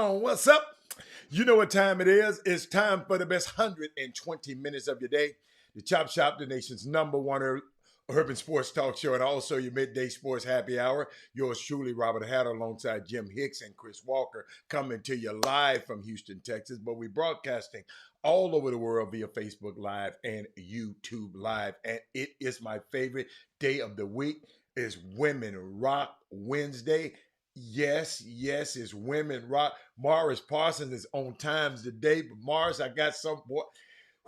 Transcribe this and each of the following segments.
on? What's up? You know what time it is. It's time for the best 120 minutes of your day. The Chop Shop, the nation's number one urban sports talk show, and also your midday sports happy hour. Yours truly, Robert Hatter, alongside Jim Hicks and Chris Walker, coming to you live from Houston, Texas. But we're broadcasting all over the world via Facebook Live and YouTube Live. And it is my favorite day of the week. It's Women Rock Wednesday. Yes, it's Women Rock. Morris Parsons is on times today, but Morris, I got some boy.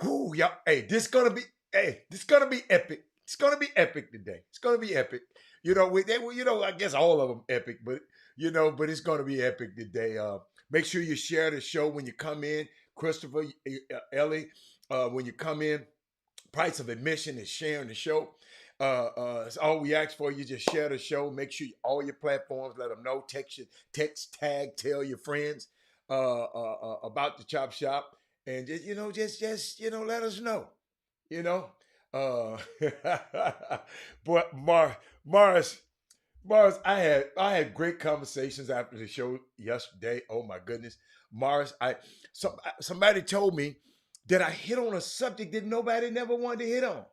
Whoo, y'all. This gonna be epic. It's gonna be epic today. It's gonna be epic. I guess all of them epic, but it's gonna be epic today. Make sure you share the show when you come in, Christopher, Ellie. When you come in, price of admission is sharing the show. It's all we ask for. You just share the show. Make sure all your platforms, let them know. Text, tag, tell your friends about the Chop Shop, and just let us know. You know, uh, but Morris, I had great conversations after the show yesterday. Oh my goodness, Morris, somebody told me that I hit on a subject that nobody never wanted to hit on.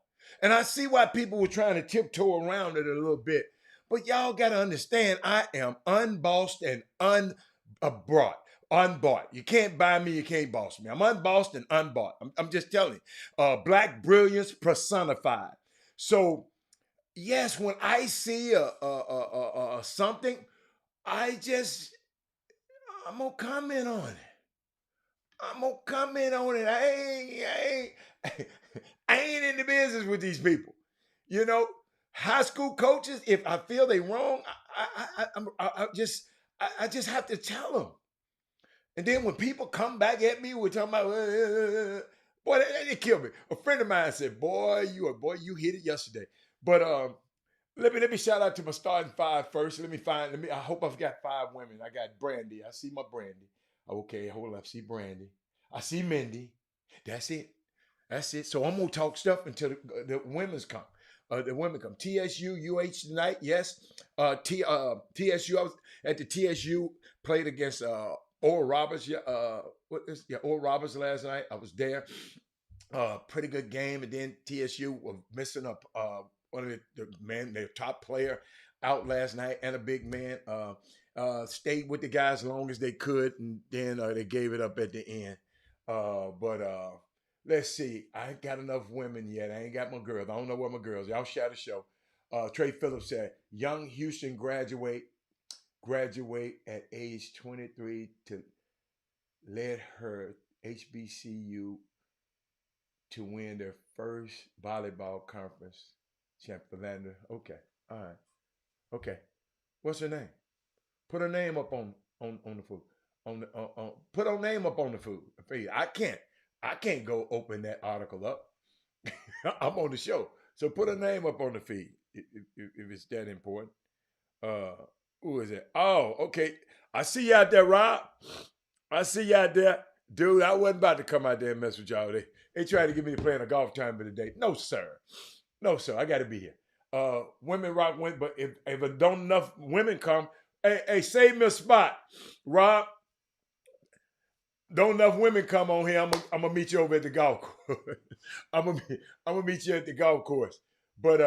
And I see why people were trying to tiptoe around it a little bit. But y'all got to understand, I am unbossed and unbought. Unbought. You can't buy me, you can't boss me. I'm unbossed and unbought. I'm just telling you. Black brilliance personified. So, yes, when I see something, I'm going to comment on it. I'm gonna comment on it. I ain't in the business with these people. You know, high school coaches. If I feel they wrong, I just have to tell them. And then when people come back at me, we're talking about, boy, they kill me. A friend of mine said, "Boy, you hit it yesterday." But let me shout out to my starting five first. I hope I've got five women. I got Brandy. I see my Brandy. Okay, hold up. I see Brandy. I see Mindy. That's it. That's it. So I'm gonna talk stuff until the women's come. The women come. TSU, UH tonight. Yes. TSU. I was at the TSU, played against Oral Roberts. Oral Roberts last night. I was there. Pretty good game. And then TSU was missing up one of their top player out last night, and a big man. Stayed with the guys as long as they could, and then they gave it up at the end. But let's see. I ain't got enough women yet. I ain't got my girls. I don't know where my girls. Y'all share the show. Trey Phillips said, "Young Houston graduate at age 23 to led her HBCU to win their first volleyball conference championship." Okay, all right, okay. What's her name? Put her name up on the food. Put her name up on the food. I can't go open that article up. I'm on the show, so put her name up on the feed if it's that important. Uh, who is it? Oh, okay. I see you out there, Rob. I see you out there, dude. I wasn't about to come out there and mess with y'all. They tried to get me to play in a golf tournament today. No, sir. No, sir. I got to be here. Women rock win, but if don't enough women come, hey, save me a spot, Rob. Don't enough women come on here. I'm gonna meet you over at the golf course. I'm gonna meet you at the golf course. But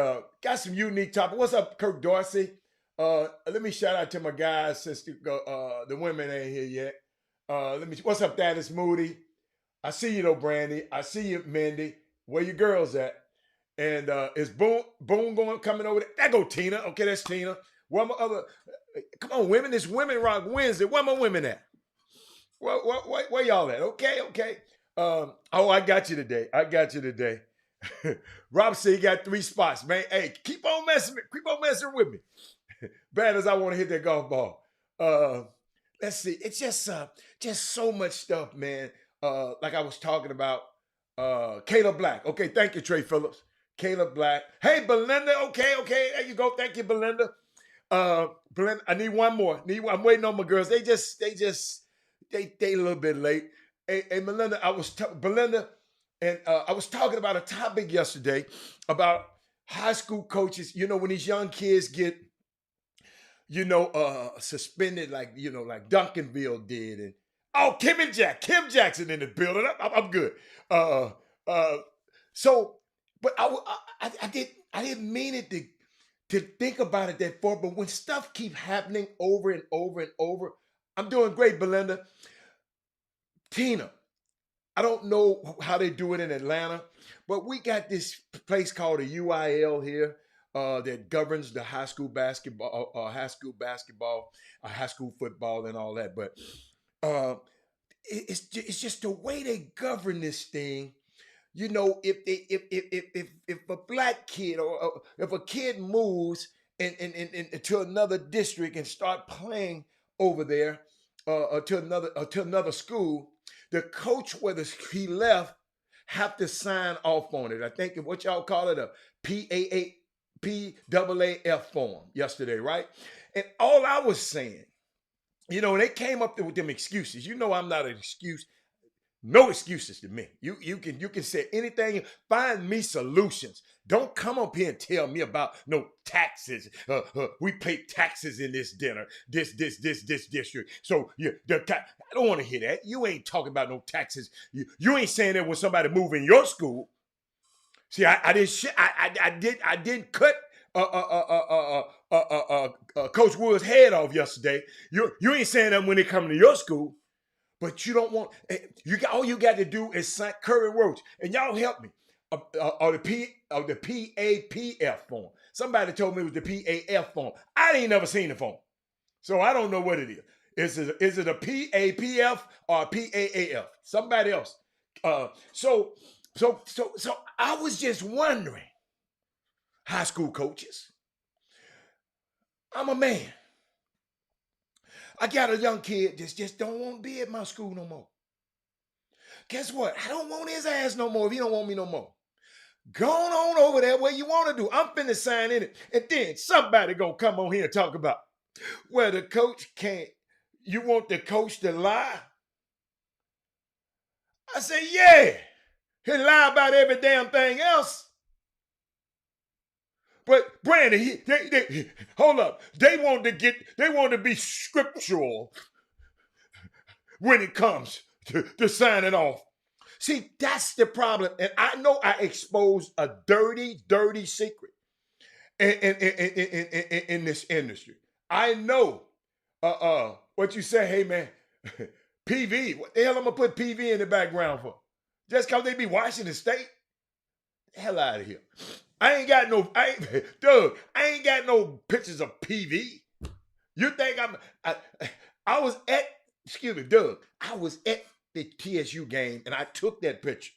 got some unique topic. What's up, Kirk Dorsey? Let me shout out to my guys since the women ain't here yet. What's up, Thaddeus Moody? I see you though, Brandy. I see you, Mindy. Where your girls at? And is Boom coming over there? There go Tina. Okay, that's Tina. Where my other? Come on, women. It's Women Rock Wednesday. Where my women at? Where y'all at? Okay. I got you today. Rob said he got 3 spots, man. Hey, keep on messing with me. Bad as I want to hit that golf ball. Let's see. It's just so much stuff, man. Like I was talking about, Caleb Black. Okay, thank you, Trey Phillips. Caleb Black. Hey, Belinda. Okay. There you go. Thank you, Belinda. Belinda, I need one more. I'm waiting on my girls. They a little bit late. Hey, Belinda, Belinda, and I was talking about a topic yesterday about high school coaches. You know, when these young kids get, suspended, like Duncanville did, and Oh, Kim Jackson in the building. I'm good. Uh, uh, so, but I didn't mean it to think about it that far. But when stuff keep happening over and over and over, I'm doing great, Belinda. Tina, I don't know how they do it in Atlanta, but we got this place called the UIL here that governs the high school football, and all that. But uh, it's just the way they govern this thing. You know, if a black kid or if a kid moves to another district and start playing over there to another school, the coach whether he left have to sign off on it. I think what y'all call it a PAAF form yesterday, right? And all I was saying, they came up with them excuses. I'm not an excuse. No excuses to me. You can say anything. Find me solutions. Don't come up here and tell me about no taxes. We pay taxes in this this district. So I don't want to hear that. You ain't talking about no taxes. You ain't saying that when somebody move in your school. See, I didn't cut Coach Wood's head off yesterday. You ain't saying that when they come to your school. But you don't want all you got to do is sign Curry Roach, and y'all help me. Or the PAPF form. Somebody told me it was the PAF form. I ain't never seen the form, so I don't know what it is. Is it a PAPF or a PAAF? Somebody else. So I was just wondering, high school coaches. I'm a man. I got a young kid that just don't want to be at my school no more. Guess what? I don't want his ass no more if he don't want me no more. Go on over there where you want to do. I'm finna sign in it. And then somebody gonna come on here and talk about where the coach can't. You want the coach to lie? I say, yeah. He'll lie about every damn thing else. But Brandon, they hold up. They want to be scriptural when it comes to signing off. See, that's the problem. And I know I exposed a dirty, dirty secret in this industry. I know what you say, hey man, PV, what the hell I'm gonna put PV in the background for? Just cause they be Washington State? Hell out of here. I ain't got no pictures of PV. You think I was at, excuse me, Doug, I was at the TSU game and I took that picture.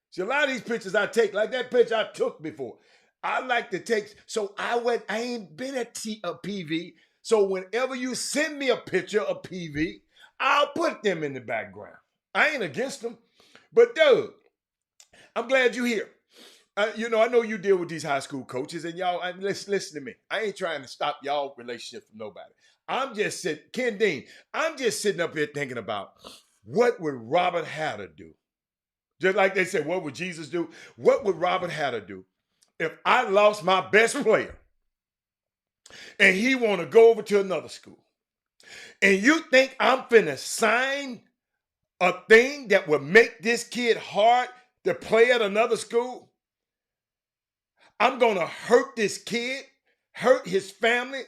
See, a lot of these pictures I take, like that picture I took before, I like to take, so I ain't been at PV, so whenever you send me a picture of PV, I'll put them in the background. I ain't against them, but Doug, I'm glad you're here. I know you deal with these high school coaches, and y'all, listen to me. I ain't trying to stop y'all relationship from nobody. I'm just sitting, Ken Dean, I'm just sitting up here thinking about what would Robert Hatter do? Just like they said, what would Jesus do? What would Robert Hatter do if I lost my best player and he want to go over to another school? And you think I'm finna sign a thing that would make this kid hard to play at another school? I'm gonna hurt this kid, hurt his family,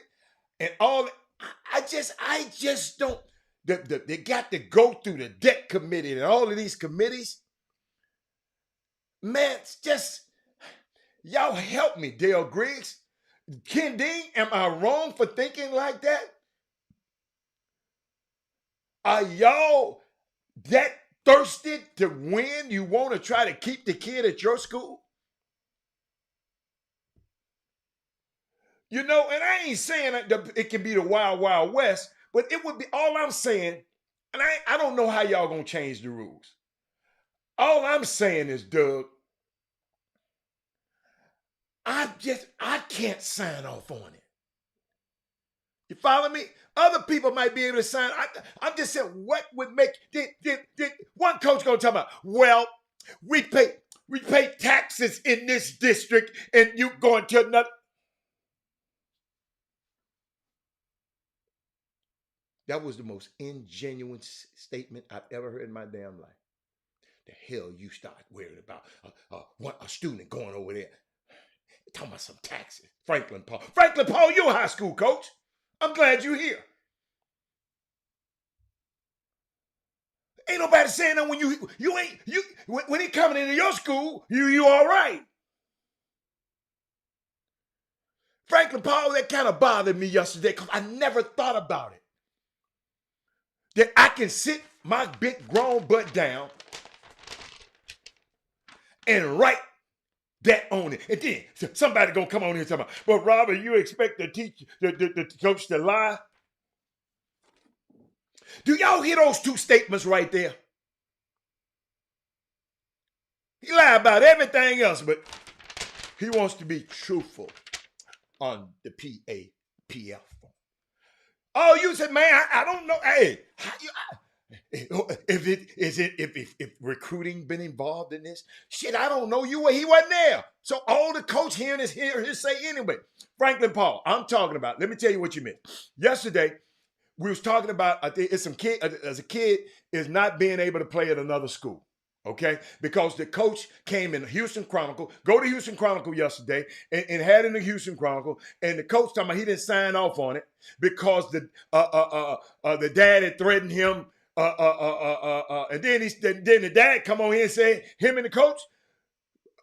and all. I just don't. They got to go through the debt committee and all of these committees. Man, it's just y'all help me, Dale Griggs. Ken Dean, am I wrong for thinking like that? Are y'all that thirsty to win? You want to try to keep the kid at your school? And I ain't saying that it can be the wild, wild west, but it would be, all I'm saying, and I don't know how y'all gonna change the rules. All I'm saying is, Doug, I can't sign off on it. You follow me? Other people might be able to sign. I'm just saying, what would make did one coach gonna talk about? Well, we pay taxes in this district, and you going to another. That was the most ingenuine statement I've ever heard in my damn life. The hell you start worrying about a student going over there talking about some taxes. Franklin Paul. Franklin Paul, you're a high school coach. I'm glad you're here. Ain't nobody saying that when you ain't you when he coming into your school, you all right. Franklin Paul, that kind of bothered me yesterday because I never thought about it. That I can sit my big grown butt down and write that on it. And then somebody gonna come on here and talk about, but Robert, you expect the coach to lie? Do y'all hear those two statements right there? He lied about everything else, but he wants to be truthful on the PAPF. Oh, you said, man, I don't know. Hey, if recruiting been involved in this, shit, I don't know. He wasn't there. So all the coach hearing is his say anyway. Franklin Paul, I'm talking about. Let me tell you what you meant. Yesterday, we was talking about, I think it's some kid, as a kid, is not being able to play at another school. Okay, because the coach came in the Houston Chronicle, go to Houston Chronicle yesterday, and had in the Houston Chronicle, and the coach talking about he didn't sign off on it because the dad had threatened him, and then the dad come on here and say him and the coach,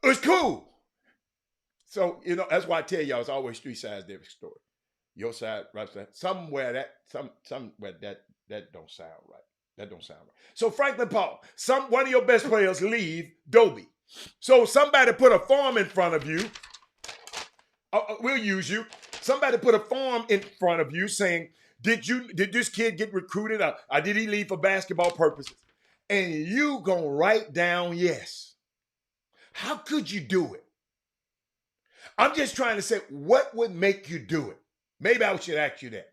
it's cool. So that's why I tell y'all it's always three sides to every story. Your side, right side, somewhere that don't sound right. That don't sound right. So Franklin Paul, one of your best players leave Dobie. So somebody put a form in front of you. We'll use you. Somebody put a form in front of you saying, did this kid get recruited? Or did he leave for basketball purposes? And you gonna write down yes. How could you do it? I'm just trying to say, what would make you do it? Maybe I should ask you that.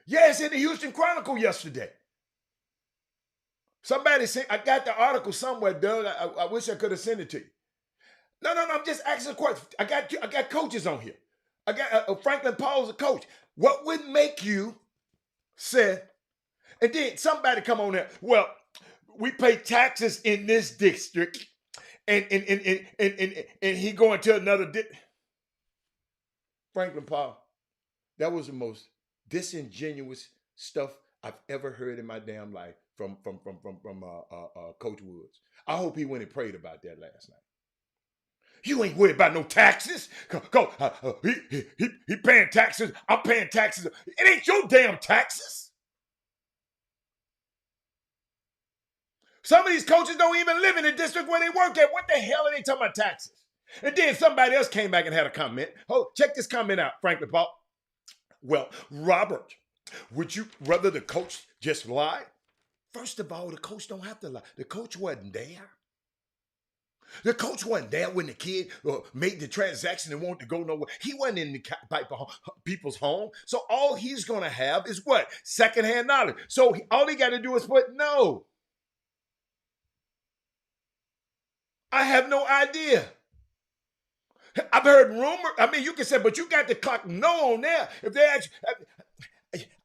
Yeah, it's in the Houston Chronicle yesterday. Somebody said, I got the article somewhere, Doug. I wish I could have sent it to you. No, I'm just asking a question. I got coaches on here. I got Franklin Paul's a coach. What would make you say, and then somebody come on there, well, we pay taxes in this district, and he going to another Franklin Paul, that was the most disingenuous stuff I've ever heard in my damn life from Coach Woods. I hope he went and prayed about that last night. You ain't worried about no taxes. He paying taxes. I'm paying taxes. It ain't your damn taxes. Some of these coaches don't even live in the district where they work at. What the hell are they talking about taxes? And then somebody else came back and had a comment. Oh, check this comment out, Franklin Paul. Well, Robert, would you rather the coach just lie? First of all, the coach don't have to lie. The coach wasn't there. The coach wasn't there when the kid made the transaction and wanted to go nowhere. He wasn't in the people's home. So all he's going to have is what? Secondhand knowledge. So all he got to do is put no. I have no idea. I've heard rumor. I mean, you can say, but you got the clock no on there. If they actually,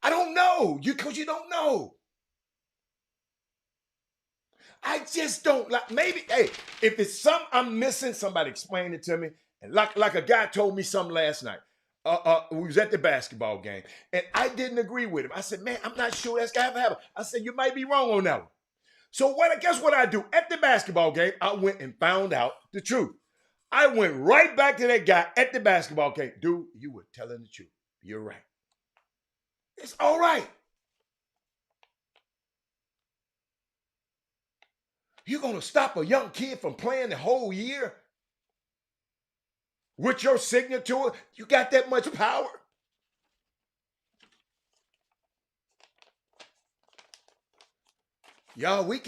I don't know. Because you don't know. I just don't like. Maybe, hey, if it's something I'm missing, somebody explain it to me. And like a guy told me something last night. We was at the basketball game, and I didn't agree with him. I said, man, I'm not sure that's gonna happen. I said, you might be wrong on that one. So guess what I do? At the basketball game, I went and found out the truth. I went right back to that guy at the basketball game. Dude, you were telling the truth. You're right. It's all right. You're going to stop a young kid from playing the whole year with your signature? You got that much power? Y'all, we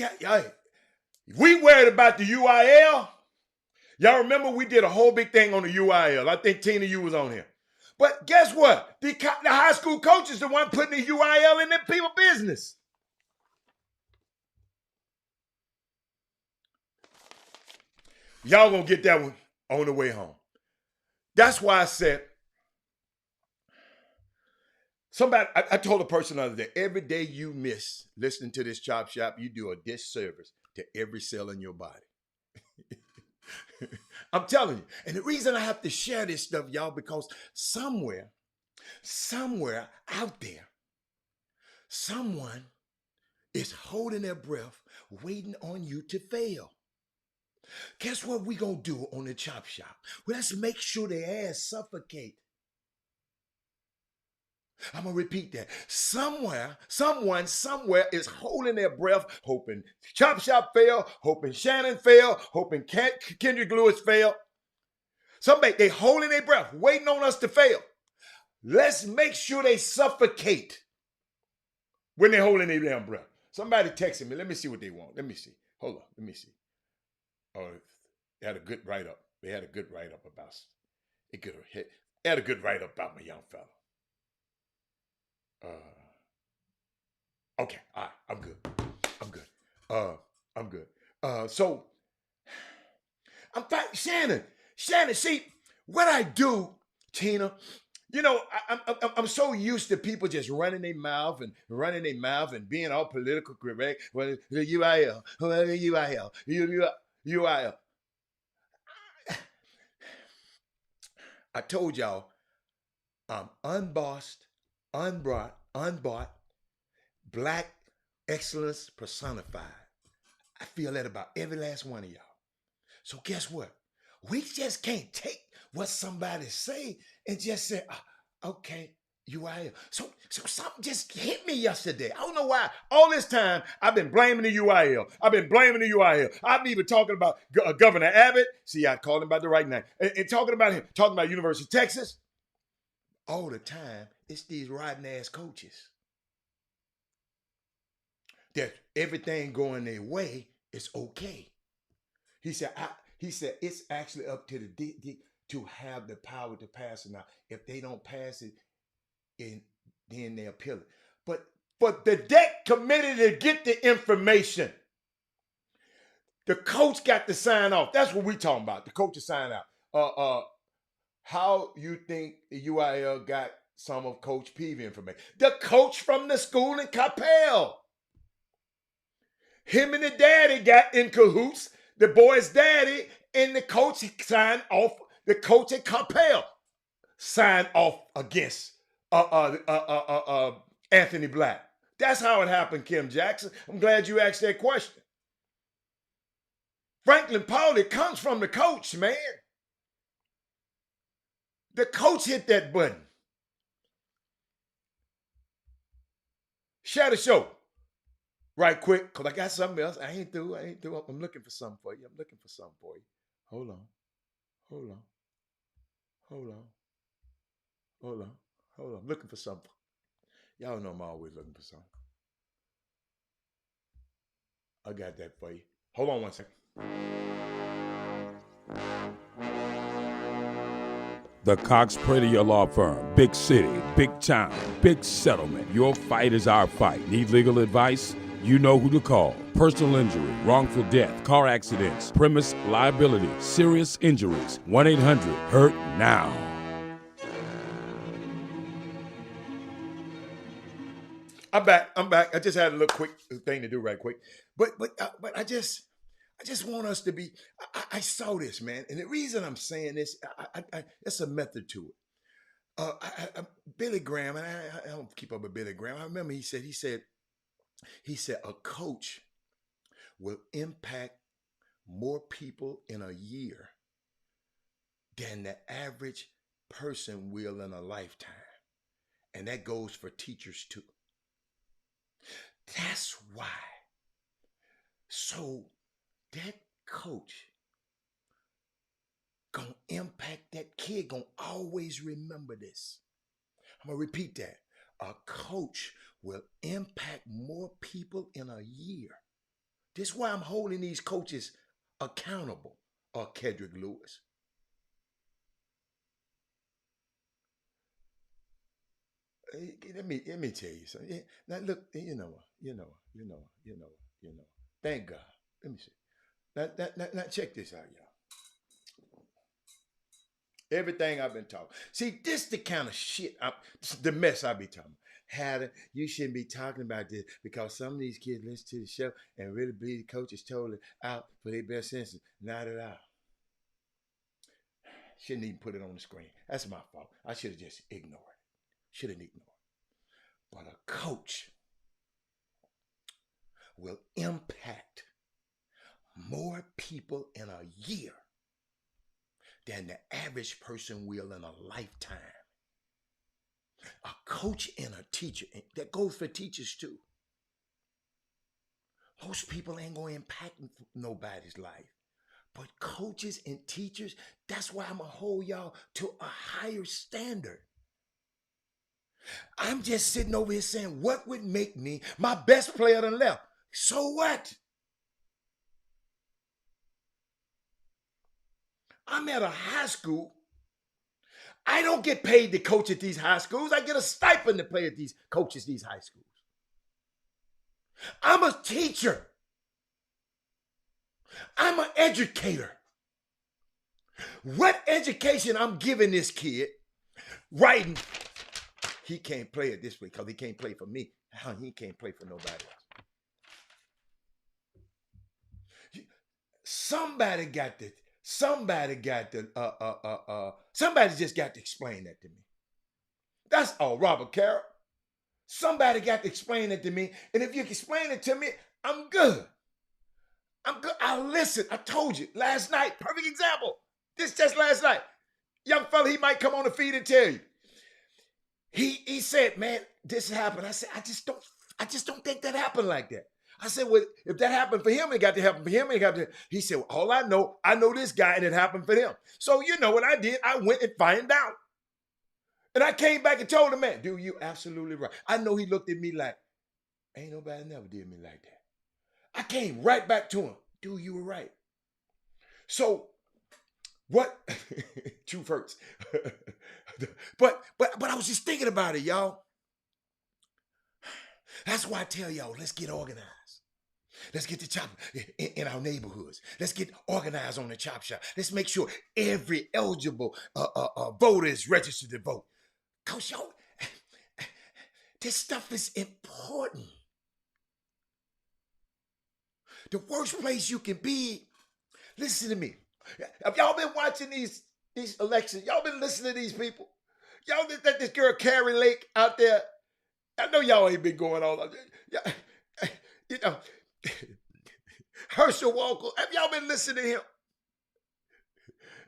worried about the UIL. Y'all remember we did a whole big thing on the UIL. I think Tina, you was on here. But guess what? The high school coach is the one putting the UIL in their people's business. Y'all gonna get that one on the way home. That's why I said, Somebody, I told a person the other day, every day you miss listening to this chop shop, you do a disservice to every cell in your body. I'm telling you. And the reason I have to share this stuff, y'all, because somewhere out there, someone is holding their breath, waiting on you to fail. Guess what we gonna do on the chop shop? Well, let's make sure their ass suffocate. I'm gonna repeat that. Someone, somewhere is holding their breath, hoping Chop Shop fail, hoping Shannon fail, hoping Kendrick Lewis fail. Somebody, they holding their breath, waiting on us to fail. Let's make sure they suffocate when they're holding their damn breath. Somebody texted me. Let me see what they want. Let me see. Hold on. Let me see. Oh, they had a good write-up. They had a good write-up about it. They had a good write-up about my young fella. Okay, all right, I'm good. I'm good. So I'm fine. Shannon, see what I do, Tina. You know, I'm so used to people just running their mouth and being all political correct. Well, the UIL, UIL. I told y'all I'm unbossed, unbought, black excellence personified. I feel that about every last one of y'all. So guess what? We just can't take what somebody say and just say, okay, UIL. So something just hit me yesterday. I don't know why. All this time, I've been blaming the UIL. I've been even talking about Governor Abbott. See, I called him by the right name. And talking about University of Texas. All the time, it's these rotten ass coaches. That everything going their way is okay. He said it's actually up to the to have the power to pass it now. If they don't pass it, then they appeal it. But for the deck committee to get the information, the coach got to sign off. That's what we talking about. The coach to sign out. How you think the UIL got some of Coach Peavy information? The coach from the school in Capel. Him and the daddy got in cahoots. The boy's daddy and the coach signed off. The coach at Capel signed off against Anthony Black. That's how it happened, Kim Jackson. I'm glad you asked that question. Franklin Pauli comes from the coach, man. The coach hit that button. Share the show right quick, because I got something else. I ain't through. I'm looking for something for you. Hold on. I'm looking for something. Y'all know I'm always looking for something. I got that for you. Hold on one second. The Cox Prater Law Firm. Big city, big town, big settlement. Your fight is our fight. Need legal advice? You know who to call. Personal injury, wrongful death, car accidents, premise liability, serious injuries. 1-800-HURT-NOW. I'm back. I just had a little quick thing to do right quick. But I just want us to be, I saw this, man. And the reason I'm saying this, it's a method to it. Billy Graham, and I don't keep up with Billy Graham. I remember he said, a coach will impact more people in a year than the average person will in a lifetime. And that goes for teachers too. That's why. So that coach gonna impact that kid, gonna always remember this. I'm gonna repeat that. A coach will impact more people in a year. This is why I'm holding these coaches accountable, Kendrick Lewis. Let me tell you something. Now look, you know. Thank God. Let me see. Now check this out, y'all. Everything I've been talking. See, this the kind of shit, the mess I be talking. Haddon, you shouldn't be talking about this because some of these kids listen to the show and really believe the coach is totally out for their best senses. Not at all. Shouldn't even put it on the screen. That's my fault. I should have just ignored it. Should have ignored it. But a coach will impact more people in a year than the average person will in a lifetime. A coach and a teacher, and that goes for teachers too. Most people ain't going to impact nobody's life. But coaches and teachers, that's why I'm going to hold y'all to a higher standard. I'm just sitting over here saying, what would make me my best player than left? So what? I'm at a high school. I don't get paid to coach at these high schools. I get a stipend to play at these coaches, these high schools. I'm a teacher. I'm an educator. What education I'm giving this kid, writing, he can't play it this way because he can't play for me. He can't play for nobody else. Somebody just got to explain that to me. That's all, Robert Carroll. Somebody got to explain it to me. And if you can explain it to me, I'm good. I'm good. I'll listen. I told you last night, perfect example. This just last night. Young fella, he might come on the feed and tell you. He said, man, this happened. I said, I just don't think that happened like that. I said, well, if that happened for him, it got to happen for him. He said, well, all I know this guy and it happened for him. So you know what I did? I went and find out. And I came back and told the man, dude, you absolutely right. I know he looked at me like, ain't nobody never did me like that. I came right back to him. Dude, you were right. So what? Truth hurts. but I was just thinking about it, y'all. That's why I tell y'all, let's get organized. Let's get the chop in our neighborhoods. Let's get organized on the chop shop. Let's make sure every eligible voter is registered to vote. Coach, y'all, this stuff is important. The worst place you can be, listen to me. Have y'all been watching these elections? Y'all been listening to these people? Y'all let this girl Carrie Lake out there. I know y'all ain't been going on. You know, Herschel Walker. Have y'all been listening to him?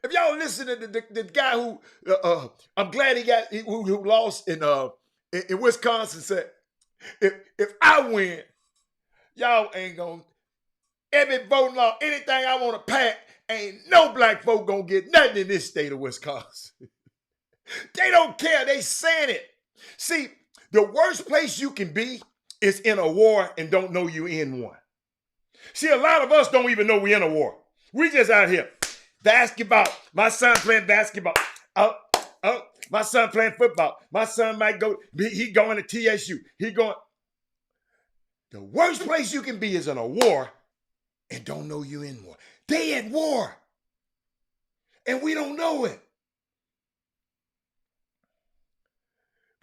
Have y'all listening to the guy who I'm glad who lost in Wisconsin said, if I win, y'all ain't gonna every voting law, anything I want to pass, ain't no black folk gonna get nothing in this state of Wisconsin. They don't care. They saying it. See, the worst place you can be is in a war and don't know you in one. See, a lot of us don't even know we in a war. We just out here. Basketball. My son playing basketball. Oh, my son playing football. My son might go, he going to TSU. He going. The worst place you can be is in a war and don't know you in war. They at war. And we don't know it.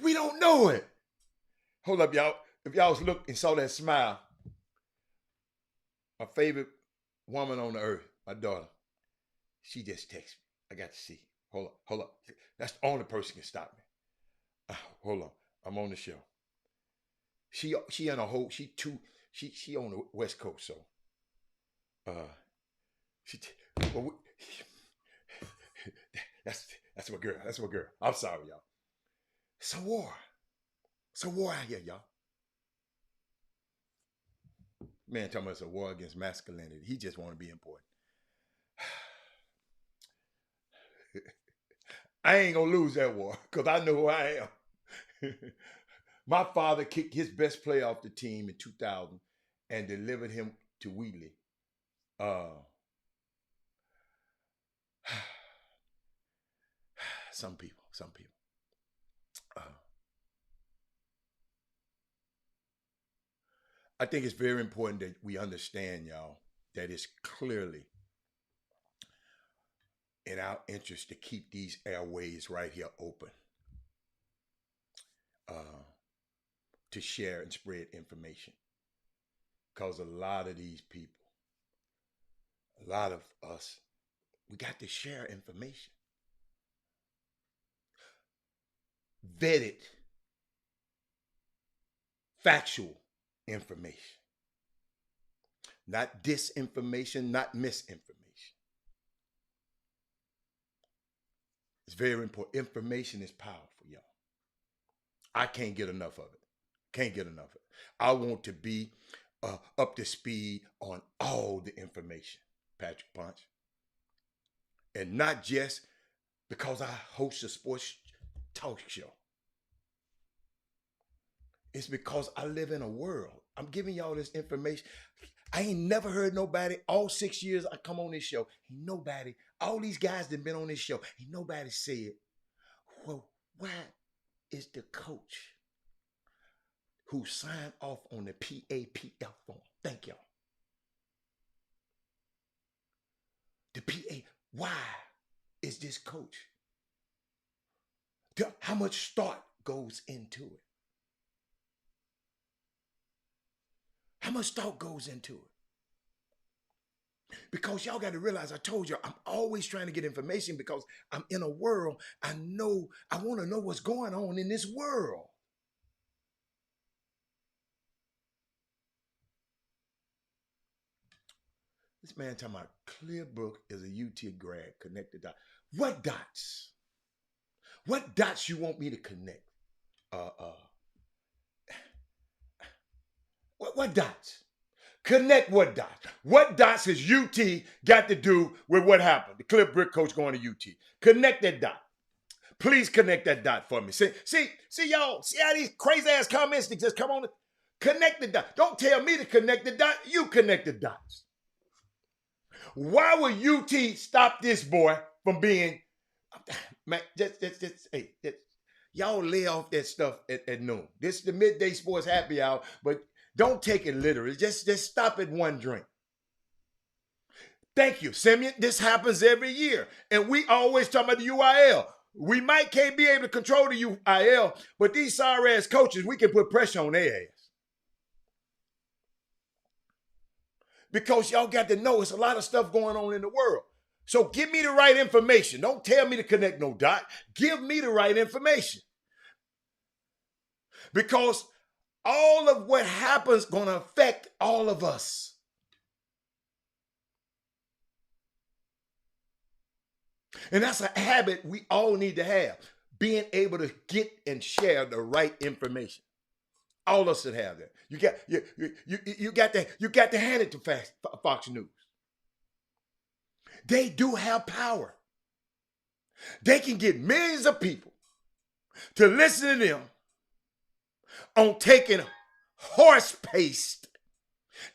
We don't know it. Hold up, y'all. If y'all looked and saw that smile, my favorite woman on the earth, my daughter, she just texted me. I got to see. Hold up. That's the only person can stop me. Hold on. I'm on the show. She on a whole, she on the West Coast, so that's my girl. That's my girl. I'm sorry, y'all. It's a war. It's a war out here, y'all. Man talking about it's a war against masculinity. He just want to be important. I ain't going to lose that war because I know who I am. My father kicked his best player off the team in 2000 and delivered him to Wheatley. Some people. I think it's very important that we understand, y'all, that it's clearly in our interest to keep these airways right here open to share and spread information. Because a lot of these people, a lot of us, we got to share information. Vetted, factual information. Not disinformation, not misinformation. It's very important. Information is powerful, y'all. I can't get enough of it. Can't get enough of it. I want to be up to speed on all the information, Patrick Punch. And not just because I host a sports talk show. It's because I live in a world. I'm giving y'all this information. I ain't never heard nobody, all 6 years I come on this show, ain't nobody, all these guys that been on this show, ain't nobody said, well, why is the coach who signed off on the PAPL form? Thank y'all. The PA, why is this coach? How much thought goes into it? How much thought goes into it? Because y'all got to realize, I told you, I'm always trying to get information because I'm in a world. I want to know what's going on in this world. This man talking about Clearbrook is a UT grad, connected dots. What dots? What dots you want me to connect? What dots? Connect what dots? What dots has UT got to do with what happened? The Clearbrook coach going to UT. Connect that dot. Please connect that dot for me. See y'all, see how these crazy ass comments that just come on? Connect the dot. Don't tell me to connect the dot. You connect the dots. Why would UT stop this boy from being, man, hey, y'all lay off that stuff at noon. This is the midday sports happy hour, but don't take it literally. Just stop at one drink. Thank you, Simeon. This happens every year. And we always talk about the UIL. We can't be able to control the UIL, but these sorry ass coaches, we can put pressure on their ass. Because y'all got to know it's a lot of stuff going on in the world. So give me the right information. Don't tell me to connect no dot. Give me the right information. Because all of what happens going to affect all of us. And that's a habit we all need to have. Being able to get and share the right information. All of us should have that. You got to hand it to Fox News. They do have power. They can get millions of people to listen to them on taking horse paste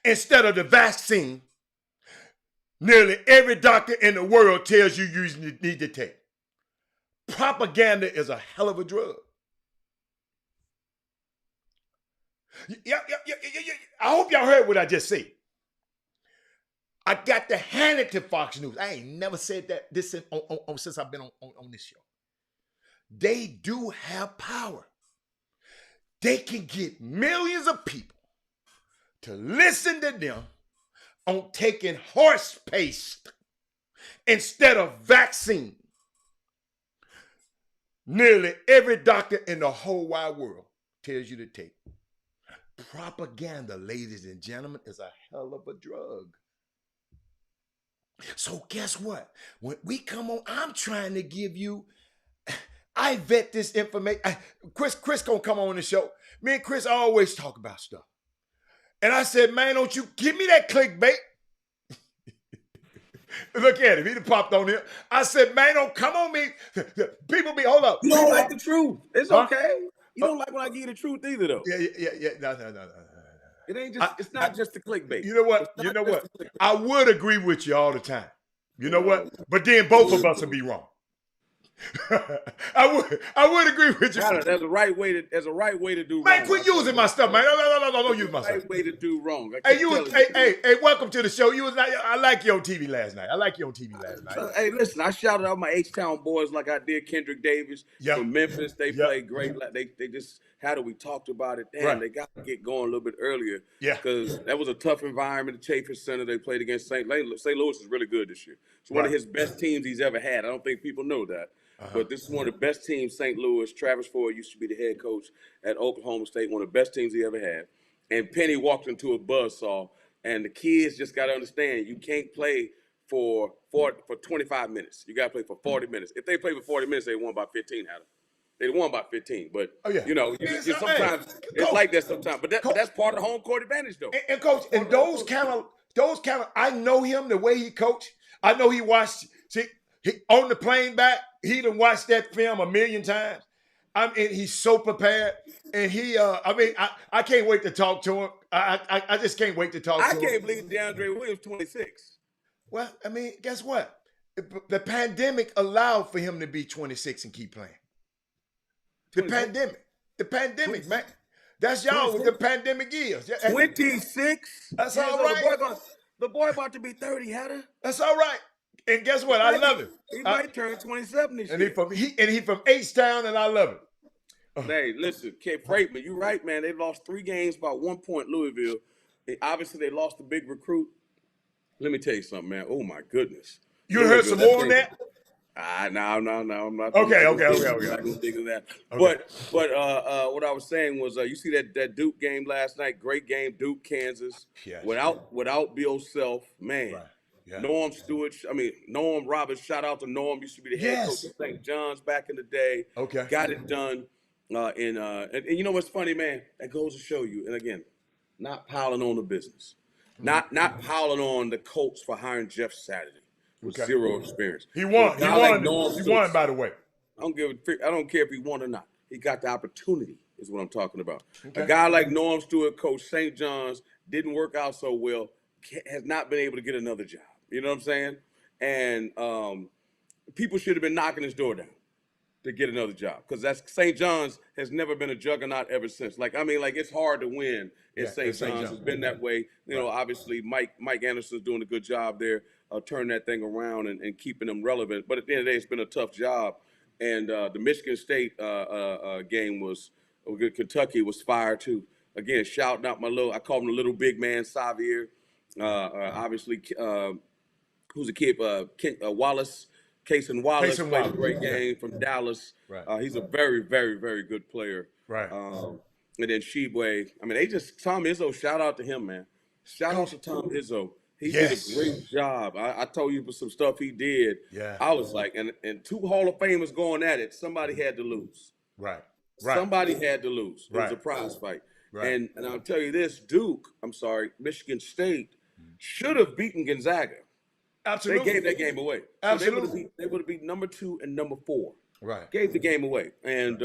instead of the vaccine. Nearly every doctor in the world tells you need to take. Propaganda is a hell of a drug. I hope y'all heard what I just said. I got to hand it to Fox News. I ain't never said that since I've been on this show. They do have power. They can get millions of people to listen to them on taking horse paste instead of vaccine. Nearly every doctor in the whole wide world tells you to take. Propaganda, ladies and gentlemen, is a hell of a drug. So guess what? When we come on, I'm trying to give you, I vet this information. Chris gonna come on the show. Me and Chris always talk about stuff. And I said, man, don't you give me that clickbait. Look at him. He done popped on here. I said, man, don't come on me. People be, hold up. You don't like the truth. It's okay. You don't like when I give you the truth either, though. Yeah. No. It ain't just. It's not just the clickbait. You know what? I would agree with you all the time. You know what? But then both of us would be wrong. I would agree with you. There's a right way to do Man, wrong. quit using my stuff, man. No, don't use my stuff. Right way to do wrong. Hey, welcome to the show. I like you on TV last night. Hey, listen, I shouted out my H-Town boys like I did Kendrick Davis from Memphis. They played great. They just we talked about it. Damn, they got to get going a little bit earlier. Yeah. Because that was a tough environment. The Chaffetz Center, they played against St. Louis. St. Louis is really good this year. It's one of his best teams he's ever had. I don't think people know that. But this is one of the best teams, St. Louis. Travis Ford used to be the head coach at Oklahoma State, one of the best teams he ever had. And Penny walked into a buzzsaw, and the kids just got to understand, you can't play for 25 minutes. You got to play for 40 minutes. If they play for 40 minutes, they won by 15, Adam. They won by 15. But, sometimes it's like that sometimes. But that's part of the home court advantage, though. And Coach, and those kind of, I know him the way he coached. I know he watched, he on the plane back, he done watched that film a million times. And he's so prepared. And I can't wait to talk to him. I just can't wait to talk to him. I can't believe DeAndre Williams 26. Well, guess what? The pandemic allowed for him to be 26 and keep playing. The pandemic, man. That's y'all what the pandemic is. 26? That's all right. The boy about to be 30, Hatter. That's all right. And guess what? I love him. He might turn 27 this year. And he from H-Town, and I love him. Hey, listen, Freightman, you're right, man. They lost 3 games by 1 point, Louisville. Obviously, they lost a big recruit. Let me tell you something, man. Oh, my goodness. You heard some more on that? No, I'm not. Okay. I'm not gonna dig in that. Okay. But what I was saying was, you see that Duke game last night? Great game, Duke, Kansas. Yes. Without Bill Self, man. Right. Yeah. Norm Roberts. Shout out to Norm. Used to be the head coach of St. John's back in the day. Okay. Got it done. And you know what's funny, man? That goes to show you. And again, not piling on the business, not piling on the coach for hiring Jeff Saturday. With zero experience. He won. He won, by the way. I don't care if he won or not. He got the opportunity, is what I'm talking about. Okay. A guy like Norm Stewart, coach St. John's, didn't work out so well, has not been able to get another job. You know what I'm saying? And people should have been knocking his door down to get another job, because St. John's has never been a juggernaut ever since. It's hard to win at St. John's. It's been that way. Obviously Mike Anderson's doing a good job there. Turn that thing around and keeping them relevant. But at the end of the day, it's been a tough job. And the Michigan State game was good. Kentucky was fire too. Again, shouting out I call him the little big man, Xavier. Obviously, who's the kid? Wallace, Cason Wallace played a great game from Dallas. Right. He's a very, very, very good player. Right. And then Sheboy. Tom Izzo, shout out to him, man. Shout out to Tom Izzo. He did a great job. I told you some stuff he did. Yeah. I was like, and 2 Hall of Famers going at it. Somebody had to lose. Right. Somebody had to lose. It was a Right. prize fight. Right. And I'll tell you this, Michigan State should have beaten Gonzaga. Absolutely. They gave that game away. Absolutely. So they would have beat number 2 and number 4. Right. Gave the game away. And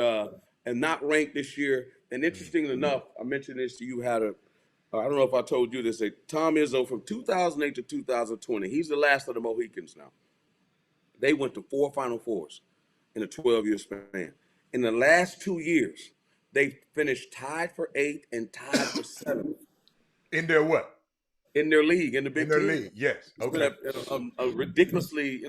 not ranked this year. And interestingly enough, I mentioned this to you, I don't know if I told you this. Tom Izzo from 2008 to 2020. He's the last of the Mohicans now. They went to 4 Final Fours in a 12-year span. In the last 2 years, they finished tied for 8th and tied for 7th. In their what? In their league, in the Big Ten. In their league, yes. Okay. It's been a ridiculously,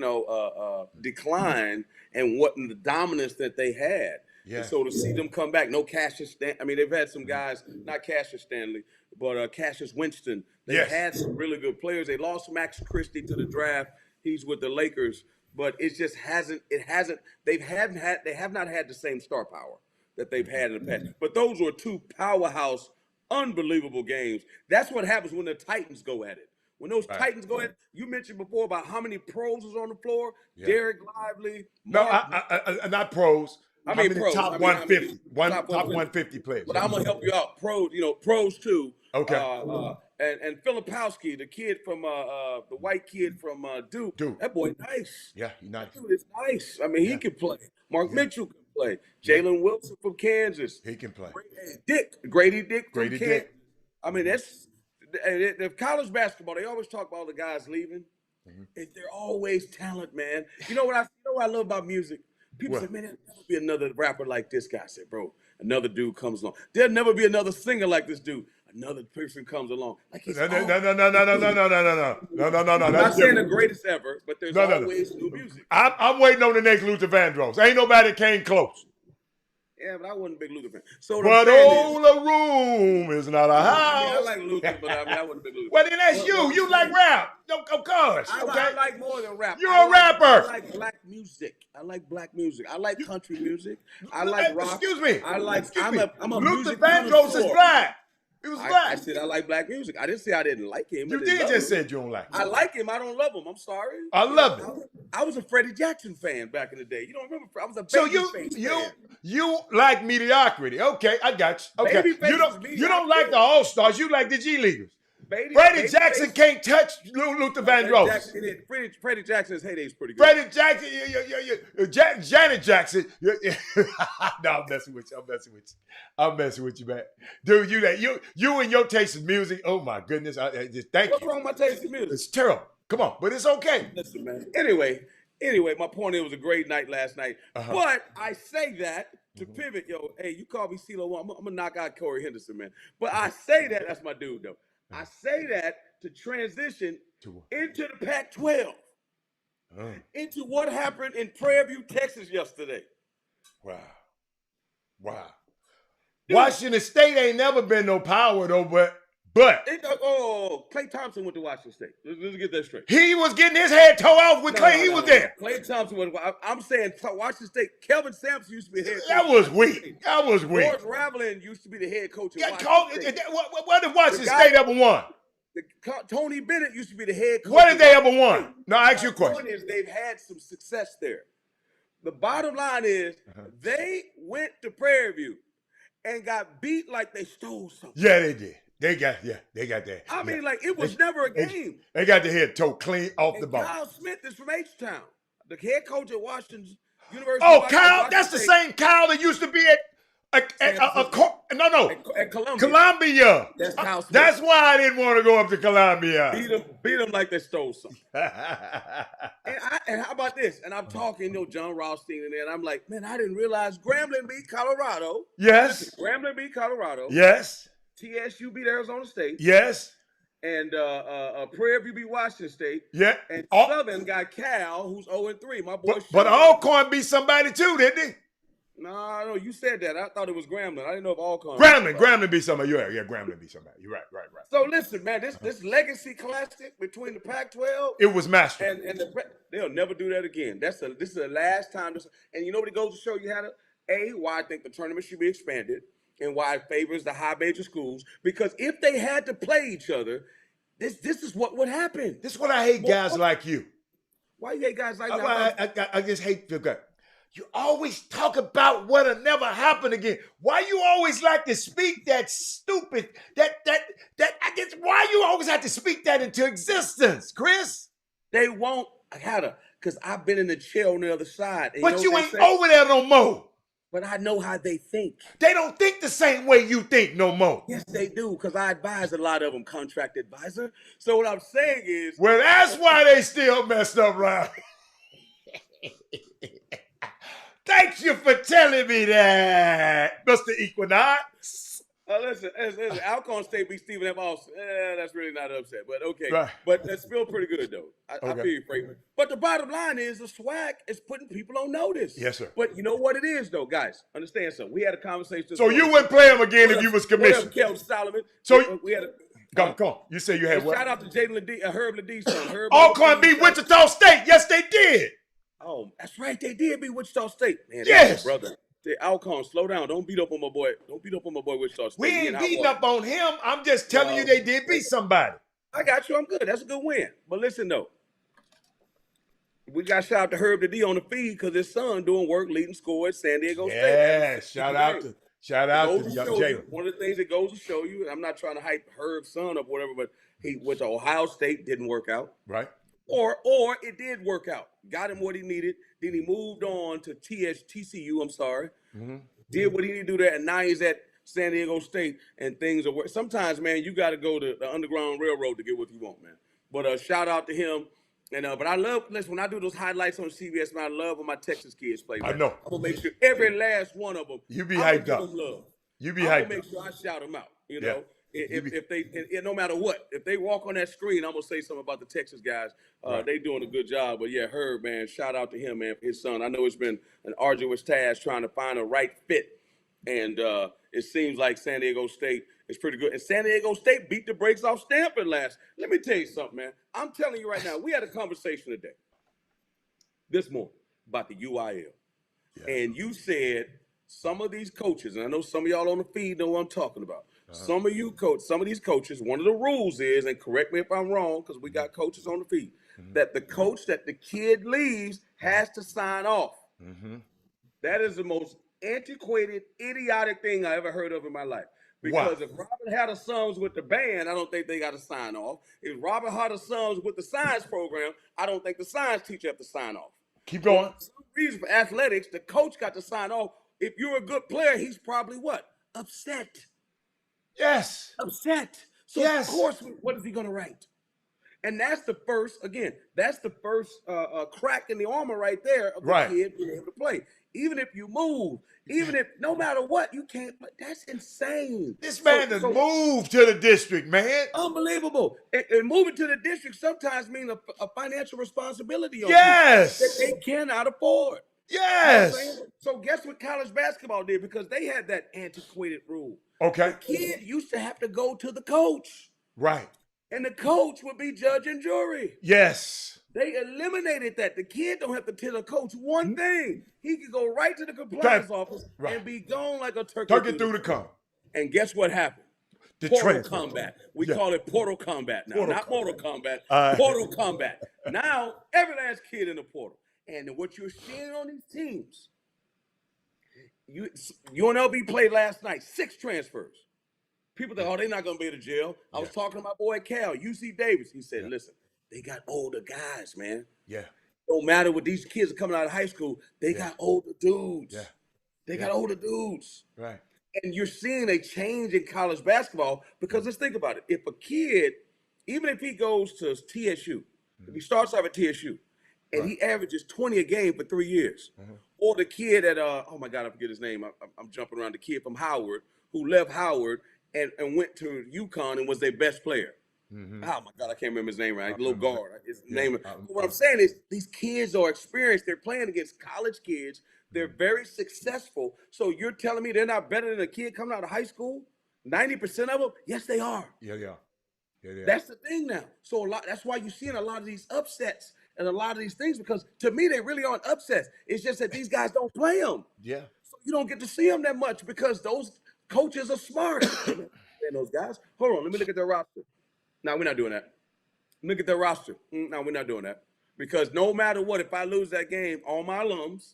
decline in the dominance that they had. Yeah. And so to see them come back, no Cassius Stanley. They've had some guys, not Cassius Stanley, but Cassius Winston. They've had some really good players. They lost Max Christie to the draft. He's with the Lakers, but it just hasn't. They have not had the same star power that they've had in the past. But those were 2 powerhouse, unbelievable games. That's what happens when the Titans go at it. When those Titans go at it, you mentioned before about how many pros was on the floor. Yeah. Derek Lively. Not pros. Top 150. Top 150 players. But I'm gonna help you out. Pros too. Okay. And Filipowski, the kid from the white kid from Duke. That boy nice. Yeah, he's nice. Dude is nice. He can play. Mark Mitchell can play. Jalen Wilson from Kansas. He can play. Grady Dick from Kansas. That's the college basketball. They always talk about all the guys leaving. They're always talent, man. You know what I love about music? People What? say, man, there'll never be another rapper like this guy. I said, bro, another dude comes along. There'll never be another singer like this dude. Another person comes along. Like it's No, no, all. no, no, no, no, no, no, no, no, no, no, no, no, no. I'm That's not saying the different. greatest ever, but there's No, no, no. always new music. I'm waiting on the next Luther Vandross. Ain't nobody came close. Yeah, but I wasn't a big Luther fan. So what I'm But saying all the room is not a is, I house. like Luther, but I wasn't a big Luther Well, fan. then that's What you. I'm You like saying- rap. Of course. I Okay. like more than rap. You're I a like- rapper. I like black music. I like black music. I like country music. I like rock. Excuse me. I like. Excuse I'm me. a Luther music Vandross is connoisseur. black. He was I black. said I like black music. I didn't say I didn't like him. I You didn't did love just him. said you don't like I him. like him. I don't love him. I'm sorry. I love it. I was a Freddie Jackson fan back in the day. You don't remember? I was a So Babyface fan. you like mediocrity. Okay, I got you. Okay. Babyface You don't is like the All-Stars. You like the G Leaguers. Freddie Babyface- Jackson can't touch Luther Vandross. Freddie Jackson's heyday is pretty good. Freddie Jackson, Janet Jackson. No, I'm messing with you. I'm messing with you, man. Dude, you and your taste in music. Oh my goodness! I just thank What's you. wrong with my taste in music? It's terrible. Come on, but it's okay. Listen, man. Anyway, my point is it was a great night last night. Uh-huh. But I say that to pivot, yo. Hey, you call me CeeLo One. I'm gonna knock out Corey Henderson, man. But I say that's my dude, though. I say that to transition into the Pac-12, into what happened in Prairie View, Texas yesterday. Wow. Washington State ain't never been no power though, but Klay Thompson went to Washington State. Let's get that straight. he was getting his head tore off with Clay. He was there. Klay Thompson was. I'm saying Washington State. Kelvin Sampson used to be the head coach. That was weak. George Raveling used to be the head coach. Yeah, Washington State. what did Washington The guy- State ever won? Tony Bennett used to be the head coach. What did they of ever Washington won? State. No, I ask you a My question. point is they've had some success there. The bottom line is they went to Prairie View and got beat like they stole something. Yeah, they did. They got that. I mean, Yeah. like it was never a game. They got their head toe clean off the And ball. Kyle Smith is from H-Town, the head coach at Washington University. Oh, of Kyle, Washington that's the State same Kyle that used to be at At Columbia. Columbia. That's Kyle Smith. That's why I didn't want to go up to Columbia. Beat them like they stole something. And how about this? And I'm talking, John Rothstein in there, and I'm like, man, I didn't realize Grambling beat Colorado. Yes. Grambling beat Colorado. Yes. TSU beat Arizona State. Yes. And Prairie View beat Washington State. Yeah. And Oh, Southern got Cal, who's 0-3. My boy. but Sean. Alcorn beat somebody too, didn't he? No, you said that. I thought it was Grambling. I didn't know if Alcorn. Grambling beat somebody. Yeah, Grambling beat somebody. You're right. So listen, man, this legacy classic between the Pac-12 It was masterful. and they'll never do that again. This is the last time. And you know what it goes to show you how to why I think the tournament should be expanded and why it favors the high major schools. Because if they had to play each other, this is what would happen. This is what I hate guys like you. Why you hate guys like that? I just hate the guy. You always talk about what'll never happen again. Why you always like to speak that stupid, that I guess why you always have to speak that into existence, Chris? They won't. Because I've been in the chair on the other side. And But know you what ain't they say? over there no more. But I know how they think. They don't think the same way you think no more. Yes, they do, because I advise a lot of them, contract advisor. So what I'm saying is, Well, that's why they still messed up around. Thank you for telling me that, Mr. Equinox. listen, Alcorn State beat Stephen F. Austin. That's really not upset, but okay. Right. But that's still pretty good, though. I Okay. feel you, Freeman. But the bottom line is the swag is putting people on notice. Yes, sir. But you know what it is, though, guys? Understand something. We had a conversation. this So you morning. wouldn't play him again if What you up- was what up, commissioned. Kelvin Solomon. So- we had a Come on. You say you had shout what? out to Jaden Herb Ladee's son. Herb Alcorn Ladees. beat Wichita State. Yes, they did. Oh, that's right. They did beat Wichita State. Man, Yes. brother. Alcorn, slow down. Don't beat up on my boy. Don't beat up on my boy Wichita State. We He ain't in hot beating water. up on him. I'm just telling you they did beat somebody. I got you. I'm good. That's a good win. But listen, though. We got shout out to Herb the D on the feed because his son doing work leading score at San Diego State. Yeah, shout out to Goes to young show you, Jalen. one of the things that goes to show you, and I'm not trying to hype Herb's son up, whatever, but he went to Ohio State, didn't work out. Right? Or it did work out. Got him what he needed. Then he moved on to TCU, I'm sorry. Mm-hmm. Did what he needed to do there, and now he's at San Diego State, and things are working. Sometimes, man, you got to go to the Underground Railroad to get what you want, man. But shout out to him But I love, listen, when I do those highlights on CBS, man, I love when my Texas kids play, man. I know. I'm going to make sure every last one of them, You be I'm hyped gonna up. give them love. You be I'm hyped going to up. make sure I shout them out, you Yeah. know. If they, no matter what, if they walk on that screen, I'm going to say something about the Texas guys. Right. They doing a good job. But, yeah, Herb, man, shout out to him, man, for his son. I know it's been an arduous task trying to find a right fit. And it seems like San Diego State is pretty good. And San Diego State beat the brakes off Stanford last. Let me tell you something, man. I'm telling you right now, we had a conversation today, this morning, about the UIL. Yeah. And you said some of these coaches, and I know some of y'all on the feed know what I'm talking about. Some of these coaches, one of the rules is, and correct me if I'm wrong, because we got coaches on the feed, that the coach that the kid leaves has to sign off. That is the most antiquated, idiotic thing I ever heard of in my life. Because if Robert had a sons with the band, I don't think they got to sign off. If Robert had a sons with the science program, I don't think the science teacher have to sign off. Keep going. For some reason, for athletics, the coach got to sign off. If you're a good player, he's probably what? Upset. Yes. Upset. So Yes. of course, what is he going to write? And that's the first crack in the armor right there of the Right. kid being able to play. Even if you move, even if no matter what, you can't play. That's insane. This man has moved to the district, man. Unbelievable. And moving to the district sometimes means a financial responsibility on Yes. you that they cannot afford. Yes. You know what I'm saying? So guess what college basketball did? Because they had that antiquated rule. Okay. The kid used to have to go to the coach. Right. And the coach would be judge and jury. Yes. They eliminated that. The kid don't have to tell the coach one thing. He could go right to the compliance office and be gone like a turkey through the cone. And guess what happened? The Portal transfer. combat. We call it portal combat now. Not Mortal Kombat. Portal combat. Now, every last kid in the portal. And what you're seeing on these teams, UNLV played last night, 6 transfers. People think, they're not going to be to jail. I was talking to my boy Cal, UC Davis. He said, listen, they got older guys, man. Yeah. Don't matter what these kids are coming out of high school. They got older dudes. Yeah. They got older dudes. Right. And you're seeing a change in college basketball because let's think about it. If a kid, even if he goes to TSU, if he starts off at TSU and he averages 20 a game for 3 years, or the kid at, oh my God, I forget his name. I'm jumping around. The kid from Howard who left Howard and went to UConn and was their best player. Oh my God, I can't remember his name right. Little guard. His name. What I'm saying is these kids are experienced. They're playing against college kids. They're very successful. So you're telling me they're not better than a kid coming out of high school? 90% of them? Yes, they are. Yeah. That's the thing now. So that's why you're seeing a lot of these upsets and a lot of these things because to me they really aren't upsets. It's just that these guys don't play them. Yeah. So you don't get to see them that much because those coaches are smart. And those guys. Hold on, let me look at their roster. No, we're not doing that. Look at their roster. No, we're not doing that. Because no matter what, if I lose that game, all my alums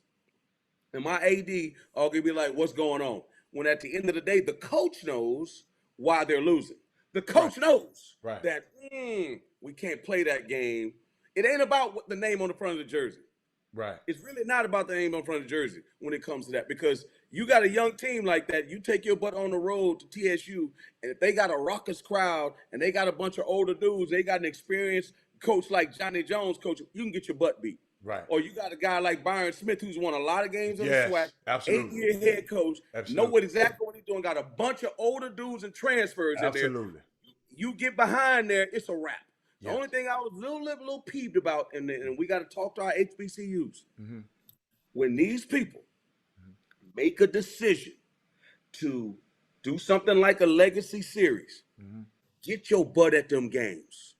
and my AD are going to be like, what's going on? When at the end of the day, the coach knows why they're losing. The coach knows that we can't play that game. It ain't about what the name on the front of the jersey. Right. It's really not about the name on the front of the jersey when it comes to that because you got a young team like that. You take your butt on the road to TSU, and if they got a raucous crowd and they got a bunch of older dudes, they got an experienced coach like Johnny Jones, coach, you can get your butt beat. Right. Or you got a guy like Byron Smith who's won a lot of games on the SWAC. Absolutely. 8-year head coach. Absolutely. Know what exactly what he's doing. Got a bunch of older dudes and transfers in there. Absolutely. You get behind there, it's a wrap. The Yes. only thing I was a little peeved about, and we got to talk to our HBCUs, when these people make a decision to do something like a legacy series, get your butt at them games.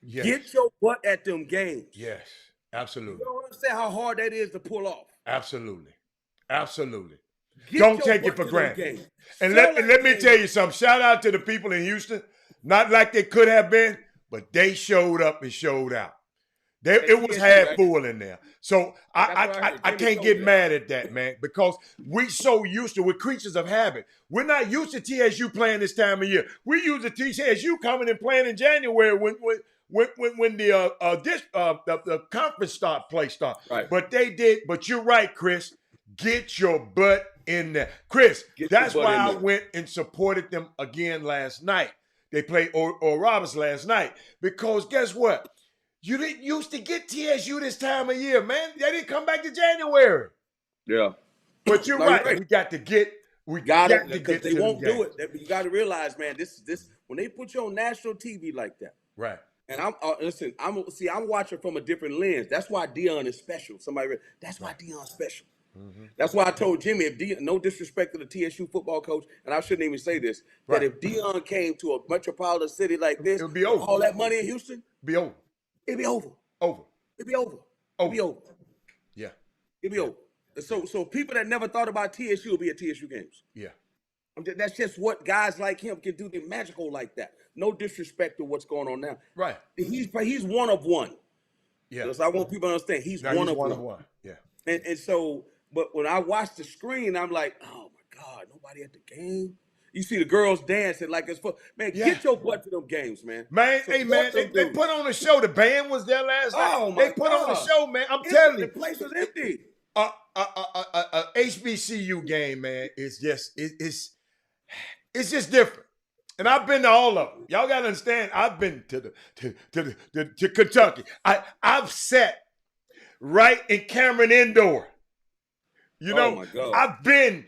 Yes. Get your butt at them games. Yes. Absolutely. You don't understand how hard that is to pull off. Absolutely. Absolutely. Get Don't your take it butt for to them granted. games. And Sell let that me game. tell you something. Shout out to the people in Houston. Not like they could have been, but they showed up and showed out. It was TSU, half right? full in there. So That's what I I heard. can't Jimmy get told me mad at that, man, because we're so used to, we're creatures of habit. We're not used to TSU playing this time of year. We're used to TSU coming and playing in January when the conference play start. Right. But they did. But you're right, Chris. Get your butt in there, Chris. Get your That's butt why in I there. went and supported them again last night. They played Oral Roberts last night because guess what? You didn't used to get TSU this time of year, man. They didn't come back to January. Yeah. But you're No, right. you're right. We got to get Because they to won't them do games. it. You got to realize, man, this when they put you on national TV like that. Right. And I'm listen. I'm watching from a different lens. That's why Deion is special. That's why Deion's special. Mm-hmm. That's why I told Jimmy, if Deion, no disrespect to the TSU football coach, and I shouldn't even say this, Right. that if Deion came to a metropolitan city like this, It would be with over. all that money in Houston, Be over. it'd be over. Over. It'd be over. It'd be over. Yeah. It'd be over. So people that never thought about TSU will be at TSU games. Yeah. That's just what guys like him can do. They're magical like that. No disrespect to what's going on now. Right. He's one of one. Yeah. So I want people to understand he's Now one he's of one one. of one. Yeah. And so, but when I watch the screen, I'm like, oh my God, nobody at the game. You see the girls dancing like it's fun. Man, Yeah. get your butt to them games, man. Man, Support hey man, them they dudes. put on a show. The band was there last night. Oh, my They put on the God. show, man. I'm telling The you. place was empty. HBCU game, man, it's just different. And I've been to all of them. Y'all gotta understand. I've been to Kentucky. I've sat right in Cameron Indoor. You know, Oh, my God. I've been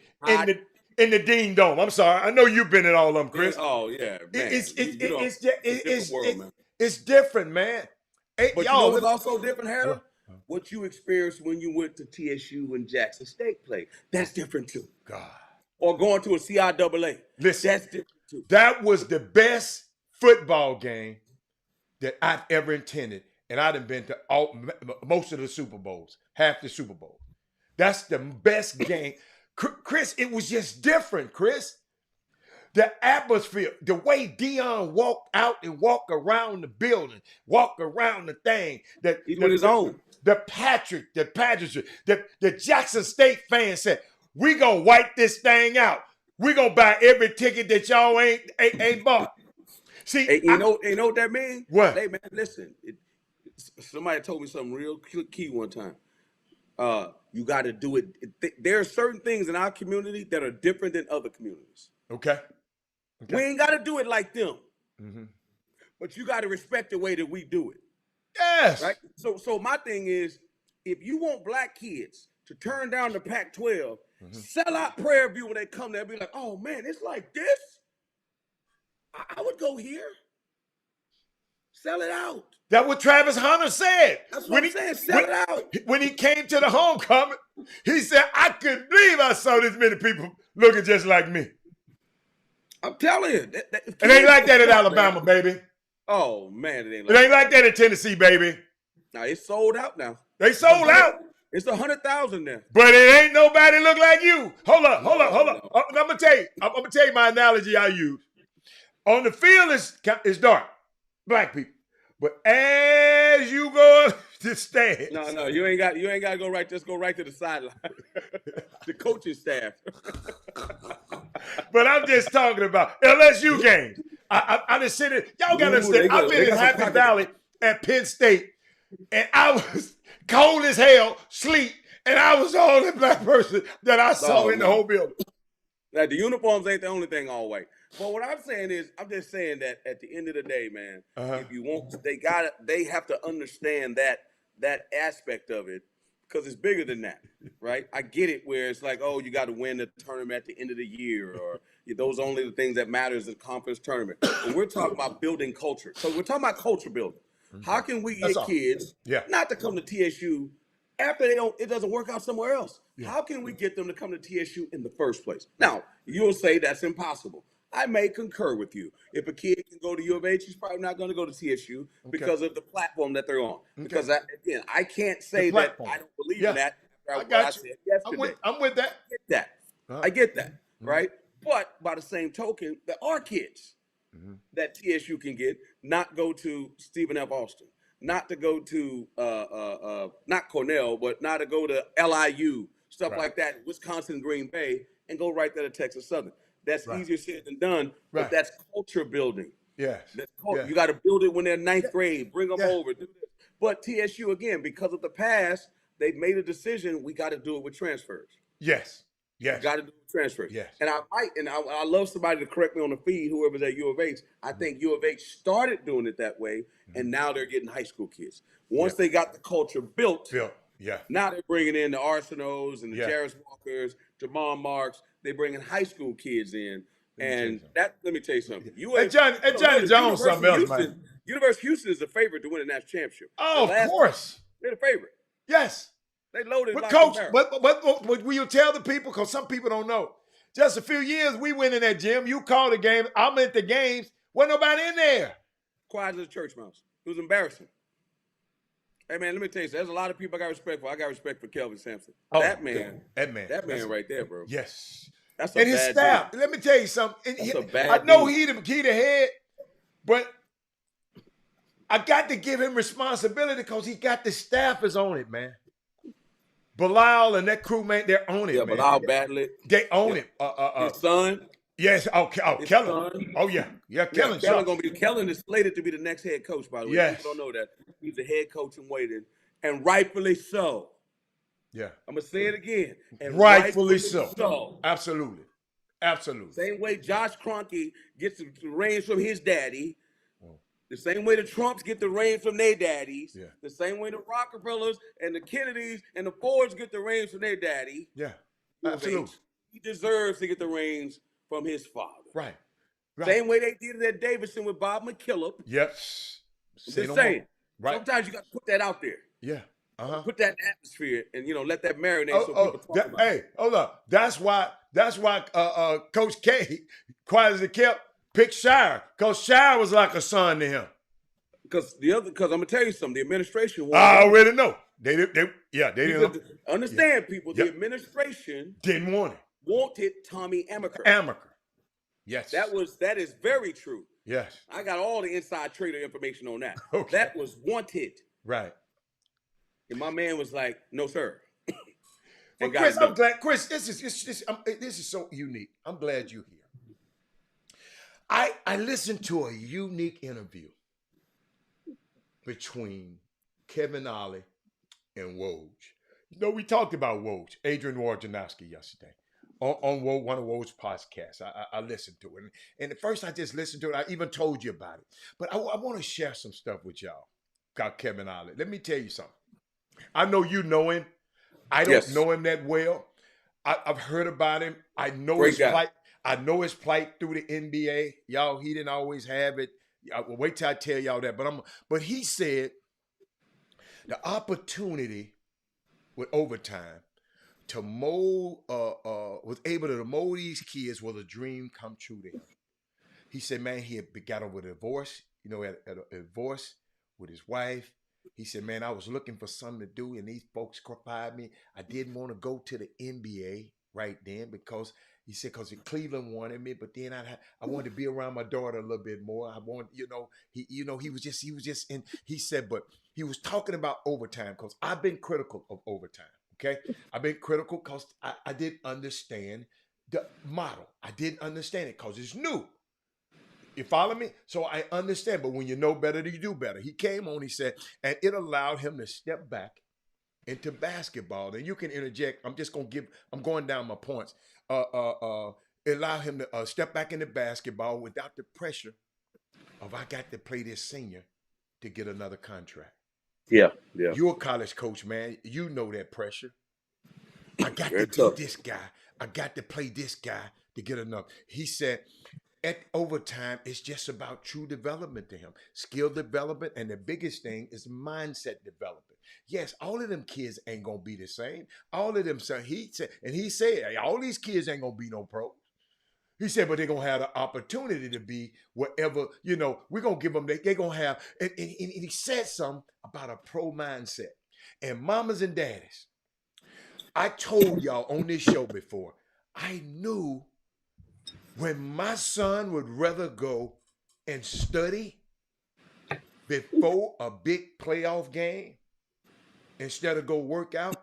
in the Dean Dome. I'm sorry. I know you've been in all of them, Chris. Oh yeah, man. It's different, man. Hey, But you know what's also different, Harold? What you experienced when you went to TSU and Jackson State played. That's different too. God. Or going to a CIAA. Listen, That's different too. that was the best football game that I've ever attended. And I'd have been to most of the Super Bowls, half the Super Bowls. That's the best game. Chris, it was just different, Chris. The atmosphere, the way Deion walked out and walked around the building, walked around the thing. He's on his own. The pageantry, the Jackson State fans said, we gonna wipe this thing out. We gonna buy every ticket that y'all ain't bought. See, Hey, you know what that means? What? Hey man, listen. Somebody told me something real key one time. You got to do it. There are certain things in our community that are different than other communities. Okay. We ain't got to do it like them, Mm-hmm. but you got to respect the way that we do it, Yes. right? So my thing is, if you want black kids to turn down the Pac-12, sell out Prairie View when they come there, and be like, oh man, it's like this. I would go here. Sell it out. That's what Travis Hunter said. That's what I'm saying. Sell it out. When he came to the homecoming, he said, I couldn't believe I saw this many people looking just like me. I'm telling you. It ain't like that in Alabama, baby. Oh, man, it ain't It like ain't like that in Tennessee, baby. Now, it's sold out now. They sold out, It's 100,000 there. but it ain't nobody look like you. Hold up. No. I'm gonna tell you my analogy I use. On the field is dark, black people. But as you go to stand, No, you ain't got to go right. Just go right to the sideline. The coaching staff. but I'm just talking about LSU games. I just sit in. Y'all gotta understand. I've been in Happy Valley at Penn State, and I was cold as hell, sleep, and I was the only black person that I saw in the whole building. Now, the uniforms ain't the only thing all white. But what I'm saying is, I'm just saying that at the end of the day, man, if you want, they have to understand that aspect of it, because it's bigger than that, right? I get it where it's like, oh, you got to win the tournament at the end of the year, or those are only the things that matters in conference tournament. But we're talking about building culture. So we're talking about culture building. How can we get kids not to come to TSU after it doesn't work out somewhere else? How can we get them to come to TSU in the first place? Now, you'll say that's impossible. I may concur with you. If a kid can go to U of H, he's probably not going to go to TSU because of the platform that they're on. Because, I can't say that I don't believe in that after what I said yesterday. I'm with that. I get that, right? But by the same token, there are kids that TSU can get, not go to Stephen F. Austin, not to go to, not Cornell, but not to go to LIU, stuff like that, Wisconsin, Green Bay, and go right there to Texas Southern. That's easier said than done, but that's culture building. Yes. You got to build it when they're ninth grade, bring them over, do this. But TSU, again, because of the past, they've made a decision, we got to do it with transfers. Yes. Yes. Got to do transfers. Yes. And I love somebody to correct me on the feed, whoever's at U of H. I think U of H started doing it that way, and now they're getting high school kids. Once they got the culture built, yeah. now they're bringing in the Arsenaults and the Yeah. Jarris Walkers, Jamar Marks. They're bringing high school kids in. And let me tell you something. And Johnny Jones, something else, man. University of Houston is the favorite to win the national championship. Oh, of course. They're the favorite. Yes. They loaded. But like coach, but will you tell the people? Because some people don't know. Just a few years, we went in that gym. You called the game. I'm at the games. Wasn't nobody in there. Quiet as a church mouse. It was embarrassing. Hey man, let me tell you, there's a lot of people I got respect for. I got respect for Kelvin Sampson. Oh, that man right there, bro. Yes. That's and his staff. Dude. Let me tell you something. I know he the head, but I got to give him responsibility because he got the staff is on it, man. Bilal and that crew, man, they're on it, man. Bilal Badlett. They own it. His son. Yes. Kellen. Son. Oh, yeah. Yeah, Kellen. Kellen is slated to be the next head coach, by the way. Yes. People don't know that. He's the head coach in waiting, and rightfully so. Yeah. I'm going to say it again. And rightfully so. Absolutely. Same way Josh Kroenke gets the reins from his daddy. The same way the Trumps get the reins from their daddies. Yeah. The same way the Rockefellers and the Kennedys and the Fords get the reins from their daddy. Yeah. Absolutely. He deserves to get the reins from his father. Right. Same way they did it at Davidson with Bob McKillop. Yep. Just saying. Right. Sometimes you got to put that out there. Yeah. Put that atmosphere and let that marinate so people talk about it. Hey, hold up. That's why Coach K, quiet as it kept, picked Shire. Because Shire was like a son to him. Because I'm gonna tell you something, the administration I already know. They didn't understand people. The administration didn't want it. Wanted Tommy Amaker. Yes. That is very true. Yes. I got all the inside trader information on that. Okay. That was wanted. Right. And my man was like, "No, sir." Well, Chris, I'm glad. Chris, this is so unique. I'm glad you're here. I listened to a unique interview between Kevin Ollie and Woj. We talked about Woj, Adrian Wojnarowski, yesterday on one of Woj's podcasts. I listened to it. And at first I just listened to it. I even told you about it. But I want to share some stuff with y'all about Kevin Ollie. Let me tell you something. I know you know him. I don't know him that well. I've heard about him. I know his plight. I know his plight through the NBA. Y'all, he didn't always have it. Well, wait till I tell y'all that. But he said the opportunity with overtime to mold, was able to mold these kids was a dream come true to him. He said, man, he got over a divorce, had a divorce with his wife. He said, man, I was looking for something to do, and these folks fired me. I didn't want to go to the NBA right then because he said, because Cleveland wanted me, but then I wanted to be around my daughter a little bit more. I wanted, he was just in. He said, but he was talking about overtime because I've been critical of overtime. Okay, I've been critical because I didn't understand the model. I didn't understand it because it's new. You follow me? So I understand, but when you know better, you do better. He came on, he said, and it allowed him to step back into basketball. And you can interject. I'm going down my points. It allowed him to step back into basketball without the pressure of I got to play this senior to get another contract. Yeah. You're a college coach, man. You know that pressure. I got to beat this guy. I got to play this guy to get enough. He said, at overtime, it's just about true development to him. Skill development, and the biggest thing is mindset development. Yes, all of them kids ain't going to be the same. All of them, he said, hey, all these kids ain't going to be no pros. He said, but they're going to have the opportunity to be whatever, we're going to give them, they're going to have, and he said something about a pro mindset. And mamas and daddies, I told y'all on this show before, I knew when my son would rather go and study before a big playoff game instead of go work out,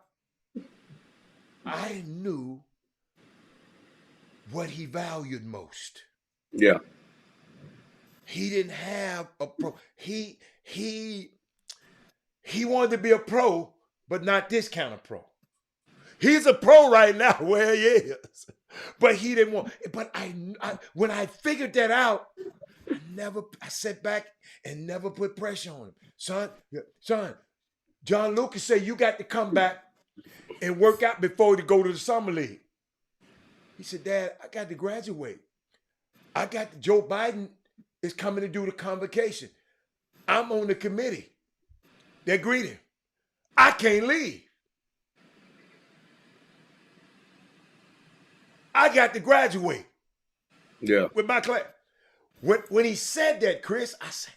I knew what he valued most. Yeah. He didn't have a pro. He wanted to be a pro, but not this kind of pro. He's a pro right now where he is. But he didn't want. But when I figured that out, I sat back and never put pressure on him. Son, John Lucas said you got to come back and work out before you go to the summer league. He said, Dad, I got to graduate. Joe Biden is coming to do the convocation. I'm on the committee. They greet him. I can't leave. I got to graduate. Yeah. With my class. When he said that, Chris, I said,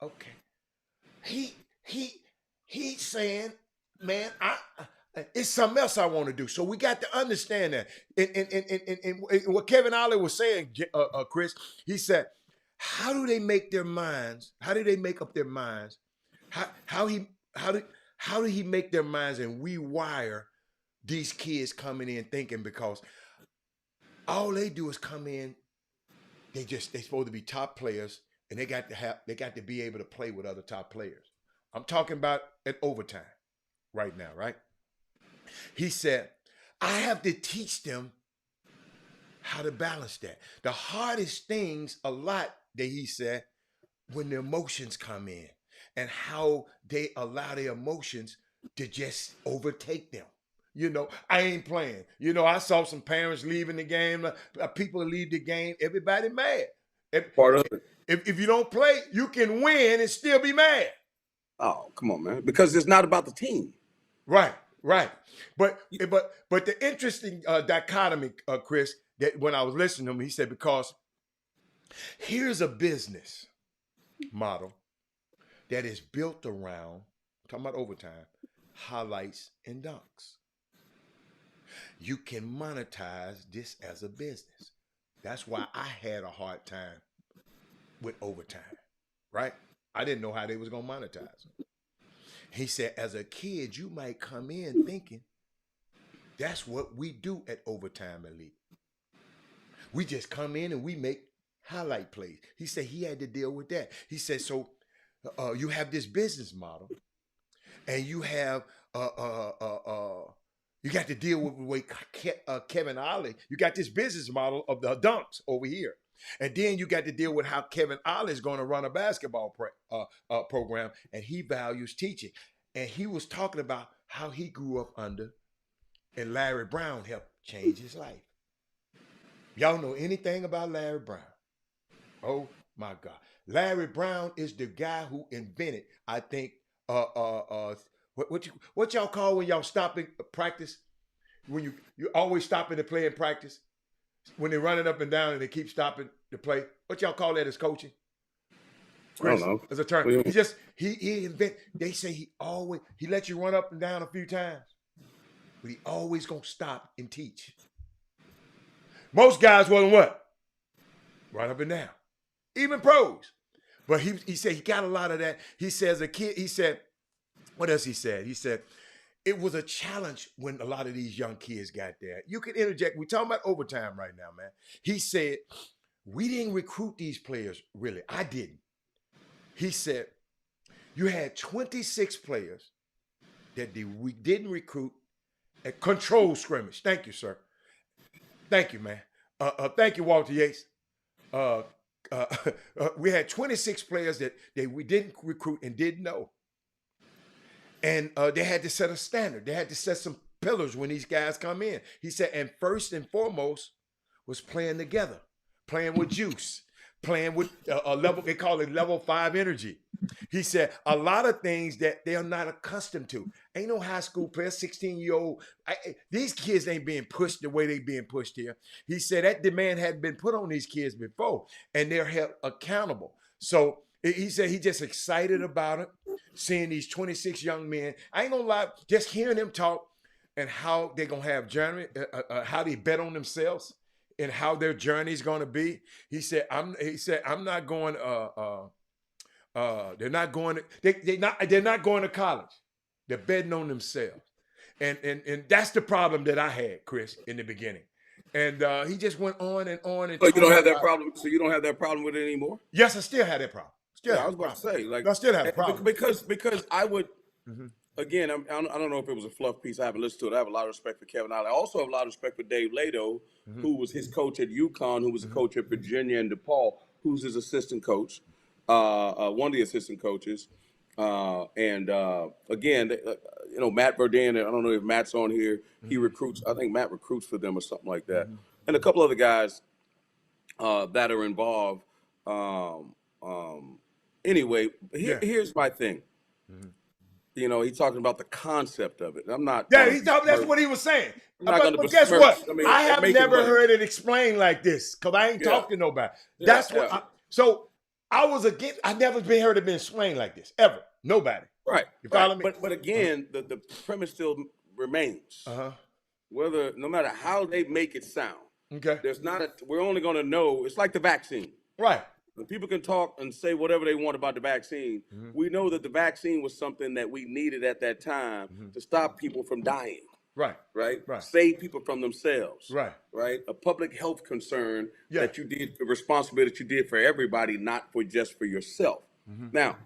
okay. He's saying, man, it's something else I want to do. So we got to understand that. And what Kevin Ollie was saying, Chris, he said, how do they make their minds? How do they make up their minds? How do he make their minds and rewire these kids coming in thinking, because all they do is come in, they're supposed to be top players, and they got to be able to play with other top players. I'm talking about at overtime right now, right? He said, I have to teach them how to balance that. The hardest things a lot, that he said, when the emotions come in and how they allow their emotions to just overtake them. You know, I ain't playing. You know, I saw some parents leaving the game. People leave the game. Everybody mad. Part of it. If you don't play, you can win and still be mad. Oh, come on, man. Because it's not about the team. Right. But the interesting dichotomy, Chris, that when I was listening to him, he said, because here's a business model that is built around, talking about overtime, highlights and dunks. You can monetize this as a business. That's why I had a hard time with overtime, right? I didn't know how they was going to monetize it. He said, as a kid, you might come in thinking that's what we do at Overtime Elite. We just come in and we make highlight plays. He said he had to deal with that. He said, so you have this business model, and you have you got to deal with the way Kevin Ollie, you got this business model of the dunks over here. And then you got to deal with how Kevin Ollie is going to run a basketball program, and he values teaching. And he was talking about how he grew up under, and Larry Brown helped change his life. Y'all know anything about Larry Brown? Oh my God. Larry Brown is the guy who invented, I think, what y'all call when y'all stop in practice? When you always stopping to play in practice? When they're running up and down and they keep stopping to play. What y'all call that as coaching? Chris, I don't know. As a term. He invent. They say he lets you run up and down a few times, but he always gonna stop and teach. Most guys wasn't what? Run up and down. Even pros. But he said he got a lot of that. He says a kid, he said, what else he said? He said, it was a challenge when a lot of these young kids got there. You can interject. We're talking about overtime right now, man. He said, we didn't recruit these players, really. I didn't. He said, you had 26 players that we didn't recruit at control scrimmage. Thank you, sir. Thank you, man. Thank you, Walter Yates. We had 26 players that we didn't recruit and didn't know. And they had to set a standard. They had to set some pillars when these guys come in. He said, and first and foremost was playing together, playing with juice, playing with a level, they call it level 5 energy. He said a lot of things that they are not accustomed to. Ain't no high school player, 16-year-old. These kids ain't being pushed the way they being pushed here. He said that demand had been put on these kids before, and they're held accountable. So he said he just excited about it, seeing these 26 young men. I ain't gonna lie, just hearing them talk and how they're gonna have journey, how they bet on themselves and how their journey is gonna be. He said, I'm not going. They're not going. They're not going to college. They're betting on themselves, and that's the problem that I had, Chris, in the beginning. And he just went on and on and. So you don't have that problem. So you don't have that problem with it anymore. Yes, I still had that problem. Yeah, I was about to say, like, I still have a problem because I would, again, I don't know if it was a fluff piece. I haven't listened to it. I have a lot of respect for Kevin Ollie. I also have a lot of respect for Dave Lato, who was his coach at UConn, who was a coach at Virginia, and DePaul, who's his assistant coach, one of the assistant coaches. Again, Matt Verdin. I don't know if Matt's on here. He recruits. I think Matt recruits for them or something like that, and a couple other guys that are involved. Anyway, here's my thing. He's talking about the concept of it. I'm not. Yeah, that's what he was saying. But guess besmirch. what? I mean, I have making never money. heard it explained like this because I ain't talked to nobody. Yeah, That's what. yeah. So I was against. I never been heard it been explained like this ever. Nobody. Right. You follow me? But again, the premise still remains. No matter how they make it sound, Okay. we're only going to know. It's like the vaccine. Right. When people can talk and say whatever they want about the vaccine, we know that the vaccine was something that we needed at that time to stop people from dying. Right. Right? Right. Save people from themselves. Right. Right? A public health concern Yeah. that you did, a responsibility that you did for everybody, not for just for yourself. Now,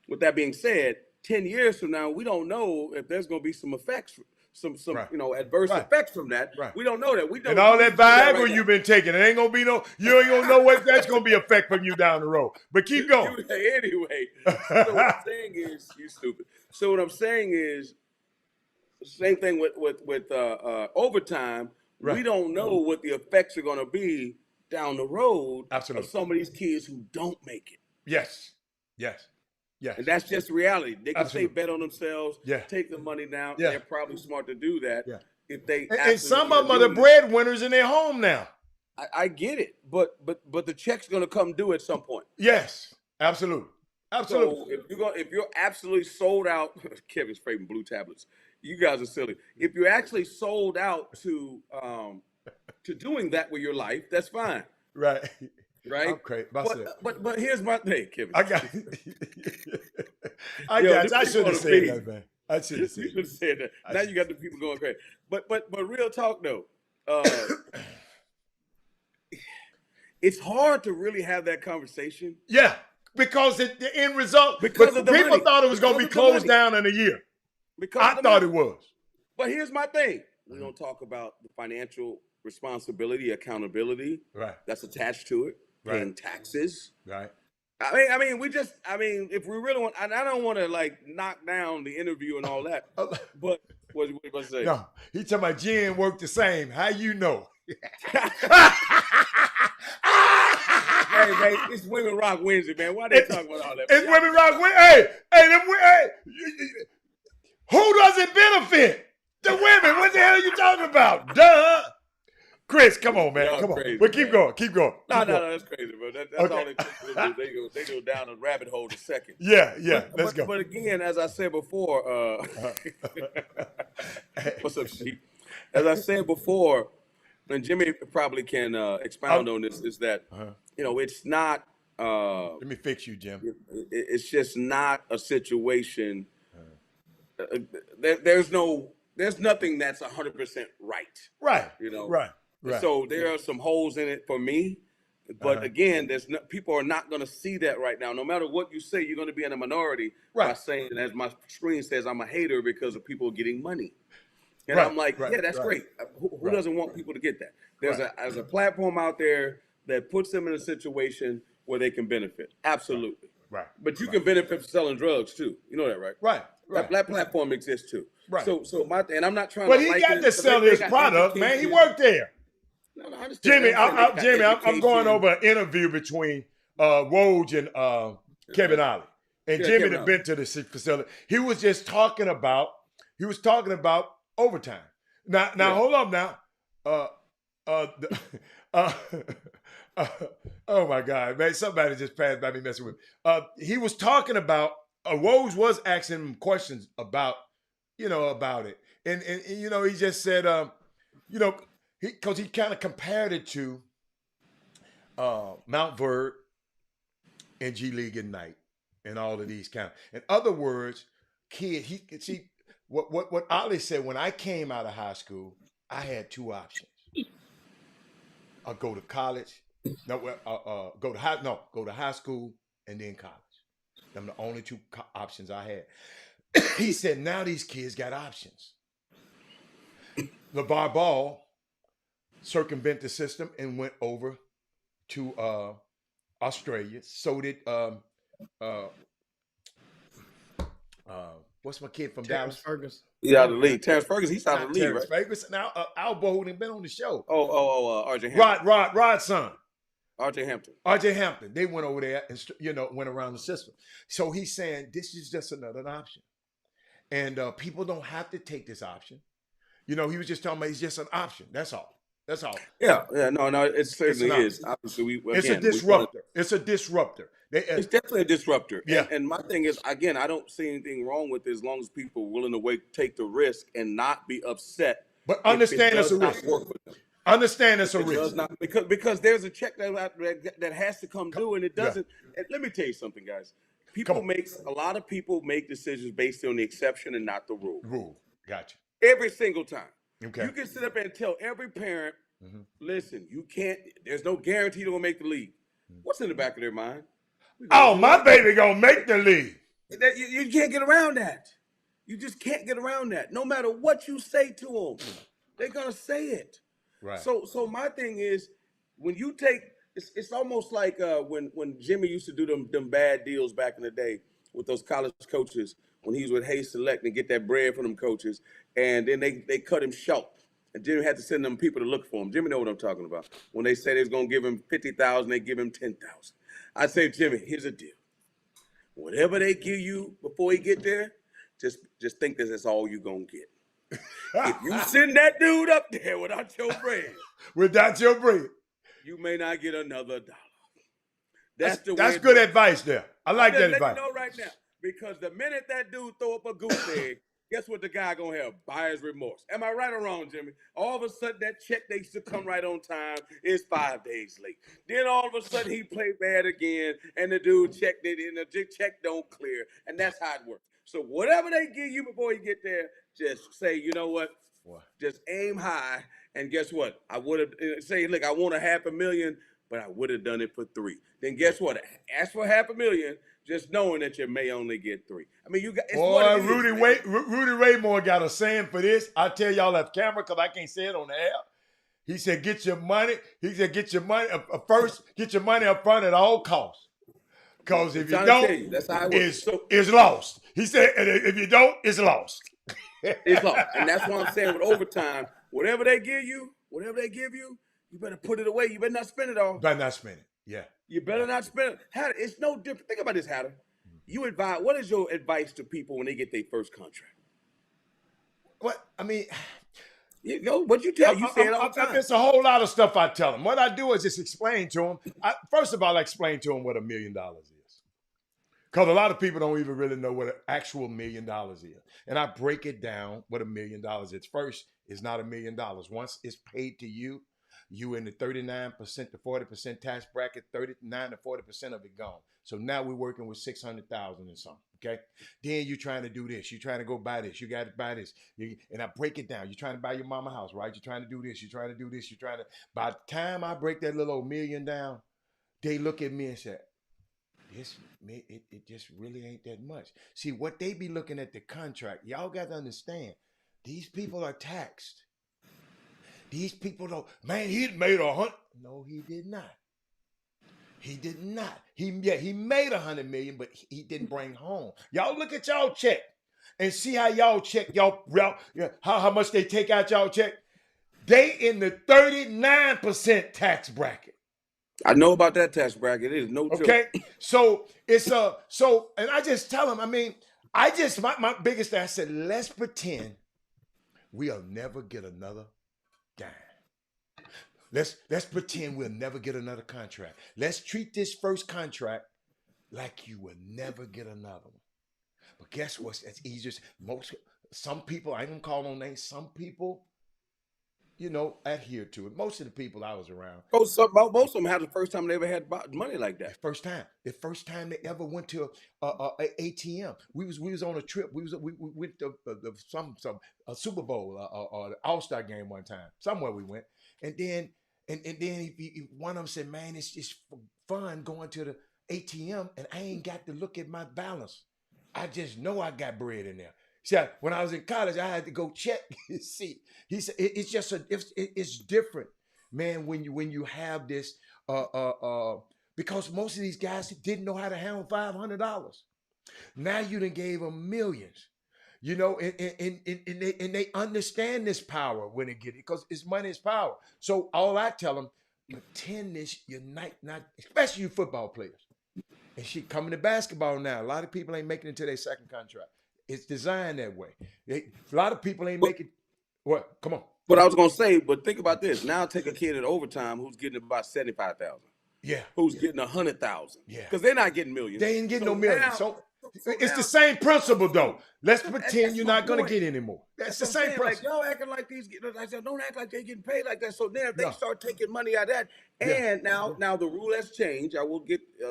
with that being said, 10 years from now, we don't know if there's going to be some effects, some Right. adverse Right. effects from that. Right. We don't know that. We don't. And all that Viagra right you've been taking, it ain't gonna be no. You ain't gonna know what that's gonna be effect from you down the road. But keep going. Anyway, so what I'm saying is, you stupid. So what I'm saying is, same thing with overtime. Right. We don't know what the effects are going to be down the road Absolutely. of some of these kids who don't make it. Yes. Yes. Yes. And that's just reality. They can Absolutely. say bet on themselves, Yeah. take the money down. Yeah. They're probably smart to do that. Yeah. If they And some of them are absolutely the breadwinners in their home now. I get it, but the check's going to come due at some point. Yes. Absolutely. Absolutely. So if you're absolutely sold out, Kevin's favorite blue tablets. You guys are silly. If you're actually sold out to doing that with your life, that's fine, Right. right? I'm crazy. But here's my thing, Kevin. I got. I Yo, got. this I is should have gonna said be- that, man. I should have You said should that. have said that. Now you got the people going crazy. But real talk though, it's hard to really have that conversation. Yeah, because the end result. Because but of the people money. thought it was going to be Because of the closed money. down in a year. Because I of the thought money. it was. But here's my thing: we don't talk about the financial responsibility, accountability Right. that's attached to it, paying Right. taxes. Right. I mean, if we really want, and I don't want to like knock down the interview and all that, but what you about to say? No, he talking about Jen worked the same. How you know? Hey, man, it's Women Rock Wednesday, man. Why they talking about all that? It's Women Rock Wednesday. Hey, who does it benefit? The women. What the hell are you talking about? Duh. Chris, come on, man. Y'all Come on. crazy, But keep man. going. Keep going. No, Keep going. that's crazy, bro. That's Okay. all they do. They go down a rabbit hole in a second. Yeah. But, Let's go. But again, as I said before, what's up, Sheep? As I said before, and Jimmy probably can expound on this, is that it's not. Let me fix you, Jim. It's just not a situation. There's nothing that's 100% right. Right. You know. Right. So there are some holes in it for me. But again, people are not going to see that right now. No matter what you say, you're going to be in a minority by Right. saying, as my screen says, I'm a hater because of people getting money. And Right, I'm like, right, yeah, that's right. great. Who Right. doesn't want people to get that? There's Right. a platform out there that puts them in a situation where they can benefit. Absolutely. Right. But you can benefit from selling drugs too. You know that, right? Right. Right. That platform exists too. Right. So and I'm not trying But to. he liken got it, to sell they his got product, man. He education. worked there. No, I understand. Jimmy, I'm saying they got I'm going education. over an interview between Woj and Kevin Ollie. And Yeah, Jimmy Kevin had Ollie. been to the facility. He was just talking about overtime. Now Yeah. hold up now. Oh my God, man. Somebody just passed by me messing with me. He was talking about Woj was asking him questions about it. And he just said because he kind of compared it to Mount Verd and G League Ignite and all of these kind. In other words, he see what Ollie said. When I came out of high school, I had two options: I'll go to college, go to high school and then college. Them the only two options I had. He said, now these kids got options. LeVar Ball circumvented the system and went over to Australia. So did what's my kid from Terrence Dallas? Ferguson. He's out of the league. Terrence Ferguson, he's out of Not the league, Terrence right? Ferguson. Now Albo who been on the show. RJ Hampton. Rod's son. RJ Hampton. RJ Hampton. They went over there and went around the system. So he's saying this is just another option, and people don't have to take this option. He was just talking about it's just an option. That's all. That's all. Yeah, no, it certainly an is. Obviously, It's a disruptor. It's a disruptor. It's definitely a disruptor. Yeah. And my thing is, again, I don't see anything wrong with it as long as people are willing to take the risk and not be upset. But understand it's a risk. Understand it's a It does risk. not, because there's a check that has to come due, and it doesn't. And let me tell you something, guys. A lot of people make decisions based on the exception and not the rule. Rule. Gotcha. Every single time. Okay. You can sit up and tell every parent, listen, you can't, there's no guarantee they're going to make the league. What's in the back of their mind? Oh, my baby gonna make the league. You can't get around that. You just can't get around that. No matter what you say to them, they're going to say it. Right. So my thing is, when you take, it's almost like when Jimmy used to do them bad deals back in the day with those college coaches when he was with Hayes Select and get that bread from them coaches, and then they cut him short. And Jimmy had to send them people to look for him. Jimmy know what I'm talking about. When they say they was going to give him $50,000, they give him $10,000. I say, Jimmy, here's a deal. Whatever they give you before you get there, just think that's all you're going to get. If you send that dude up there without your bread, you may not get another dollar. That's good advice there. I like that advice. Let you know right now, because the minute that dude throw up a goose egg, guess what the guy gonna have? Buyer's remorse. Am I right or wrong, Jimmy? All of a sudden, that check they used to come right on time is 5 days late. Then all of a sudden, he played bad again, and the dude checked it, and the check don't clear, and that's how it works. So whatever they give you before you get there, just say, you know what? Just aim high, and guess what? I would have say, look, I want $500,000, but I would have done it for 3. Then guess what? Ask for $500,000. Just knowing that you may only get 3. I mean, you got. Boy, Rudy Raymore got a saying for this. I tell y'all off camera because I can't say it on the air. He said, "Get your money." He said, "Get your money first. Get your money up front at all costs. Because if you don't, that's how it works. It's lost." He said, "And if you don't, it's lost." It's lost, and that's what I'm saying with overtime. Whatever they give you, you better put it away. You better not spend it all. Better not spend it. Yeah. You better not spend it. Hatter, it's no different. Think about this, Hatter. You advise. What is your advice to people when they get their first contract? What? I mean, what you tell you say it all the time. It's a whole lot of stuff I tell them. What I do is just explain to them. First of all, I explain to them what $1 million is. Because a lot of people don't even really know what an actual $1 million is. And I break it down what $1 million is. First, it's not $1 million. Once it's paid to you, you in the 39% to 40% tax bracket, 39 to 40% of it gone. So now we're working with 600,000 and something, okay? Then you're trying to do this. You're trying to go buy this. You got to buy this. And I break it down. You're trying to buy your mama house, right? You're trying to do this. You're trying to do this. You're trying to. By the time I break that little old million down, they look at me and say, it just really ain't that much. See, what they be looking at the contract, y'all got to understand, these people are taxed. These people don't, man, he made 100. No, he did not. He did not. He made 100 million, but he didn't bring home. Y'all look at y'all check and see how y'all check how much they take out y'all check. They in the 39% tax bracket. I know about that tax bracket. It is no joke. Okay, so it's and I just tell them. I mean, my biggest thing. I said, let's pretend we'll never get another dime. Let's pretend we'll never get another contract. Let's treat this first contract like you will never get another one. But guess what? It's easier. Some people, I ain't gonna call no names. Some people, adhere to it. Most of the people I was around. Most of them had the first time they ever had money like that. The first time they ever went to a ATM. We was on a trip. We went to some Super Bowl or the All-Star game one time. Somewhere we went, and then one of them said, "Man, it's fun going to the ATM, and I ain't got to look at my balance. I just know I got bread in there. See, when I was in college, I had to go check his seat. He said it's just it's different, man. When you have this, because most of these guys didn't know how to handle $500. Now you done gave them millions. You know, and they understand this power when they get it because it's money is power. So all I tell them, pretend this, unite, not especially you football players. And she coming to basketball now. A lot of people ain't making it to their second contract. It's designed that way. A lot of people ain't making. What? Come on. But I was gonna say, but think about this. Now take a kid at overtime who's getting about 75,000. Yeah. Who's getting 100,000. Yeah. Because they're not getting millions. They ain't getting no millions. Now, So it's now, the same principle though. Let's pretend that's you're my not gonna point. get any more. That's the what I'm same saying. principle. Like y'all acting like these. I said, don't act like they're getting paid like that. So then if they No. start taking money out of that, Yeah. and now the rule has changed. I will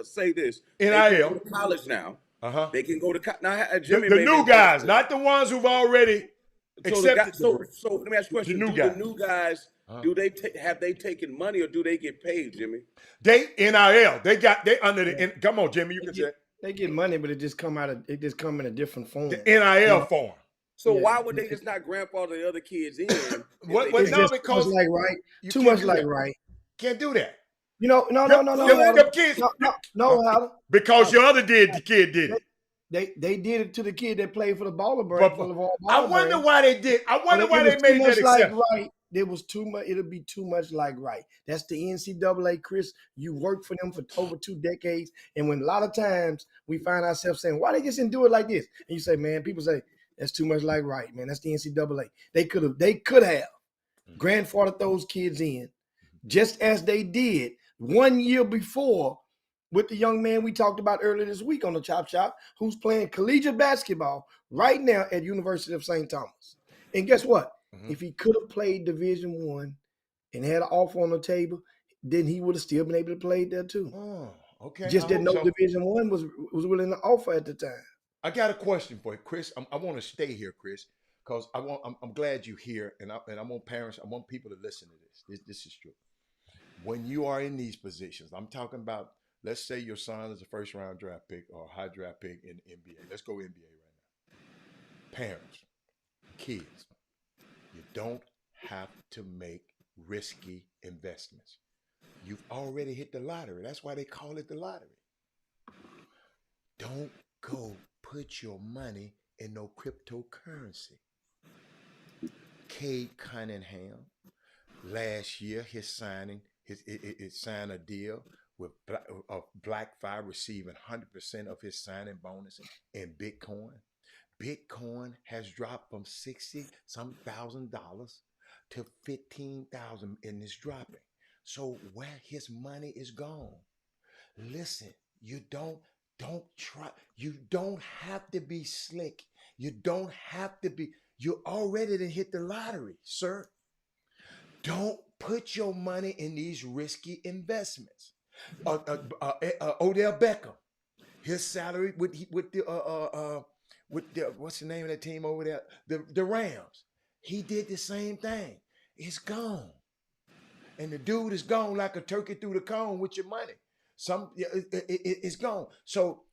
say this. NIL. They can go to college now. Uh-huh. They can go to now. Jimmy, The new guys, not the ones who've already accepted the break. So let me ask you a question. The new Do guys. the new guys do they have they taken money or do they get paid, Jimmy? They NIL. They under the. Come on, Jimmy. You can say They get money, but it just come in a different form. the NIL form. So Yeah. why would they just not grandfather the other kids in? What? It's No, just because too much like right. you Too can't much do like that. right. Can't do that. You know, no, Them Adam. kids. No, Adam. Because your other kid did it. They did it to the kid that played for the baller brand. I wonder why they did. I wonder why they made that exception. Right. It was too much. It'll be too much like right. That's the NCAA, Chris. You worked for them for over 2 decades, and when a lot of times we find ourselves saying, "Why they just didn't do it like this?" And you say, "Man, people say that's too much like right, man. That's the NCAA. They could have grandfathered those kids in, just as they did 1 year before with the young man we talked about earlier this week on the Chop Shop, who's playing collegiate basketball right now at University of St. Thomas. And guess what? Mhm. If he could have played Division I and had an offer on the table, then he would have still been able to play there too. Oh, okay. Just I didn't hope know so. Division I was willing to offer at the time. I got a question for you, Chris. I want to stay here, Chris, because I'm glad you're here, and I want parents, I want people to listen to this. This is true. When you are in these positions, I'm talking about. Let's say your son is a first-round draft pick or a high draft pick in the NBA. Let's go NBA right now. Parents, kids, you don't have to make risky investments. You've already hit the lottery. That's why they call it the lottery. Don't go put your money in no cryptocurrency. Cade Cunningham, last year, he signed a deal with BlackFi receiving 100% of his signing bonus in Bitcoin. Bitcoin has dropped from $60-some thousand to $15,000 and it's dropping. So where his money is gone. Listen, you don't try. You don't have to be slick. You don't have to be. You already done hit the lottery, sir. Don't put your money in these risky investments. Odell Beckham, his salary with the what's the name of that team over there? The Rams. He did the same thing. It's gone, and the dude is gone like a turkey through the cone with your money. It's gone. So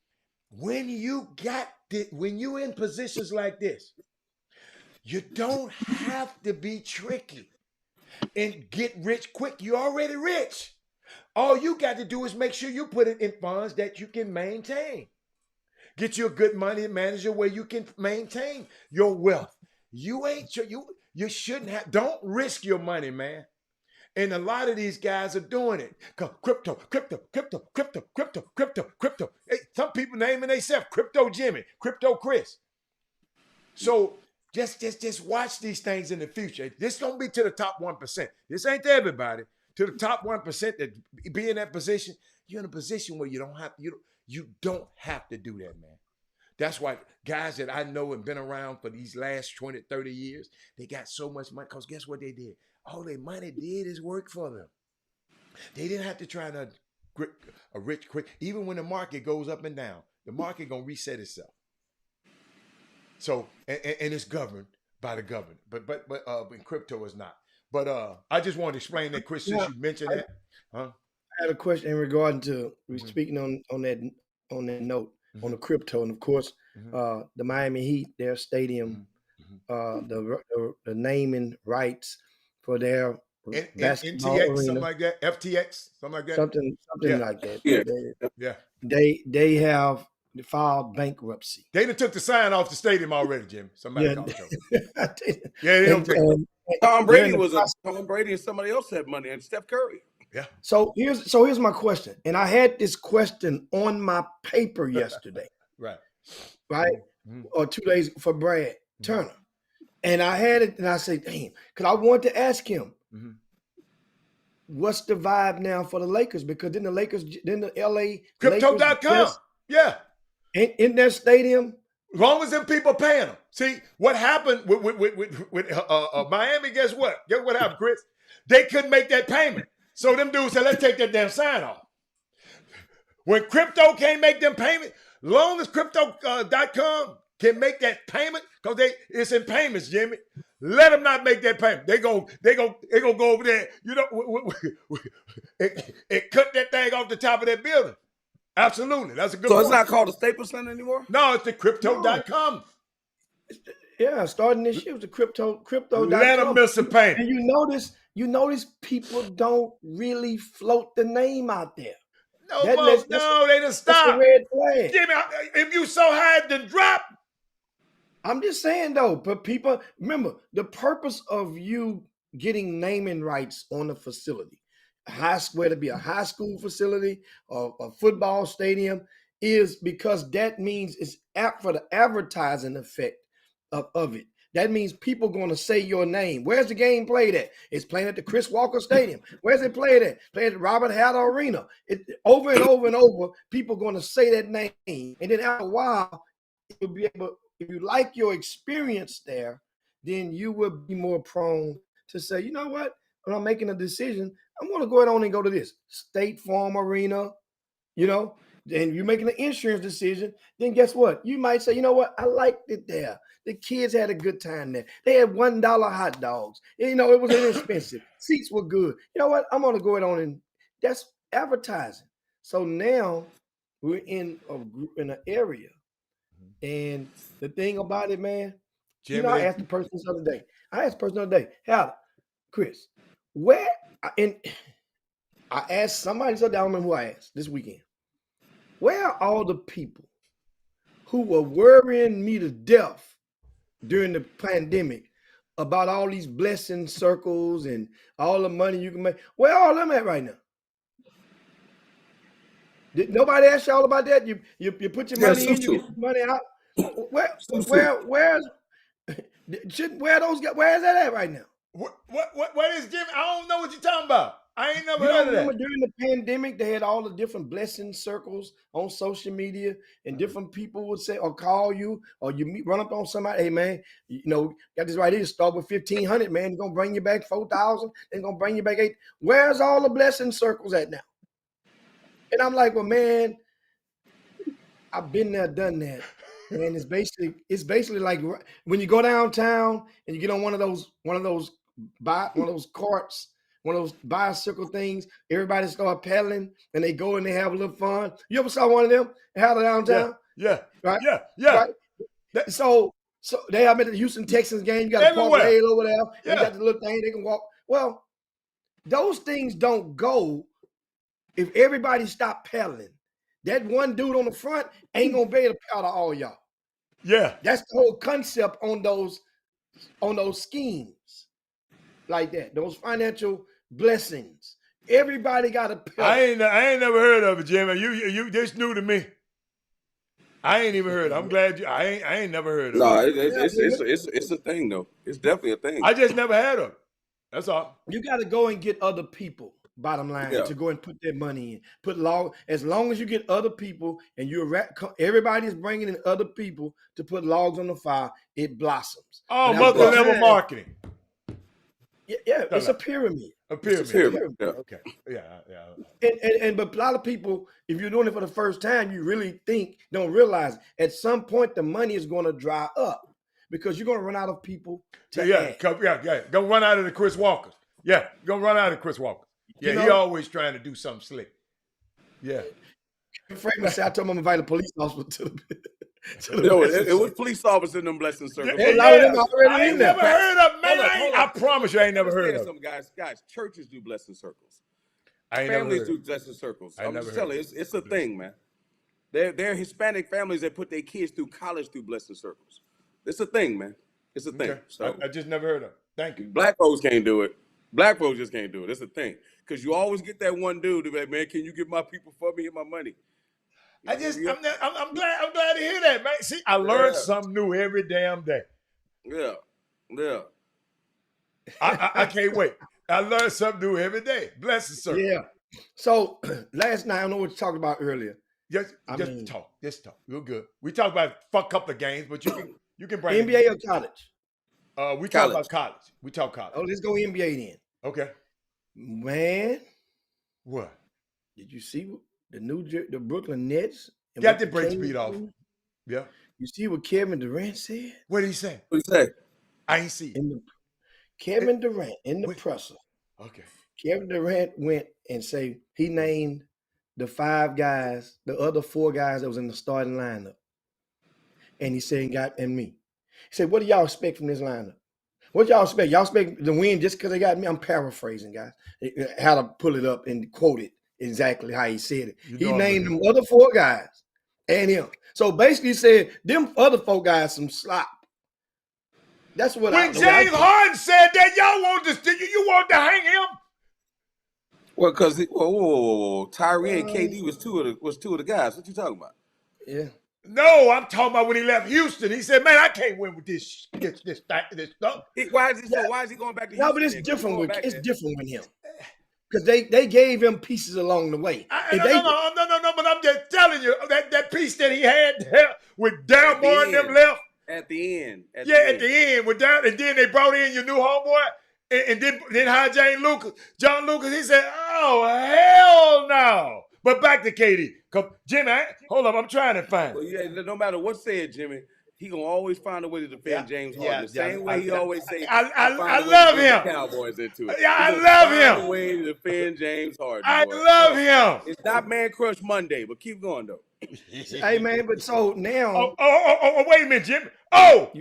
when you in positions like this, you don't have to be tricky and get rich quick. You're already rich. All you got to do is make sure you put it in funds that you can maintain. Get you a good money manager where you can maintain your wealth. You shouldn't have. Don't risk your money, man. And a lot of these guys are doing it. Crypto. Hey, some people naming themselves Crypto Jimmy, Crypto Chris. So just watch these things in the future. This don't be to the top 1%. This ain't to everybody. To the top 1% that be in that position, you're in a position where you don't have to do that, man. That's why guys that I know and been around for these last 20, 30 years, they got so much money because guess what they did? All their money did is work for them. They didn't have to try to get a rich quick. Even when the market goes up and down, the market gonna reset itself. So and it's governed by the government, but in crypto is not. But I just wanted to explain that, Chris, since you mentioned that. Huh? I had a question in regard to speaking on that note on the crypto, and of course the Miami Heat, their stadium, the naming rights for their basketball NTX, arena, something like that. FTX, something like that. something Yeah. like that. Yeah. Yeah. They have filed bankruptcy. They done took the sign off the stadium already, Jim. Somebody Yeah. called Joe. They don't care. Tom they're in Brady the was process. Tom Brady and somebody else had money, and Steph Curry. Yeah. So here's my question, and I had this question on my paper yesterday, Right. or 2 days for Brad Turner, and I had it, and I said, "Damn," because I wanted to ask him, what's the vibe now for the Lakers? Because then the LA Crypto.com. Yeah. in their stadium. As long as them people paying them. See, what happened with Miami, guess what? Guess what happened, Chris? They couldn't make that payment. So them dudes said, let's take that damn sign off. When crypto can't make them payment, long as crypto.com can make that payment, because it's in payments, Jimmy. Let them not make that payment. They gonna go over there, and cut that thing off the top of that building. Absolutely. That's a good So point. it's not called the Staples Center anymore? No, it's the crypto.com. Yeah, starting this year was the crypto.com. Let them miss a payment. And you notice people don't really float the name out there. No, That folks, lets- no, they done That's a stop. red flag. Jimmy, if you so high, then drop. I'm just saying though, but people remember the purpose of you getting naming rights on the facility, whether it be a high school facility or a football stadium, is because that means it's apt for the advertising effect of it. That means people going to say your name. Where's the game played at? It's playing at the Chris Walker Stadium. Where's it played at? Played at Robert Hatter Arena. Over and over and over, people going to say that name. And then after a while, you'll be able, if you like your experience there, then you will be more prone to say, you know what? When I'm making a decision, I'm going to go ahead on and go to this State Farm Arena, and you're making an insurance decision, then guess what? You might say, you know what? I liked it there. The kids had a good time there. They had $1 hot dogs. It was inexpensive. Seats were good. You know what? I'm going to go ahead on, and that's advertising. So now we're in an area. And the thing about it, man, Jimmy, I asked the person the other day, how, Chris, where, and I asked somebody, so I don't remember who I asked this weekend, where are all the people who were worrying me to death during the pandemic about all these blessing circles and all the money you can make? Where are all them at right now? Did nobody ask y'all about that? You put your money in, you get your money out. Where is that at right now? What is Jimmy? I don't know what you're talking about. I ain't never You heard don't of that. remember during the pandemic, they had all the different blessing circles on social media, and different people would say or call you, or you run up on somebody, hey man, got this right here. Start with 1,500, man. They're gonna bring you back 4,000. They're gonna bring you back 8. Where's all the blessing circles at now? And I'm like, well, man, I've been there, done that. And it's basically like when you go downtown and you get on one of those carts, one of those bicycle things, everybody start pedaling and they go and they have a little fun. You ever saw one of them out of downtown? Yeah. Right? Yeah. Right? So they have at the Houston Texans game. You got a parade over there. Yeah. You got the little thing they can walk. Well, those things don't go if everybody stop pedaling. That one dude on the front ain't gonna be able to pedal all y'all. Yeah. That's the whole concept on those schemes like that. Those financial blessings. Everybody got to pedal. I ain't never heard of it, Jimmy. You this new to me. I ain't even heard. I'm glad you. I ain't never heard of it. It's a thing though. It's definitely a thing. I just never had of it. That's all. You got to go and get other people. Bottom line, to go and put their money in. As long as you get other people and everybody's bringing in other people to put logs on the fire, it blossoms. Oh, multi-level marketing. Yeah, it's a pyramid. A pyramid. Yeah. Okay. Yeah. But a lot of people, if you're doing it for the first time, you really don't realize at some point the money is going to dry up because you're going to run out of people to add. Go run out of the Chris Walkers. Yeah, go run out of Chris Walker. Yeah, he always trying to do something slick. Yeah. Franklin said, I told him I'm invite a police officer to the No, it was police officers in them blessing circles. A lot of them already I in ain't there. never heard of, man. Hold up. I promise you, I ain't never heard Understand of. something, guys. Churches do blessing circles. I ain't never Families heard do of. blessing circles. I I'm never just heard telling you, of it's a thing, man. There are Hispanic families that put their kids through college through blessing circles. It's a thing, man. It's a thing. Okay. So I just never heard of. Thank you. black folks can't do it. Black folks just can't do it. It's a thing. Because you always get that one dude to be like, man, can you get my people for me and my money? I'm glad to hear that, man. See, I learned something new every damn day. Yeah. Yeah. I can't wait. I learned something new every day. Bless you, sir. Yeah. So last night, I know what you talked about earlier. Just talk. Just talk. We're good. We talked about a couple of games, but you can bring NBA or college? we talk about college. We talk college. Oh, let's go NBA then. Okay. Man, What? did you see the Brooklyn Nets? and Got what the the break Kings speed off. did? Yeah. You see what Kevin Durant said? What did he say? What do you say? I ain't see it. Kevin Durant in the Wait. presser. Okay. Kevin Durant went and say he named the 5 guys, the other 4 guys that was in the starting lineup. And he said, and me. He said, what do y'all expect from this lineup? What y'all expect? Y'all expect to win just because they got me? I'm paraphrasing, guys. How to pull it up and quote it exactly how he said it. You He know I'm named gonna them other 4 guys and him. So basically he said, them other 4 guys some slop. That's what When James Harden said that, y'all want you want to hang him? Well, because whoa. Tyree and KD was two of the guys. What you talking about? Yeah. No, I'm talking about when he left Houston. He said, "Man, I can't win with this stuff." Why is he going back to Houston? No, but it's then? different with Going back there. different with him. Because they gave him pieces along the way. No, but I'm just telling you that piece that he had there with Daryl Moore and them left. At the end. At the end with that, and then they brought in your new homeboy, and then hired John Lucas. He said, "Oh hell no!" But back to KD. Jimmy, hold up, I'm trying to find. Well, yeah, no matter what said, Jimmy, he gonna always find a way to defend James Harden. The same way he always say. I love him. Cowboys into it. Yeah, I love him. Find a way to defend James Harden. I boy. love him. It's not Man Crush Monday, but keep going though. Hey man, but so now. Oh, wait a minute, Jimmy. Oh,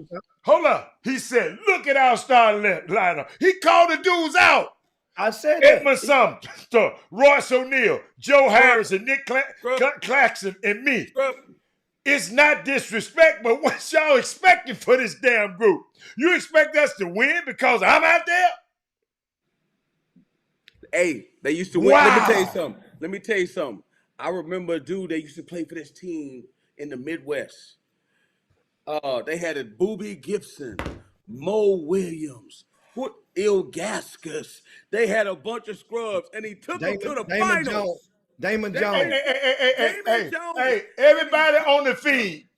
hold up. He said, "Look at our starting lineup." He called the dudes out. I said Edmund Sumter, Royce O'Neal, Joe Harrison, Nick Claxton, and me. It's not disrespect, but what y'all expecting for this damn group? You expect us to win because I'm out there? Hey, they used to win. Wow. Let me tell you something. I remember a dude that used to play for this team in the Midwest. They had a Boobie Gibson, Mo Williams, Ilgauskas. They had a bunch of scrubs, and he took them to the finals. Damon Jones. Hey, everybody on the feed.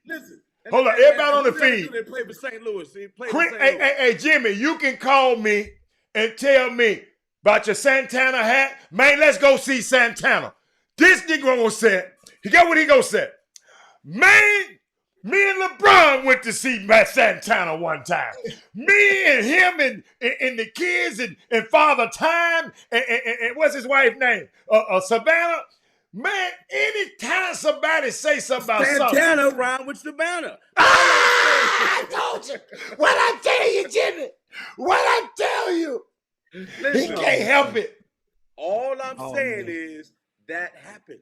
Listen. Hold on, everybody on the feed. They played for St. Louis. Hey, Jimmy, you can call me and tell me about your Santana hat. Man, let's go see Santana. This nigga gonna say, he got what he gonna say. Man, me and LeBron went to see Matt Santana one time. Me and him and the kids and Father Time and what's his wife's name? Savannah. Man, anytime somebody say something about Santana rhyme with Savannah. I told you. What I tell you, Jimmy? What I tell you? Listen, he can't help it. All I'm saying is that happened.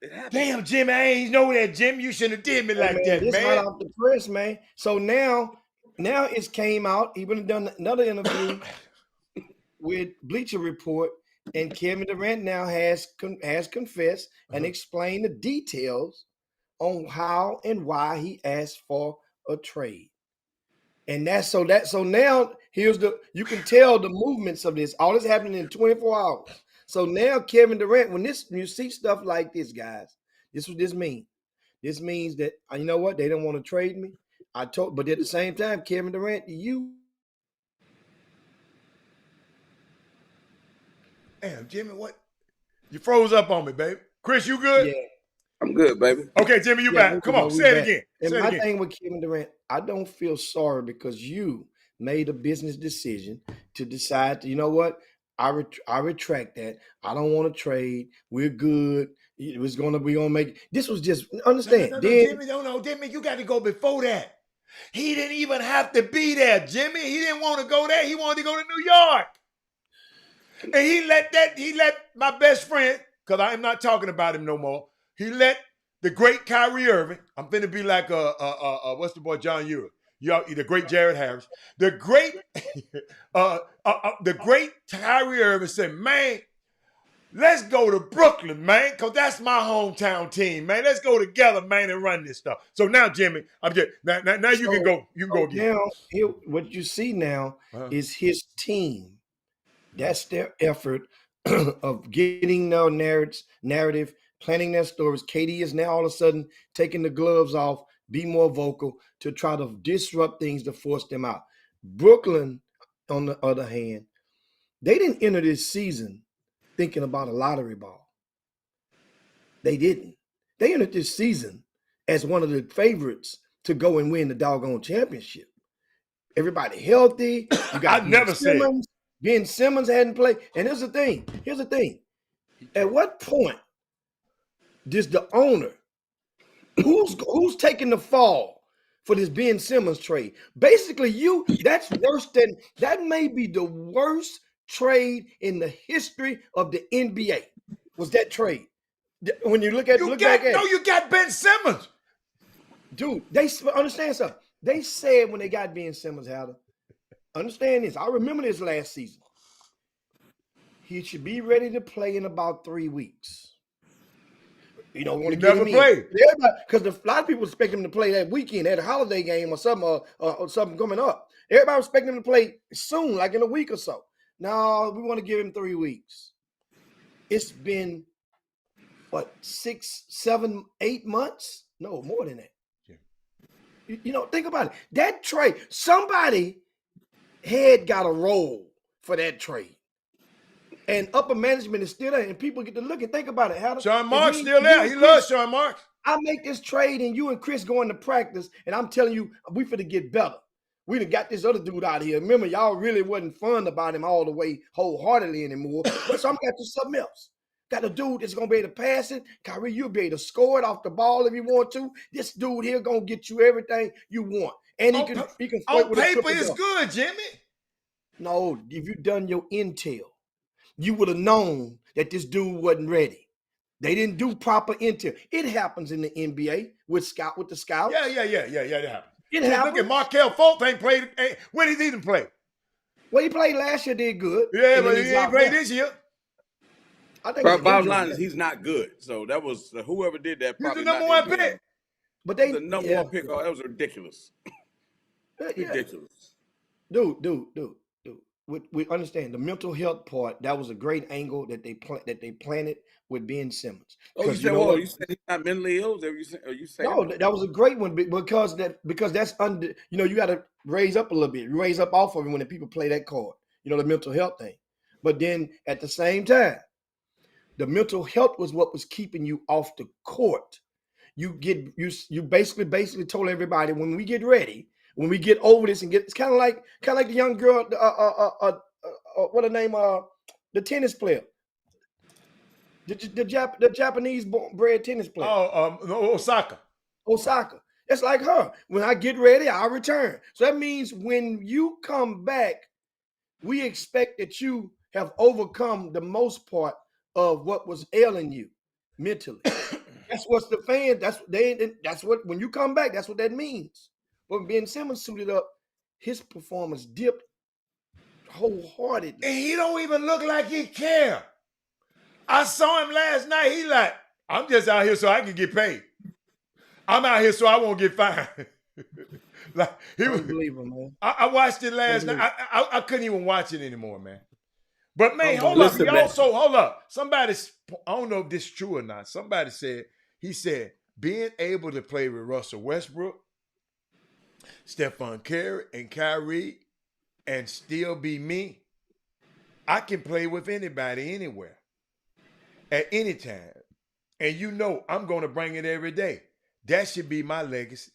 It happened. Damn, Jimmy, I ain't know that, Jim. You shouldn't have did me like that, This man. right off the press, man. So now it's came out. Even done another interview with Bleacher Report, and Kevin Durant now has confessed and explained the details on how and why he asked for a trade. And so now you can tell the movements of this. All this happening in 24 hours. So now Kevin Durant, when you see stuff like this, guys, this is what this means. This means that, you know what, they don't want to trade me. But at the same time, Kevin Durant, Damn, Jimmy, what? You froze up on me, baby. Chris, you good? Yeah. I'm good, baby. Okay, Jimmy, you back. Come on, say it again. And Say it my again. thing with Kevin Durant, I don't feel sorry because you made a business decision to decide, you know what? I retract that. I don't want to trade. We're good. It was gonna make this was just understand. No, Then Jimmy, you got to go before that. He didn't even have to be there, Jimmy. He didn't want to go there. He wanted to go to New York. And he let my best friend, because I am not talking about him no more. He let the great Kyrie Irving. I'm finna be like what's the boy John Ewing? The great Jared Harris. The great the great Kyrie Irving said, man, let's go to Brooklyn, man, because that's my hometown team, man. Let's go together, man, and run this stuff. So now, Jimmy, I'm just now you can go. You can go again. Now, what you see now is his team. That's their effort of getting their narrative, planning their stories. KD is now all of a sudden taking the gloves off, be more vocal to try to disrupt things to force them out. Brooklyn, on the other hand, they didn't enter this season thinking about a lottery ball. They didn't. They entered this season as one of the favorites to go and win the doggone championship. Everybody healthy. You got I never said. Ben Simmons hadn't played. And here's the thing. At what point does the owner, who's taking the fall for this Ben Simmons trade? Basically, that may be the worst trade in the history of the NBA. Was that trade? When you look back at it. No, you got Ben Simmons. Dude, they understand something. They said when they got Ben Simmons, Hatter, understand this. I remember this last season. He should be ready to play in about 3 weeks. You don't want to get him in. Because a lot of people expect him to play that weekend at a holiday game or something coming up. Everybody expect him to play soon, like in a week or so. No, we want to give him 3 weeks. It's been, 6, 7, 8 months? No, more than that. Yeah. Think about it. That trade, somebody had got a role for that trade. And upper management is still there, and people get to look and think about it. Sean Marks still there. He loves Sean Marks. I make this trade, and you and Chris go into practice, and I'm telling you, we finna get better. We done got this other dude out here. Remember, y'all really wasn't fun about him all the way wholeheartedly anymore. So I'm got you something else. Got a dude that's gonna be able to pass it. Kyrie, you'll be able to score it off the ball if you want to. This dude here gonna get you everything you want, and he can. On paper, it's good, Jimmy. No, if you done your intel, you would have known that this dude wasn't ready. They didn't do proper intel. It happens in the NBA with the scouts. Yeah. It happens. It happens. Look at Markelle Fultz ain't played. When did he even play? Well, he played last year, did good. Yeah, but he ain't played this year. I think bottom line is he's not good. So that was whoever did that. He's the number one pick. But they the number one pick. Oh, that was ridiculous. Ridiculous. Dude. We understand the mental health part. That was a great angle that they planted with Ben Simmons. Oh, you said he's not mentally ill? Are you saying? No, that was a great one because that's under. You got to raise up a little bit. You raise up off of it when the people play that card. The mental health thing. But then at the same time, the mental health was what was keeping you off the court. You basically told everybody when we get ready. When we get over this and it's kind of like the young girl, what her name, the tennis player, the Japanese bred tennis player. Osaka. It's like her. When I get ready, I'll return. So that means when you come back, we expect that you have overcome the most part of what was ailing you mentally. That's what's the fans. That's what when you come back. That's what that means. When Ben Simmons suited up, his performance dipped wholeheartedly. And he don't even look like he care. I saw him last night. He like, I'm just out here so I can get paid. I'm out here so I won't get fined. Like he was. Unbelievable, man. I watched it last night. I couldn't even watch it anymore, man. But man, hold up. Somebody, I don't know if this is true or not. Somebody said, being able to play with Russell Westbrook, Stephon Curry, and Kyrie, and still be me, I can play with anybody, anywhere, at any time. And I'm going to bring it every day. That should be my legacy.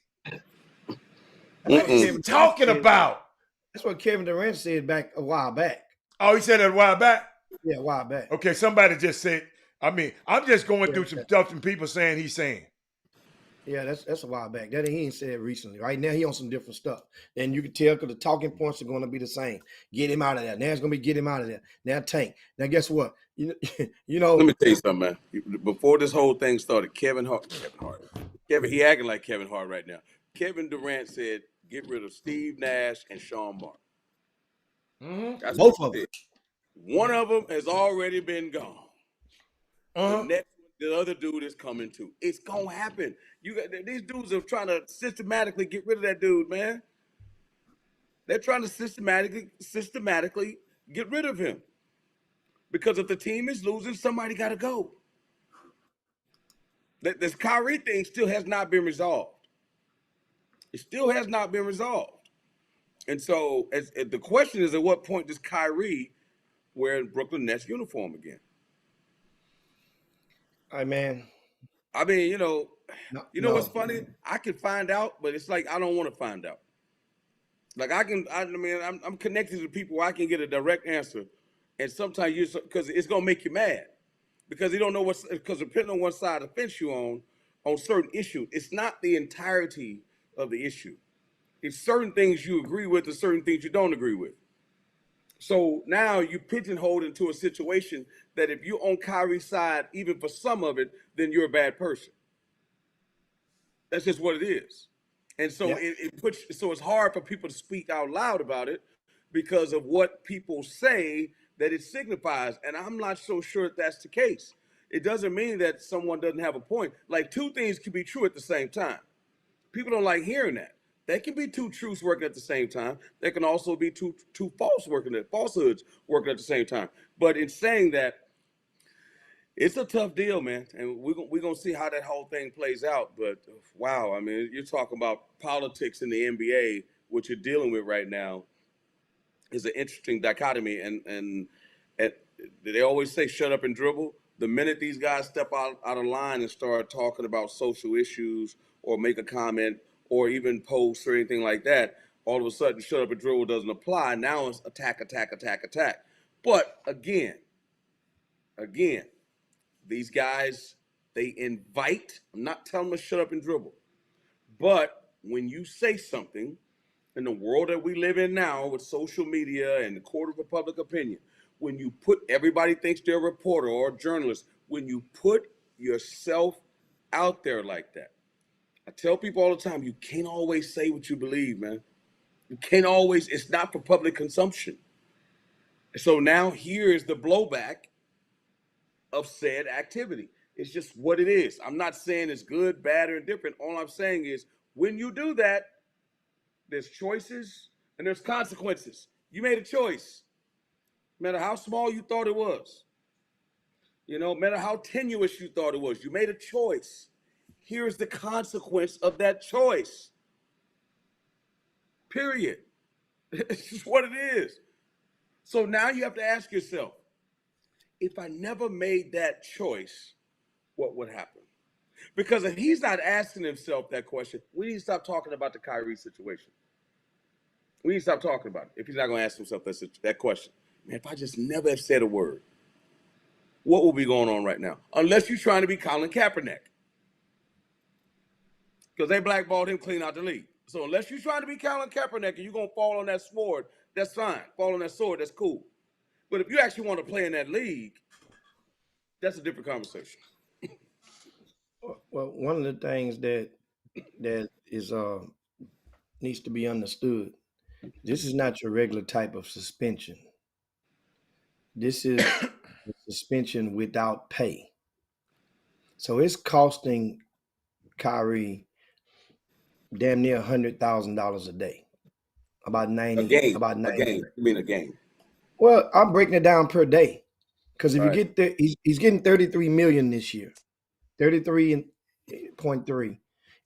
What is he talking about? That's what Kevin Durant said back a while back. Oh, he said that a while back? Yeah, a while back. Okay, somebody just said. I mean, I'm just going Yeah, through some stuff and people saying he's saying. yeah, that's a while back. That he ain't said recently. Right now, he on some different stuff. And you can tell because the talking points are going to be the same. Get him out of there. Now it's going to be get him out of there. Now Tank. Now guess what? You know, Let me tell you something, man. Before this whole thing started, Kevin Hart, he acting like Kevin Hart right now. Kevin Durant said, "Get rid of Steve Nash and Sean Martin." That's both what of he them. said. One of them has already been gone. Uh-huh. The other dude is coming too. It's gonna happen. You got these dudes are trying to systematically get rid of that dude, man. They're trying to systematically get rid of him because if the team is losing, somebody got to go. This Kyrie thing still has not been resolved. It still has not been resolved. And so, the question is, at what point does Kyrie wear a Brooklyn Nets uniform again? All right, man. I mean, you know what's No. funny? I can find out, but it's like I don't want to find out. Like I'm connected to people where I can get a direct answer, and sometimes because it's gonna make you mad because you don't know because depending on what side of the fence you're on certain issues, it's not the entirety of the issue. It's certain things you agree with and certain things you don't agree with. So now you pigeonholed into a situation that if you're on Kyrie's side, even for some of it, then you're a bad person. That's just what it is. And so Yeah. it's hard for people to speak out loud about it because of what people say that it signifies. And I'm not so sure if that's the case. It doesn't mean that someone doesn't have a point. Like two things can be true at the same time. People don't like hearing that. There can be two truths working at the same time. There can also be two falsehoods working at the same time. But in saying that, it's a tough deal, man, and we're gonna see how that whole thing plays out. But wow, I mean, you're talking about politics in the NBA, what you're dealing with right now, is an interesting dichotomy. And they always say, "Shut up and dribble." The minute these guys step out of line and start talking about social issues or make a comment or even post or anything like that, all of a sudden, "Shut up and dribble" doesn't apply. Now it's attack, attack, attack, attack. But again. These guys, they invite, I'm not telling them to shut up and dribble. But when you say something in the world that we live in now with social media and the court of public opinion, when you put, everybody thinks they're a reporter or a journalist, when you put yourself out there like that, I tell people all the time, you can't always say what you believe, man. You can't always, it's not for public consumption. So now here is the blowback of said activity. It's just what it is. I'm not saying it's good, bad, or indifferent. All I'm saying is when you do that, there's choices and there's consequences. You made a choice. No matter how small you thought it was, no matter how tenuous you thought it was, you made a choice. Here's the consequence of that choice. Period. It's just what it is. So now you have to ask yourself, if I never made that choice, what would happen? Because if he's not asking himself that question, we need to stop talking about the Kyrie situation. We need to stop talking about it if he's not going to ask himself that question. Man, if I just never have said a word, what will be going on right now? Unless you're trying to be Colin Kaepernick. Because they blackballed him clean out the league. So unless you're trying to be Colin Kaepernick and you're going to fall on that sword, that's fine. Fall on that sword, that's cool. But if you actually want to play in that league, that's a different conversation. Well, one of the things that is needs to be understood, this is not your regular type of suspension. This is suspension without pay. So it's costing Kyrie damn near $100,000 a day. About 90. About 90. A game. You mean a game? Well, I'm breaking it down per day. Because if Right. you get there, he's getting 33 million this year. 33.3.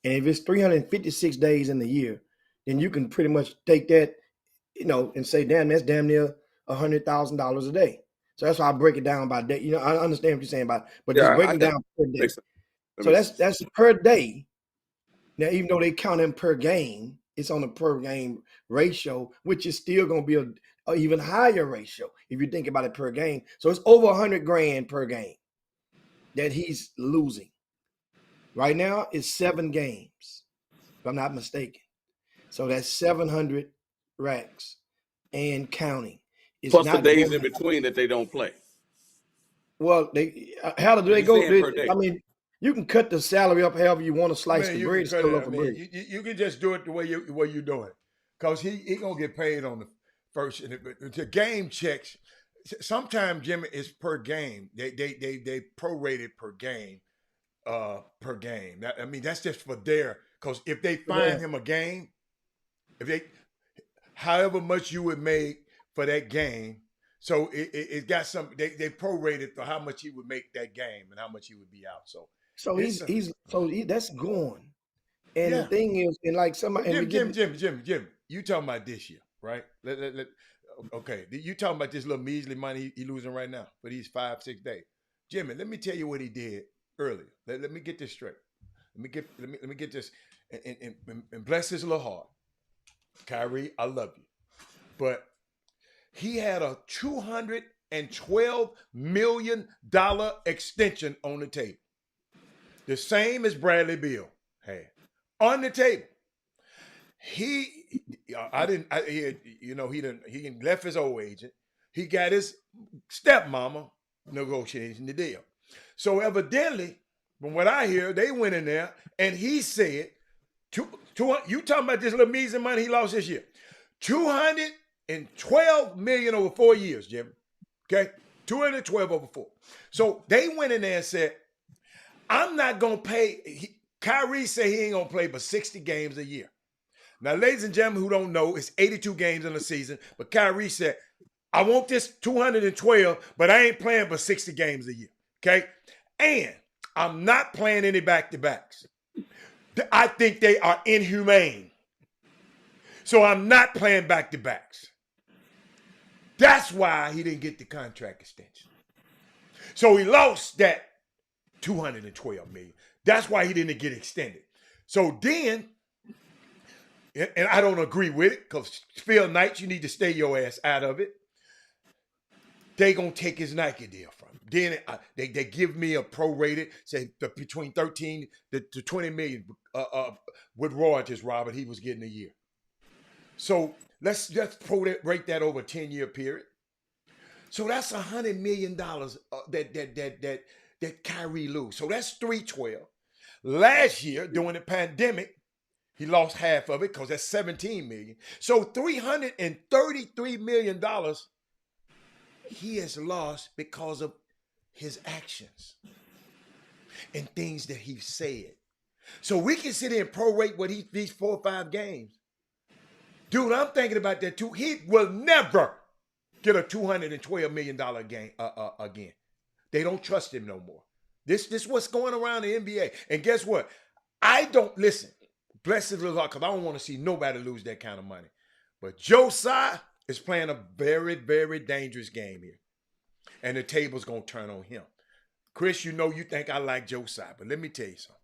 And if it's 356 days in the year, then you can pretty much take that, and say, damn, that's damn near $100,000 a day. So that's why I break it down by day. I understand what you're saying about, but just break it down per day. So that's per day. Now, even though they count them per game, it's on a per game ratio, which is still going to be an even higher ratio. if you think about it per game. So it's over $100,000 per game that he's losing. Right now, it's 7 games, if I'm not mistaken. So that's 700 racks and counting. It's Plus the not days going- in between that they don't play. Well, how do they You're go? saying per day. I mean, you can cut the salary up however you want to slice Man, the you bread. can It's cut still it. up I for mean, bread. you can just do it the way you're doing it, because he gonna get paid on the first. And the game checks. Sometimes, Jimmy, it's per game. They prorate it per game. Per game. I mean, that's just for their, because if they find him a game, if they, however much you would make for that game, so it got some. They prorated for how much he would make that game and how much he would be out. So That's gone. And Yeah. the thing is, and like somebody, and Jim, you talking about this year, right? Okay, you talking about this little measly money he losing right now for these 5-6 days. Jimmy, let me tell you what he did earlier. Let me get this straight. Let me get this and bless his little heart. Kyrie, I love you, but he had a $212 million extension on the table, the same as Bradley Beal had on the table. He left his old agent. He got his stepmama negotiating the deal. So evidently, from what I hear, they went in there and he said, you talking about this little measly money he lost this year, $212 million over 4 years, Jim. Okay, 212 over 4. So they went in there and said, I'm not gonna pay. Kyrie said he ain't gonna play but 60 games a year. Now, ladies and gentlemen who don't know, it's 82 games in a season. But Kyrie said, I want this 212, but I ain't playing but 60 games a year. Okay? And I'm not playing any back-to-backs. I think they are inhumane. So I'm not playing back-to-backs. That's why he didn't get the contract extension. So he lost that $212 million. That's why he didn't get extended. So then, and I don't agree with it, because Phil Knight, you need to stay your ass out of it. They gonna take his Nike deal from him. Then they give me a prorated, say between 13 to 20 million with royalties, Robert, he was getting a year. So let's just rate that over a 10-year period. So that's $100 million that Kyrie lose. So that's $312. Last year, during the pandemic, he lost half of it because that's $17 million. So $333 million he has lost because of his actions and things that he said. So we can sit here and prorate what these 4 or 5 games. Dude, I'm thinking about that too. He will never get a $212 million game again. They don't trust him no more. This what's going around the NBA. And guess what? I don't listen. Bless his little heart, because I don't want to see nobody lose that kind of money. But Joe Tsai is playing a very, very dangerous game here. And the table's going to turn on him. Chris, you know you think I like Joe Tsai, but let me tell you something.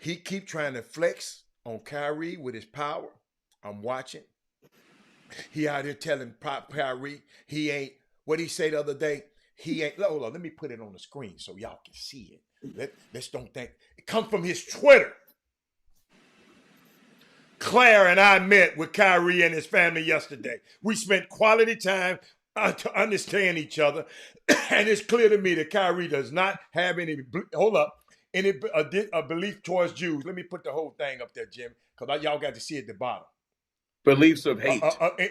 He keep trying to flex on Kyrie with his power. I'm watching. He out here telling Kyrie he ain't, what he say the other day, he ain't, hold on, let me put it on the screen so y'all can see it. Let's don't think, it come from his Twitter. Claire and I met with Kyrie and his family yesterday. We spent quality time to understand each other. And it's clear to me that Kyrie does not have any belief towards Jews. Let me put the whole thing up there, Jim, because y'all got to see at the bottom. Beliefs of hate.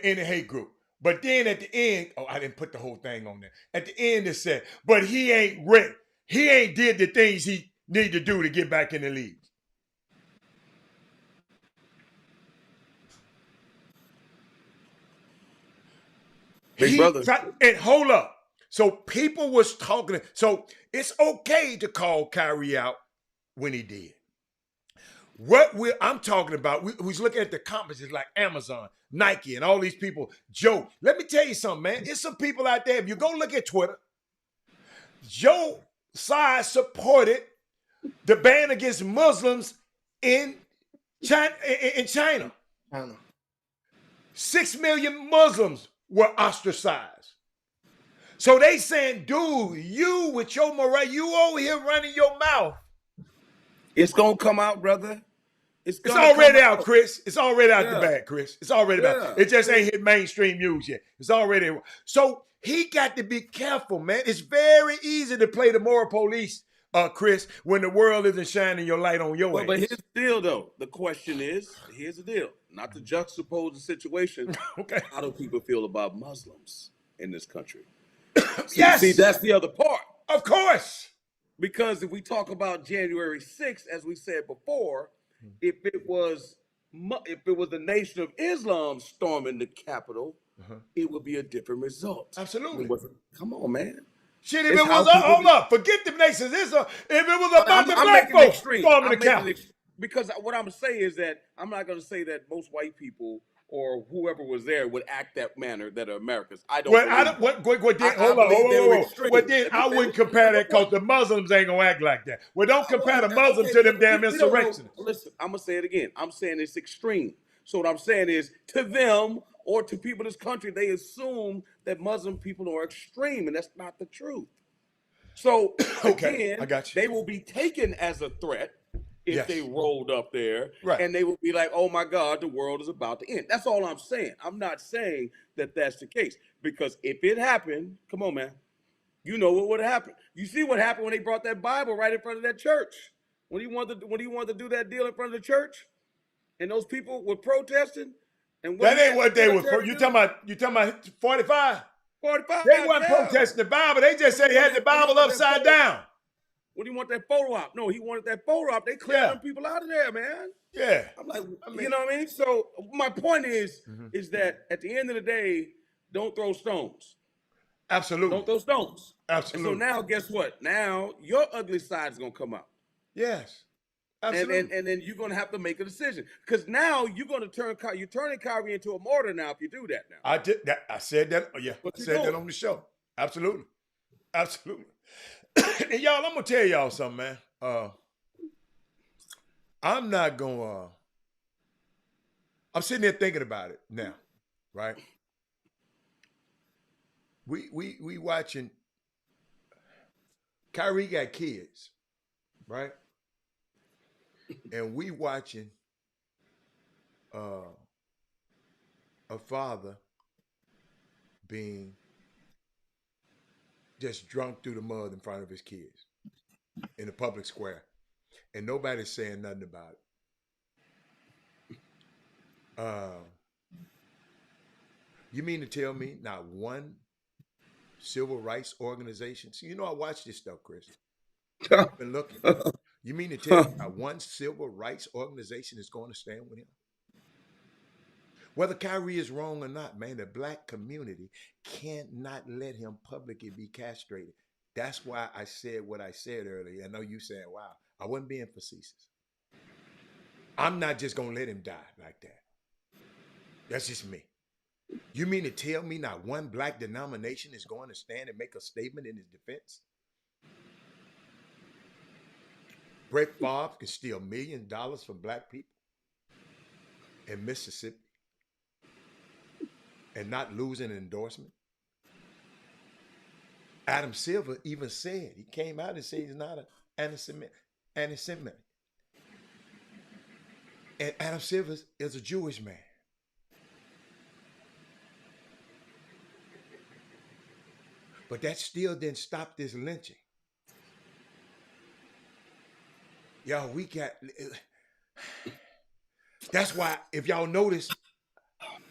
In the hate group. But then at the end, I didn't put the whole thing on there. At the end it said, but he ain't ready. He ain't did the things he need to do to get back in the league. Big brother. And hold up. So people was talking. So it's okay to call Kyrie out when he did. What I'm talking about, we was looking at the conferences like Amazon, Nike, and all these people. Joe, let me tell you something, man. There's some people out there, if you go look at Twitter, Joe Tsai supported the ban against Muslims in China. 6 million Muslims were ostracized. So they saying, dude, you with your morale, you over here running your mouth. It's gonna come out, brother. It's It's gonna already come out, Chris. It's already out the Yeah. bag, Chris. It's already Yeah. out. It just ain't hit mainstream news yet. It's already. So he got to be careful, man. It's very easy to play the moral police, Chris, when the world isn't shining your light on your But ass. here's the deal, though. The question is, here's the deal. Not to juxtapose the situation. Okay. How do people feel about Muslims in this country? Yes. See, that's the other part. Of course. Because if we talk about January 6th, as we said before, if it was the Nation of Islam storming the Capitol, it would be a different result. Absolutely. Come on, man. Shit, if It's it how was, people hold be- up, forget the nations. If it was about the I'm black making it folks extreme. storming I'm the making it Capitol. because what I'm saying is that I'm not going to say that most white people or whoever was there would act that manner that are Americans. I don't. Well, believe I don't. that. What then? I Hold on. believe they were Whoa. extreme. Well, then I wouldn't compare that because the Muslims ain't gonna act like that. Well, don't compare the Muslims to them damn we don't know. insurrectionists. Listen, I'm gonna say it again. I'm saying it's extreme. So what I'm saying is, to them or to people in this country, they assume that Muslim people are extreme, and that's not the truth. So Okay, again, I got you. they will be taken as a threat if Yes. they rolled up there, Right. and they will be like, "Oh my God, the world is about to end." That's all I'm saying. I'm not saying that that's the case, because if it happened, come on, man, you know what would happen. You see what happened when they brought that Bible right in front of that church, when he wanted to do that deal in front of the church, and those people were protesting. And That did ain't what they were. military You do? talking about 45? 45. They weren't yeah. protesting the Bible. They just said he had the Bible upside down. When he wanted that photo op, no, he wanted that photo op. They cleared Yeah. them people out of there, man. Yeah. I'm like, I mean- you know what I mean? So my point is that at the end of the day, don't throw stones. Absolutely. Don't throw stones. Absolutely. And so now, guess what? Now your ugly side is gonna come out, Yes. and Absolutely. then you're gonna have to make a decision, because now you're turning Kyrie into a martyr now if you do that now. I did that. I said that. Oh, yeah. What I you said that doing? on the show. Absolutely. Absolutely. And y'all, I'm gonna tell y'all something, man. I'm not gonna. I'm sitting there thinking about it now, right? We watching. Kyrie got kids, right? And we watching a father being just drunk through the mud in front of his kids in the public square, and nobody's saying nothing about it. You mean to tell me not one civil rights organization? So you know I watch this stuff, Chris. I've been looking. You mean to tell me not one civil rights organization is going to stand with him? Whether Kyrie is wrong or not, man, the black community cannot let him publicly be castrated. That's why I said what I said earlier. I know you said, wow, I wasn't being facetious. I'm not just going to let him die like that. That's just me. You mean to tell me not one black denomination is going to stand and make a statement in his defense? Brett Favre can steal $1 million from black people in Mississippi and not lose an endorsement? Adam Silver even said, he came out and said he's not an anti-Semitic. And Adam Silver is a Jewish man. But that still didn't stop this lynching. Y'all, we got... That's why, if y'all notice,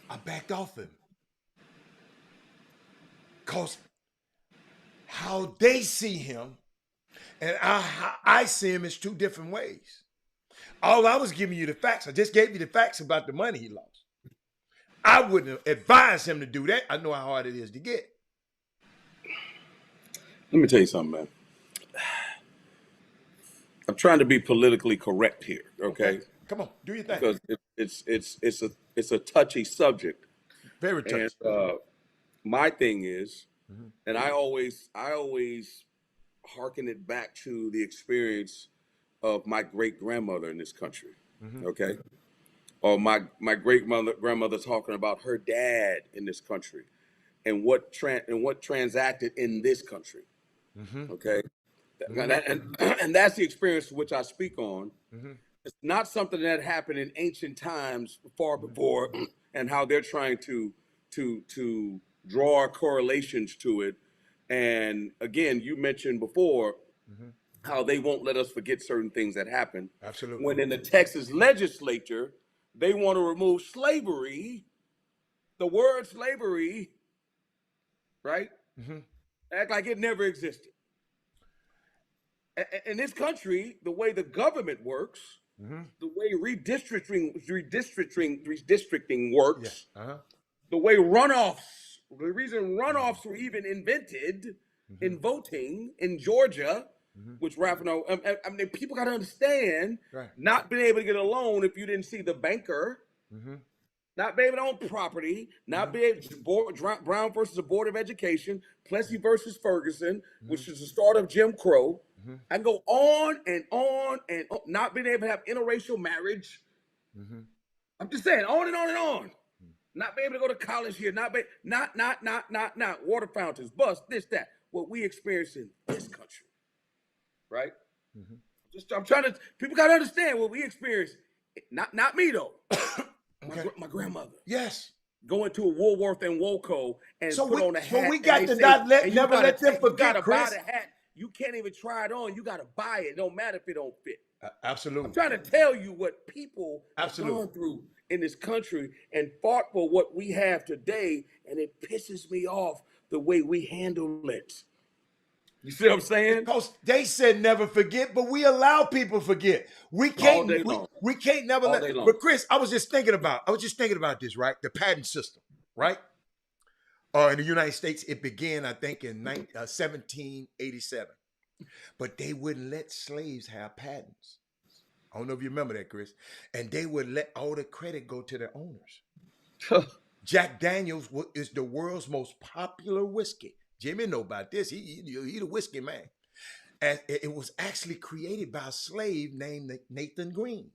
I backed off him. Because how they see him and how I see him is two different ways. All I was giving you the facts. I just gave you the facts about the money he lost. I wouldn't advise him to do that. I know how hard it is to get. Let me tell you something, man. I'm trying to be politically correct here, okay? Come on, do your thing. Because it's a touchy subject. Very touchy. And my thing is, and I always hearken it back to the experience of my great grandmother in this country, okay? Or my great grandmother talking about her dad in this country. and what transacted in this country. Mm-hmm. Okay, Mm-hmm. and that's the experience which I speak on. Mm-hmm. It's not something that happened in ancient times far before, and how they're trying to draw correlations to it. And again, you mentioned before Mm-hmm. how they won't let us forget certain things that happened. Absolutely. When in the Texas legislature, they want to remove slavery, the word slavery, right? Mm-hmm. Act like it never existed. In this country, the way the government works, Mm-hmm. the way redistricting Yeah. works, Uh-huh. the way runoffs, the reason runoffs were even invented Mm-hmm. in voting in Georgia, Mm-hmm. which Raphael, I mean, people got to understand, Right. not being able to get a loan if you didn't see the banker, Mm-hmm. not being able to own property, not being able to, Brown versus the Board of Education, Plessy versus Ferguson, which is the start of Jim Crow. Mm-hmm. I can go on and on and on, not being able to have interracial marriage. Mm-hmm. I'm just saying, on and on and on. Not being able to go to college here, not water fountains, bus, this, that. What we experience in this country, right? Mm-hmm. I'm trying to. People gotta understand what we experience. Not me though. Okay. My grandmother Yes. going to a Woolworth and Woco and So put on a hat. we and got they to say, not let and you never gotta let them take- you forget, gotta Chris. buy the hat. You can't even try it on. You gotta buy it. It don't matter if it don't fit. Absolutely. I'm trying to tell you what people have Absolutely. gone through in this country and fought for what we have today, and it pisses me off the way we handle it. You see what I'm saying? Because they said never forget, but we allow people to forget. We All can't. day long. We can't never All let. day long. But Chris, I was just thinking about this, right? The patent system, right? In the United States, it began, I think, in 1787. But they wouldn't let slaves have patents. I don't know if you remember that, Chris. And they would let all the credit go to their owners. Jack Daniels is the world's most popular whiskey. Jimmy know about this. He the whiskey man. And it was actually created by a slave named Nathan Green.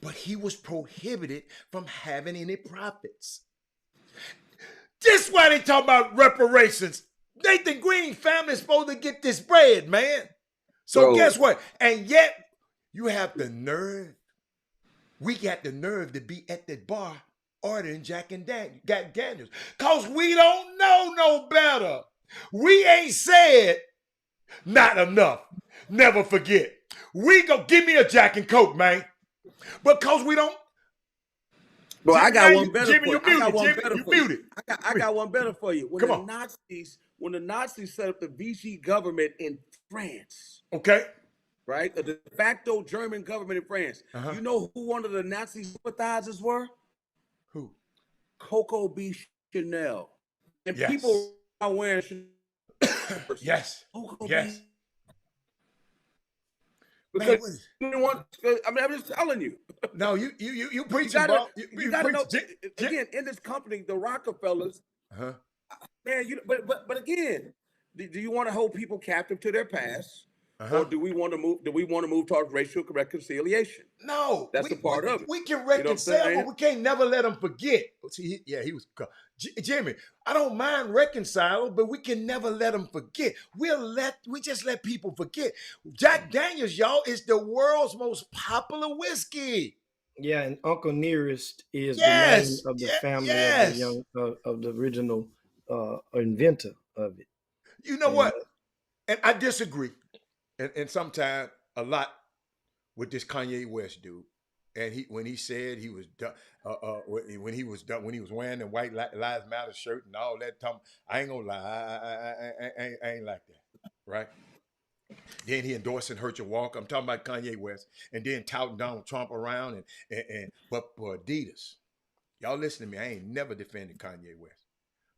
But he was prohibited from having any profits. This is why they talk about reparations. Nathan Green family is supposed to get this bread, man. So Bro. guess what? And yet you have the nerve. We got the nerve to be at the bar ordering Jack Daniels. Because we don't know no better. We ain't said not enough. Never forget. We go give me a Jack and Coke, man. Because we don't. Bro, I got Jimmy, one better Jimmy, for you. you I got muted. one Jimmy, better you for you. muted. I got one better for you. Come When the Nazis set up the Vichy government in France, Okay. right? The de facto German government in France. Uh-huh. You know who one of the Nazi sympathizers were? Who? Coco B. Chanel. And Yes. people are wearing Chanel. Yes. Coco Yes. B. Man, Because what is- you don't want, I mean, I'm just telling you. No, you preaching, gotta- bro. You gotta know. preach- Again, in this company, the Rockefellers, Uh-huh. man. But again, do you want to hold people captive to their past, Uh-huh. or do we want to move? Do we want to move towards racial reconciliation? No, That's a part of it. We can know what I'm reconcile, saying? but we can't never let them forget. See, he was Jimmy. I don't mind reconciling, but we can never let them forget. We just let people forget. Jack Daniels, y'all, is the world's most popular whiskey. Yeah, and Uncle Nearest is Yes, the name of the yeah, family yes. of the of the original inventor of it. You know And, what? And I disagree, and sometimes a lot with this Kanye West dude. And when he said he was done, when he was wearing the White Lives Matter shirt and all that, I ain't gonna lie, I ain't like that, right? Then he endorsing Herschel Walker. I'm talking about Kanye West, and then touting Donald Trump around, but for Adidas, y'all listen to me. I ain't never defended Kanye West,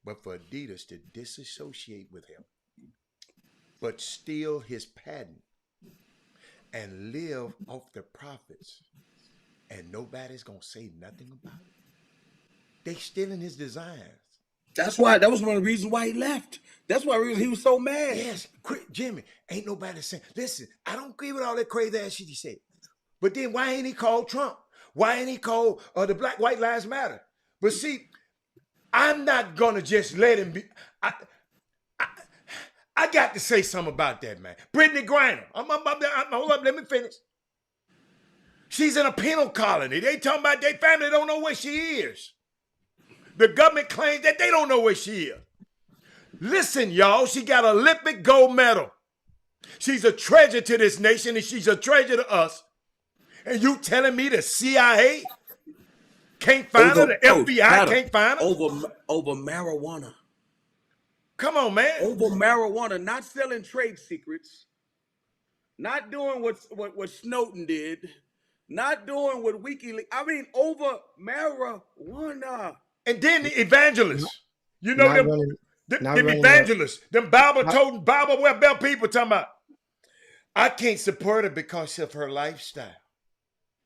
but for Adidas to disassociate with him, but steal his patent and live off the profits, and nobody's gonna say nothing about it. They stealing his designs. That was one of the reasons why he left. That's why he was so mad. Yes, Jimmy, ain't nobody saying, listen, I don't agree with all that crazy ass shit he said. But then why ain't he called Trump? Why ain't he called the White Lives Matter? But see, I'm not gonna just let him be. I got to say something about that, man. Brittany Griner. Hold up, let me finish. She's in a penal colony. They talking about their family don't know where she is. The government claims that they don't know where she is. Listen, y'all, she got an Olympic gold medal. She's a treasure to this nation, and she's a treasure to us. And you telling me the CIA can't find her? The FBI can't find her? Over marijuana. Come on, man. Over marijuana, not selling trade secrets, not doing what Snowden did, not doing what WikiLeaks. I mean, over marijuana. And then the evangelists. You know them running evangelists, them Bible-toting, Bible-well people talking about, I can't support her because of her lifestyle.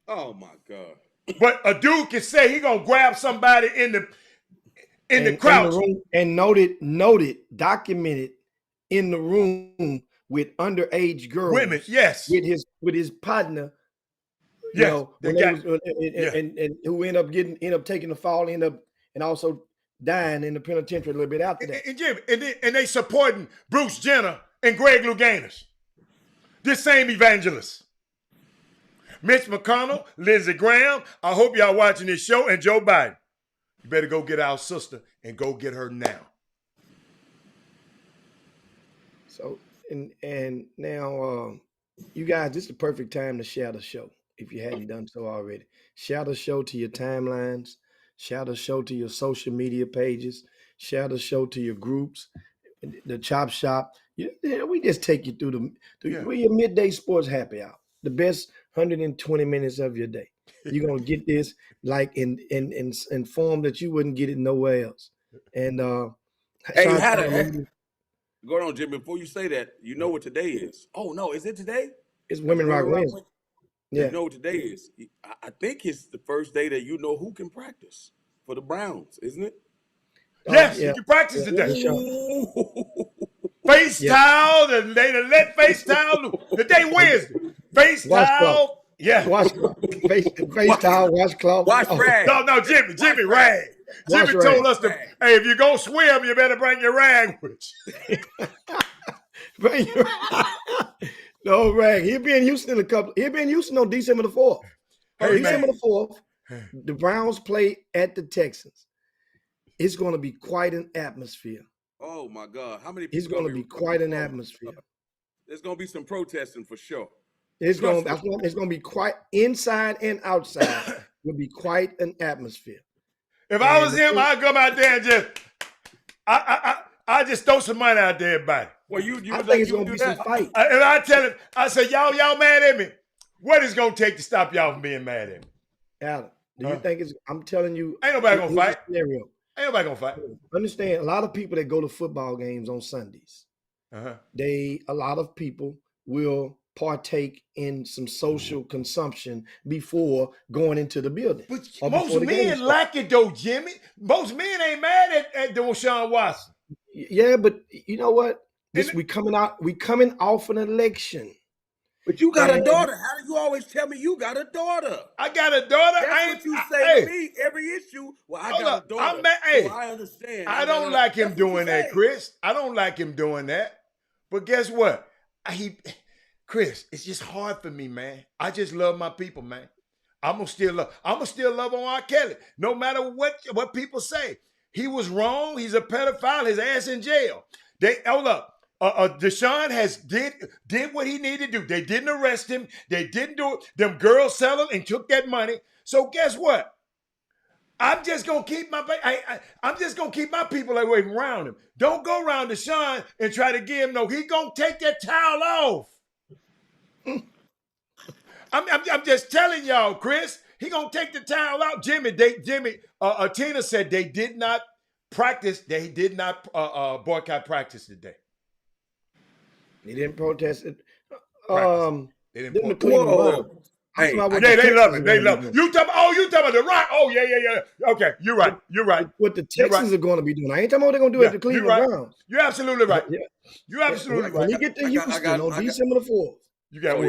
Oh, my God. But a dude can say he gonna grab somebody in the crouch. And documented in the room with underage girls. Women, yes. With his partner. You Yes, know, and who end up taking the fall, and also dying in the penitentiary a little bit after that. And Jimmy, and they supporting Bruce Jenner and Greg Louganis. This same evangelist. Mitch McConnell, Lindsey Graham, I hope y'all watching this show, and Joe Biden. You better go get our sister and go get her now. So, and now, you guys, this is the perfect time to share the show if you hadn't done so already. Share the show to your timelines. Share the show to your social media pages. Share the show to your groups, the Chop Shop. We just take you through your midday sports happy hour. The best 120 minutes of your day. You're gonna get this like in form that you wouldn't get it nowhere else. And hey, go on, Jim. Before you say that, you know what today is. Oh no, is it today? It's Women Rock Wednesday. Yeah. You know what today is. I think it's the first day that you know who can practice for the Browns, isn't it? Yes, you can practice today. Face towel, they let face towel loose. The day Wednesday. Face towel. Yeah. Face towel, washcloth. Wash rag. No, Jimmy, rag. Jimmy told us hey, if you're going to swim, you better bring your rag with you. Bring your no rag. He'll be in Houston he'll be in Houston on December the 4th. Hey, December the 4th, the Browns play at the Texans. It's going to be quite an atmosphere. Oh, my God. How many people? It's going to be quite an atmosphere. There's going to be some protesting for sure. It's going to be quite inside and outside. Will be quite an atmosphere. If I was him, I'd come out there and just I just throw some money out there, everybody. Well, I think it's going to be some fight. And I tell him, I say, y'all mad at me? What is going to take to stop y'all from being mad at me? Alan, do you think I'm telling you. Ain't nobody going to fight. Scenario. Ain't nobody going to fight. Understand, a lot of people that go to football games on Sundays, a lot of people will partake in some social consumption before going into the building. But most men like it though, Jimmy. Most men ain't mad at Deshaun Watson. Yeah, but you know what? We coming off an election. But you got a daughter. How do you always tell me you got a daughter? I got a daughter. That's what you say to me every issue. Well, I got a daughter. So I understand. I don't like him doing that, Chris. I don't like him doing that. But guess what? Chris, it's just hard for me, man. I just love my people, man. I'm gonna still love on R. Kelly, no matter what people say. He was wrong. He's a pedophile. His ass in jail. Deshaun has did what he needed to do. They didn't arrest him. They didn't do it. Them girls sell him and took that money. So guess what? I'm just gonna keep my people away from around him. Don't go around Deshaun and try to give him no. He gonna take that towel off. I'm just telling y'all, Chris. He gonna take the towel out. Tina said they did not practice. They did not boycott practice today. They didn't protest it. They didn't protest. Hey, they love it. They love it. You talking about the Rock? Oh yeah. Okay, you're right. What the Texans are going to be doing? I ain't talking about what they're going to do at the Cleveland Browns. You're absolutely right. Yeah. You're absolutely right. When you get to Houston on December the 4th, you got.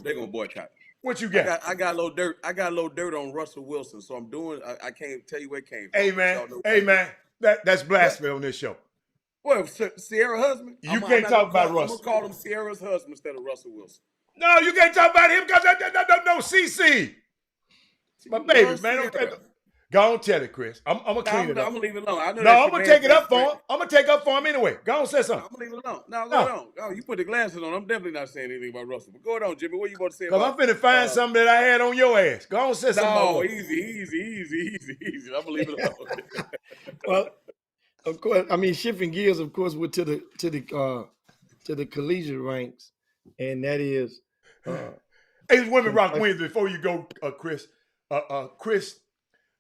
They're gonna boycott. What you got? I got a little dirt. I got a little dirt on Russell Wilson, so I'm doing. I can't tell you where it came from. Hey man. That's blasphemy on this show. Well, Sierra husband. You can't talk about Russell. I'm gonna call him Sierra's husband instead of Russell Wilson. No, you can't talk about him because no CC. My baby, man. Go on, tell it, Chris. I'm gonna clean it up. I'm gonna leave it alone. No, I'm gonna take it up for him. I'm gonna take up for him anyway. Go on, say something. I'm gonna leave it alone. No, go on. Oh, you put the glasses on. I'm definitely not saying anything about Russell. But go on, Jimmy. What you about to say? Because I'm finna find something that I had on your ass. Go on, say something. No, easy. I'm gonna leave it alone. Well, of course, I mean, shifting gears, of course, we're to the collegiate ranks, and that is. Hey, Women Rock Wins. Before you go, Chris.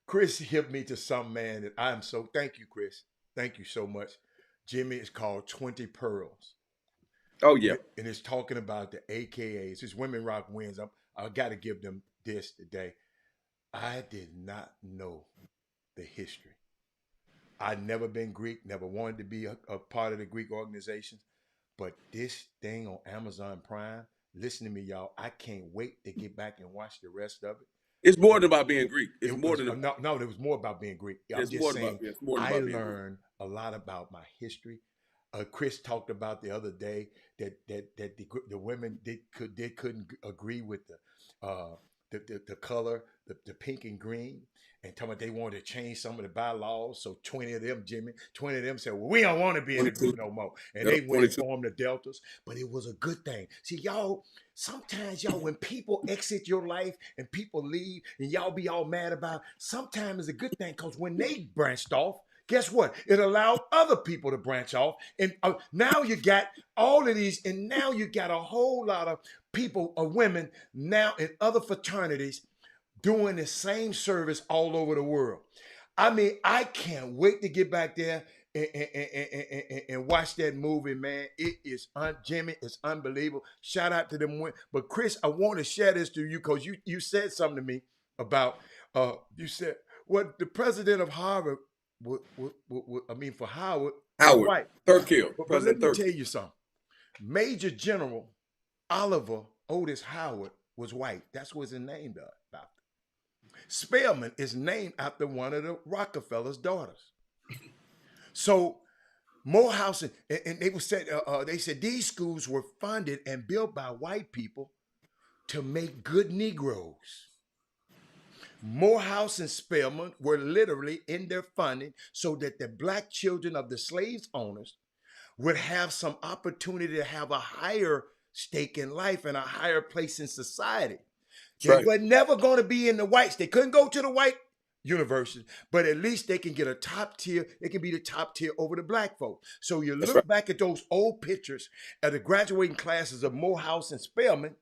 Chris hit me to some man that I'm so. Thank you, Chris. Thank you so much. Jimmy, it's called 20 Pearls. Oh yeah, and it's talking about the AKAs. It's Women Rock Wins. I got to give them this today. I did not know the history. I'd never been Greek, never wanted to be a part of the Greek organizations, but this thing on Amazon Prime. Listen to me, y'all. I can't wait to get back and watch the rest of it. It's more than about being Greek. It's it more was, than no. It was more about being Greek. I'm it's just more saying. It's more I about learned a lot about my history. Chris talked about the other day that the women couldn't agree with the color, the pink and green, and talking about they wanted to change some of the bylaws. So 20 of them said, well, we don't want to be in the group no more. And they went and formed the Deltas. But it was a good thing. See, y'all, sometimes y'all, when people exit your life and people leave and y'all be all mad about, sometimes it's a good thing because when they branched off, guess what? It allowed other people to branch off. And now you got all of these, and now you got a whole lot of people, women now in other fraternities doing the same service all over the world. I mean, I can't wait to get back there and watch that movie, man. It is, Jimmy, it's unbelievable. Shout out to them. But Chris, I want to share this to you because you said something to me about, you said, what the president of Harvard, for Howard, Howard, third kill. But let me tell you something. Major General Oliver Otis Howard was white. That's what his name about. Spelman is named after one of the Rockefeller's daughters. So Morehouse, and they said these schools were funded and built by white people to make good Negroes. Morehouse and Spelman were literally in their funding so that the black children of the slaves owners would have some opportunity to have a higher stake in life and a higher place in society. They were never going to be in the whites. They couldn't go to the white university, but at least they can get a top tier. They can be the top tier over the black folk. So you look back at those old pictures of the graduating classes of Morehouse and Spelman,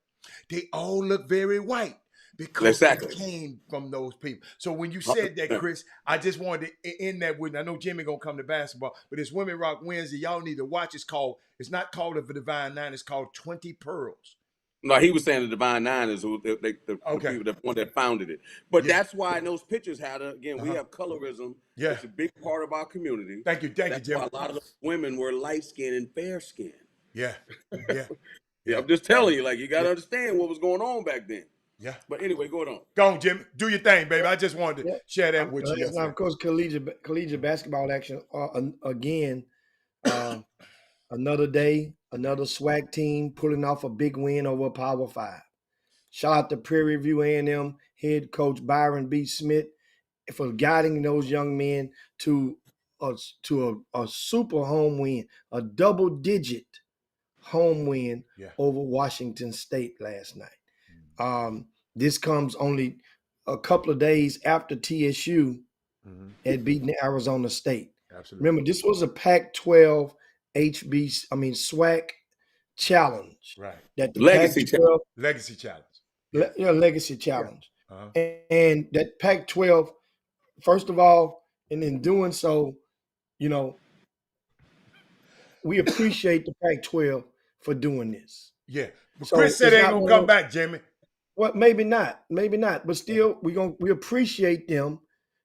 they all look very white. Because it came from those people. So when you said that, Chris, I just wanted to end that with, I know Jimmy gonna come to basketball, but it's Women Rock Wednesday. Y'all need to watch. It's not called the Divine Nine, it's called 20 Pearls. No, he was saying the Divine Nine is the people, the one that founded it. But that's why in those pictures, we have colorism. Yeah. It's a big part of our community. Thank you, Jimmy. Why a lot of the women were light-skinned and fair-skinned. Yeah. I'm just telling you, you got to understand what was going on back then. Yeah. But anyway, go on. Go on, Jimmy. Do your thing, baby. I just wanted to share that with you. Now, of course, collegiate basketball action again. Another day, another SWAC team pulling off a big win over Power 5. Shout out to Prairie View A&M head coach Byron B. Smith for guiding those young men to a super home win, a double-digit home win over Washington State last night. This comes only a couple of days after TSU had beaten Arizona State. Absolutely. Remember, this was a Pac-12 SWAC challenge. Right. That the Legacy Pac-12 Legacy challenge. Legacy challenge. Yeah. Uh-huh. And that Pac-12, first of all, and in doing so, we appreciate the Pac-12 for doing this. Yeah. But so Chris said they ain't gonna come back, Jimmy. Well, maybe not. But still, we appreciate them.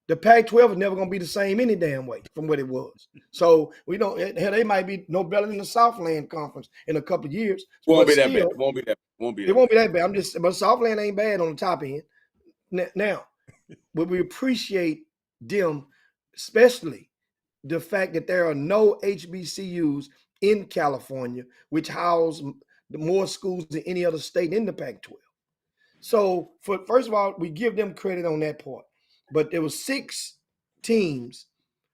The Pac-12 is never gonna be the same any damn way from what it was. So we don't. Hell, they might be no better than the Southland Conference in a couple of years. Won't be that bad. It won't be that bad. But Southland ain't bad on the top end. Now, but we appreciate them, especially the fact that there are no HBCUs in California, which house more schools than any other state in the Pac-12. So, first of all, we give them credit on that part. But there were 6 teams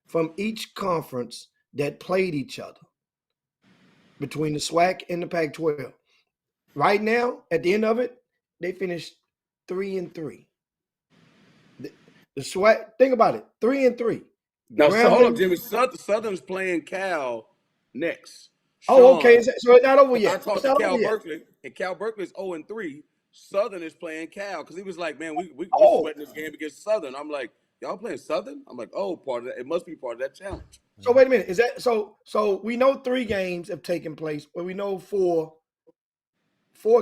from each conference that played each other between the SWAC and the Pac-12. Right now, at the end of it, they finished 3-3. The SWAC, think about it, 3-3. Now, so hold up, Grambling. Jimmy. Southern's playing Cal next. Oh, okay. Sean, So it's not over I yet. talked It's to not Cal over yet. Berkeley, and Cal Berkeley's 0-3. Southern is playing Cal because he was like, man, we're Oh, sweating this game against Southern. I'm like, y'all playing Southern? I'm like, oh, part of that. It must be part of that challenge. so wait a minute. Is that so? So we know 3 games have taken place, but we know 4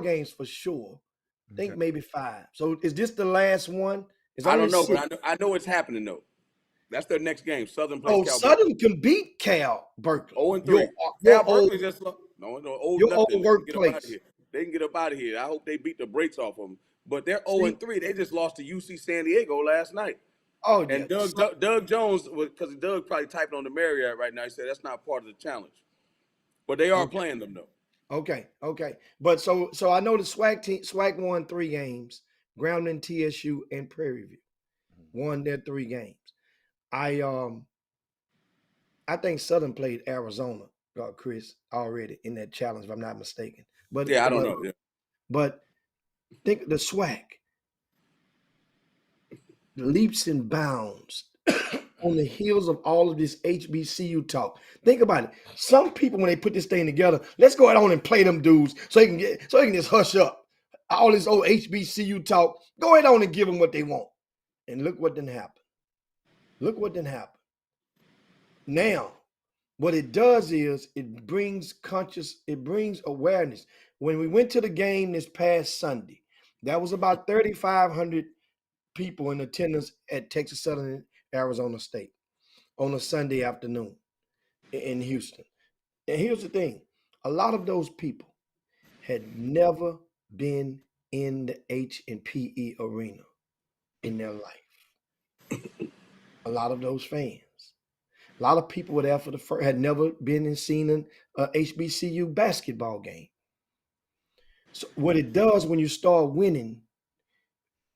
games for sure. I think Okay. maybe 5. So is this the last one? It's I only don't know, 6. but I know it's happening though. That's their next game. Southern plays Oh, Cal Berkeley. Southern can beat Cal Berkeley. 0-3. Your Cal old, Berkeley just no old your nothing. old They can get up out of workplace. here. They can get up out of here. I hope they beat the brakes off them. But they're See? 0-3. They just lost to UC San Diego last night. Oh, yeah. And Doug Jones, because Doug probably typing on the Marriott right now, he said that's not part of the challenge. But they are Okay. playing them though. Okay. But so I know the SWAC won 3 games. Grambling, TSU, and Prairie View won their 3 games. I think Southern played Arizona, Chris, already in that challenge, if I'm not mistaken. But Yeah, I don't know. Yeah. But think the SWAC, the leaps and bounds on the heels of all of this HBCU talk. Think about it. Some people, when they put this thing together, let's go out on and play them dudes so they can just hush up all this old HBCU talk. Go ahead on and give them what they want. And look what didn't happen. Now, what it does is it brings awareness. When we went to the game this past Sunday, that was about 3,500 people in attendance at Texas Southern and Arizona State on a Sunday afternoon in Houston. And here's the thing. A lot of those people had never been in the H&PE arena in their life. A lot of those fans. A lot of people were there for the first, had never been and seen an HBCU basketball game. So what it does when you start winning,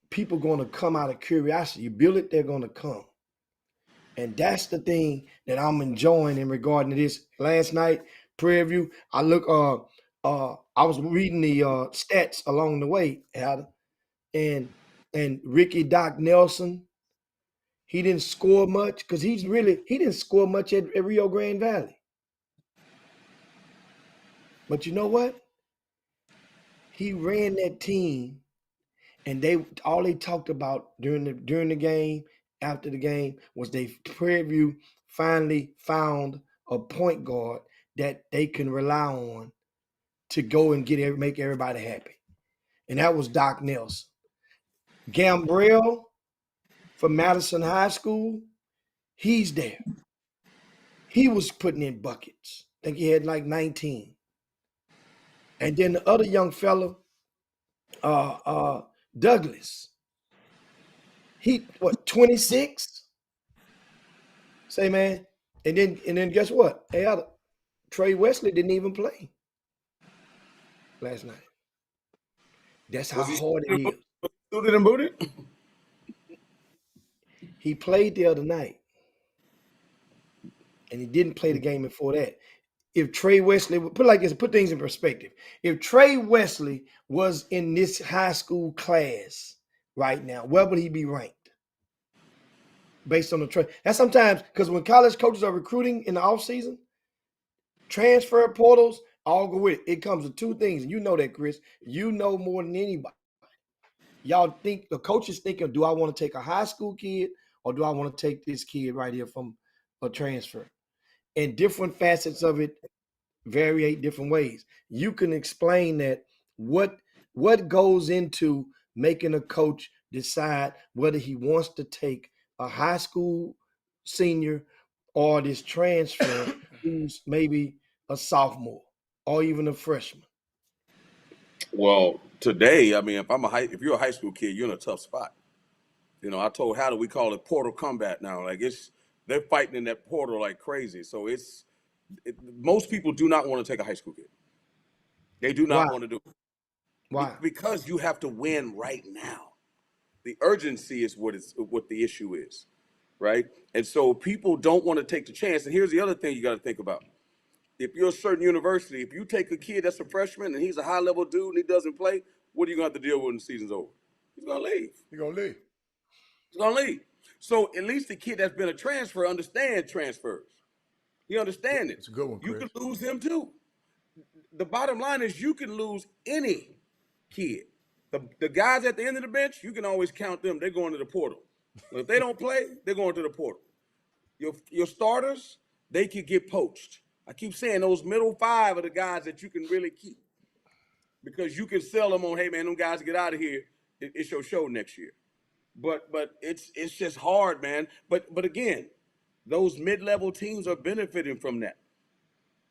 people going to come out of curiosity. You build it, they're going to come. And that's the thing that I'm enjoying in regarding to this. Last night, Prairie View, I was reading the stats along the way, Adam, and Ricky Doc Nelson, he didn't score much because he didn't score much at Rio Grande Valley. But you know what? He ran that team, and all they talked about during the game, after the game, was Prairie View finally found a point guard that they can rely on to go and make everybody happy. And that was Doc Nelson. Gambrell from Madison High School, he's there. He was putting in buckets. I think he had like 19. And then the other young fella, Douglas, he 26? Say, man. And then guess what? Trey Wesley didn't even play last night. That's how hard it is. Suited and booted? He played the other night, and he didn't play the game before that. If Trey Wesley, put things in perspective. If Trey Wesley was in this high school class right now, where would he be ranked? Based on the trade. That's sometimes because when college coaches are recruiting in the offseason, transfer portals all go with it. It comes with 2 things. And you know that, Chris. You know more than anybody. Y'all think the coach is thinking, do I want to take a high school kid or do I want to take this kid right here from a transfer? And different facets of it variate different ways. You can explain that what goes into making a coach decide whether he wants to take a high school senior or this transfer who's maybe a sophomore or even a freshman. Well, today, I mean, if you're a high school kid, you're in a tough spot. You know, I told Hatter we call it portal combat now. Like they're fighting in that portal like crazy. So most people do not want to take a high school kid. They do Why? not want to do it Why? because you have to win right now. The urgency is what the issue is, right? And so people don't want to take the chance. And here's the other thing you got to think about. If you're a certain university, if you take a kid that's a freshman and he's a high-level dude and he doesn't play, what are you going to have to deal with when the season's over? He's going to leave. You're gonna leave. He's going to leave. So at least the kid that's been a transfer understands transfers. He understands it. It's a good one, You Chris. can lose him too. The bottom line is you can lose any kid. The guys at the end of the bench, you can always count them. They're going to the portal. If they don't play, they're going to the portal. Your starters, they could get poached. I keep saying those middle five are the guys that you can really keep because you can sell them on, hey man, them guys get out of here. It's your show next year. But it's just hard, man. But again, those mid-level teams are benefiting from that.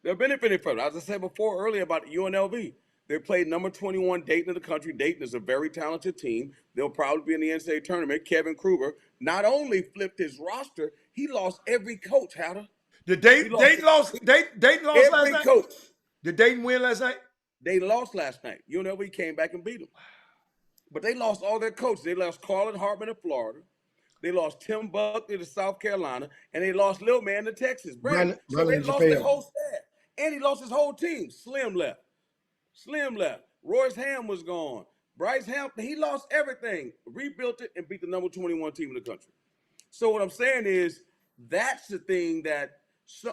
They're benefiting from it. As I said before earlier about UNLV, they played number 21 Dayton in the country. Dayton is a very talented team. They'll probably be in the NCAA tournament. Kevin Kruger not only flipped his roster, he lost every coach, Hatter. Did Dayton lost Every last night? coach. Did Dayton win last night? They lost last night. UNLV came back and beat them. But they lost all their coaches. They lost Carlin Hartman of Florida. They lost Tim Buckley to South Carolina. And they lost Lil Man to Texas. Brandon. So they lost their whole staff. And he lost his whole team. Slim left. Royce Ham was gone. Bryce Hampton, he lost everything. Rebuilt it and beat the number 21 team in the country. So what I'm saying is that's the thing that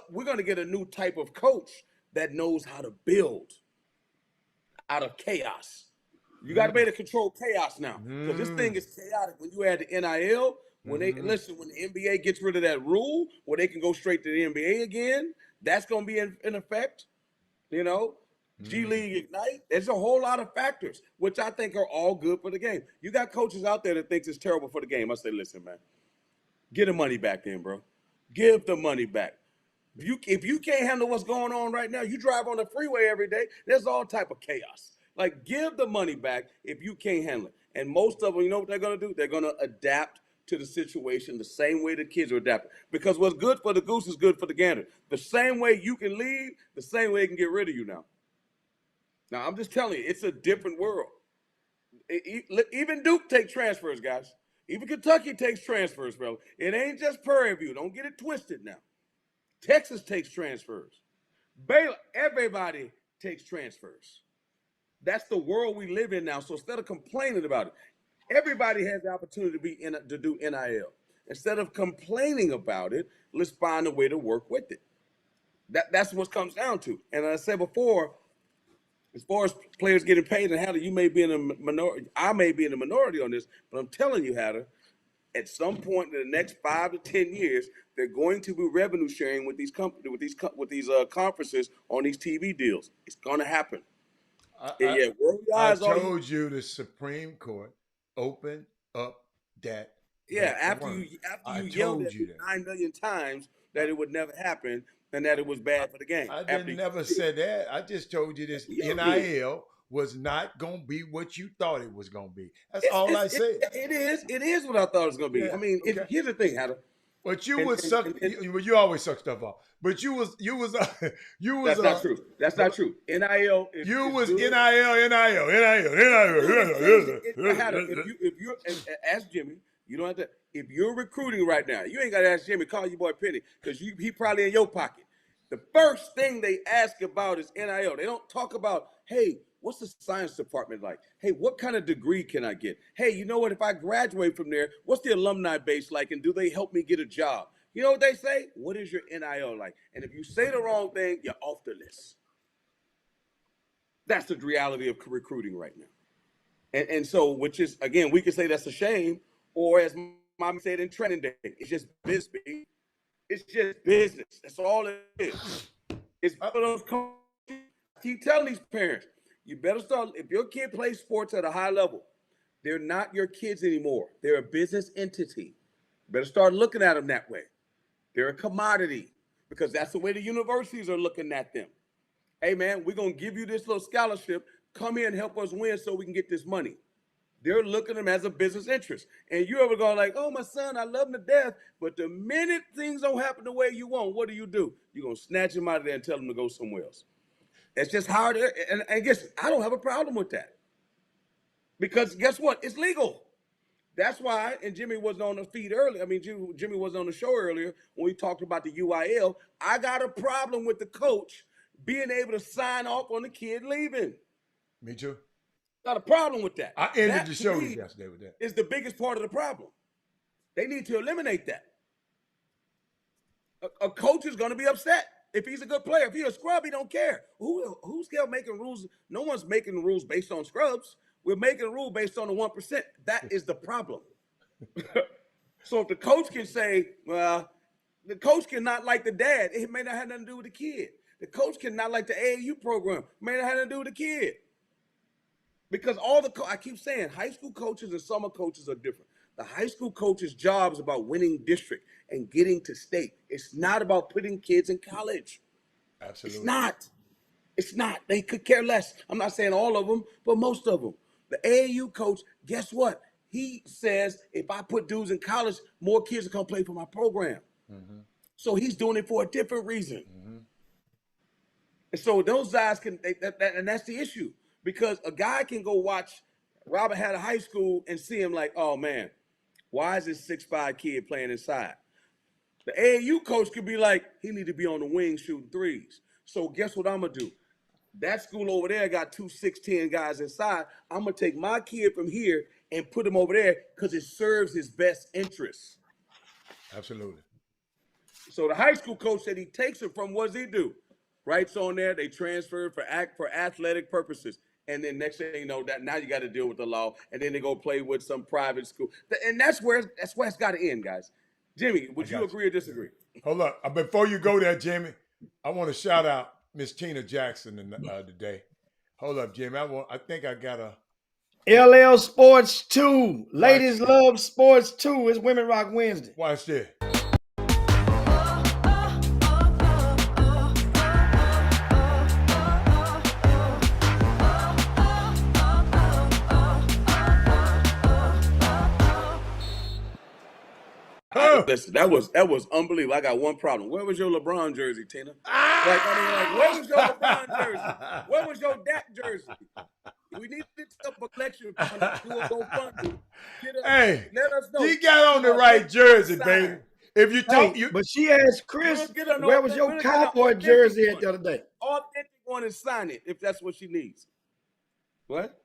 we're going to get a new type of coach that knows how to build out of chaos. You got to be able to control chaos now because this thing is chaotic. When you add the NIL, when the NBA gets rid of that rule where they can go straight to the NBA again, that's going to be in effect. You know, G League Ignite. There's a whole lot of factors which I think are all good for the game. You got coaches out there that thinks it's terrible for the game. I say, listen, man, get the money back then, bro. Give the money back. If you can't handle what's going on right now, you drive on the freeway every day, there's all type of chaos. Like, give the money back if you can't handle it. And most of them, you know what they're going to do? They're going to adapt to the situation the same way the kids are adapting. Because what's good for the goose is good for the gander. The same way you can leave, the same way they can get rid of you now. Now, I'm just telling you, it's a different world. Even Duke takes transfers, guys. Even Kentucky takes transfers, bro. It ain't just Prairie View. Don't get it twisted now. Texas takes transfers. Baylor, everybody takes transfers. That's the world we live in now. So instead of complaining about it, everybody has the opportunity to do NIL. Instead of complaining about it, let's find a way to work with it. That's what it comes down to. And as I said before, as far as players getting paid, and Hatter, you may be in a minority. I may be in a minority on this, but I'm telling you, Hatter, at some point in the next 5 to 10 years, they're going to be revenue sharing with these companies, with these conferences on these TV deals. It's going to happen. I told you the Supreme Court opened up that. After you yelled at me 9 million times that it would never happen and that it was bad for the game. I never said that. I just told you this NIL was not going to be what you thought it was going to be. That's all I said. It is what I thought it was going to be. Yeah, I mean, here's the thing, Hatter. But you you always suck stuff off. But you was That's not true. That's not true. NIL. You was good. NIL. If you're ask Jimmy, you don't have to. If you're recruiting right now, you ain't got to ask Jimmy. Call your boy Penny because he probably in your pocket. The first thing they ask about is NIL. They don't talk about, hey, what's the science department like? Hey, what kind of degree can I get? Hey, you know what? If I graduate from there, what's the alumni base like? And do they help me get a job? You know what they say? What is your NIL like? And if you say the wrong thing, you're off the list. That's the reality of recruiting right now. And so, which is, again, we can say that's a shame, or as Mom said in training day, it's just business. It's just business. That's all it is. It's for those coaches. Keep telling these parents, you better start, if your kid plays sports at a high level, they're not your kids anymore. They're a business entity. You better start looking at them that way. They're a commodity because that's the way the universities are looking at them. Hey, man, we're going to give you this little scholarship. Come here and help us win so we can get this money. They're looking at them as a business interest. And you ever go like, oh, my son, I love him to death. But the minute things don't happen the way you want, what do? You're going to snatch him out of there and tell him to go somewhere else. It's just hard. And I guess I don't have a problem with that. Because guess what? It's legal. That's why, and Jimmy wasn't on the feed earlier. I mean, Jimmy wasn't on the show earlier when we talked about the UIL. I got a problem with the coach being able to sign off on the kid leaving. Me too. Got a problem with that. I ended That, the to show me, yesterday with that. is the biggest part of the problem. They need to eliminate that. A coach is going to be upset if he's a good player. If he's a scrub, he don't care. Who's making rules? No one's making rules based on scrubs. We're making a rule based on the 1%. That is the problem. So if the coach can say, well, the coach cannot like the dad, it may not have nothing to do with the kid. The coach cannot like the AAU program, it may not have nothing to do with the kid. Because I keep saying, high school coaches and summer coaches are different. The high school coach's job is about winning district and getting to state. It's not about putting kids in college. Absolutely. It's not. It's not. They could care less. I'm not saying all of them, but most of them. The AAU coach, guess what? He says, if I put dudes in college, more kids will come play for my program. Mm-hmm. So he's doing it for a different reason. Mm-hmm. And so those guys can, and that's the issue. Because a guy can go watch Robert Hatter High School and see him like, oh, man, why is this 6'5" kid playing inside? The AAU coach could be like, he need to be on the wing shooting threes. So guess what I'm going to do? That school over there got 2 6'10" guys inside. I'm going to take my kid from here and put him over there because it serves his best interests. Absolutely. So the high school coach said he takes him from, what does he do? Writes on there, they transfer for athletic purposes. And then next thing you know, that now you got to deal with the law. And then they go play with some private school. And that's where it's got to end, guys. Jimmy, would you agree or disagree? Hold up. Before you go there, Jimmy, I want to shout out Miss Tina Jackson today. Hold up, Jimmy. I think I got a LL Sports 2. Ladies love Sports 2. It's Women Rock Wednesday. Watch this. Listen, that was unbelievable. I got one problem. Where was your LeBron jersey, Tina? Where was your LeBron jersey? Where was your Dak jersey? We need to set up a collection fund. Do a GoFundMe. Hey, let us know. You got on the right jersey, baby. If you talk, but she asked Chris, where was your Cowboy jersey at the other day? Authentic one and sign it if that's what she needs. What?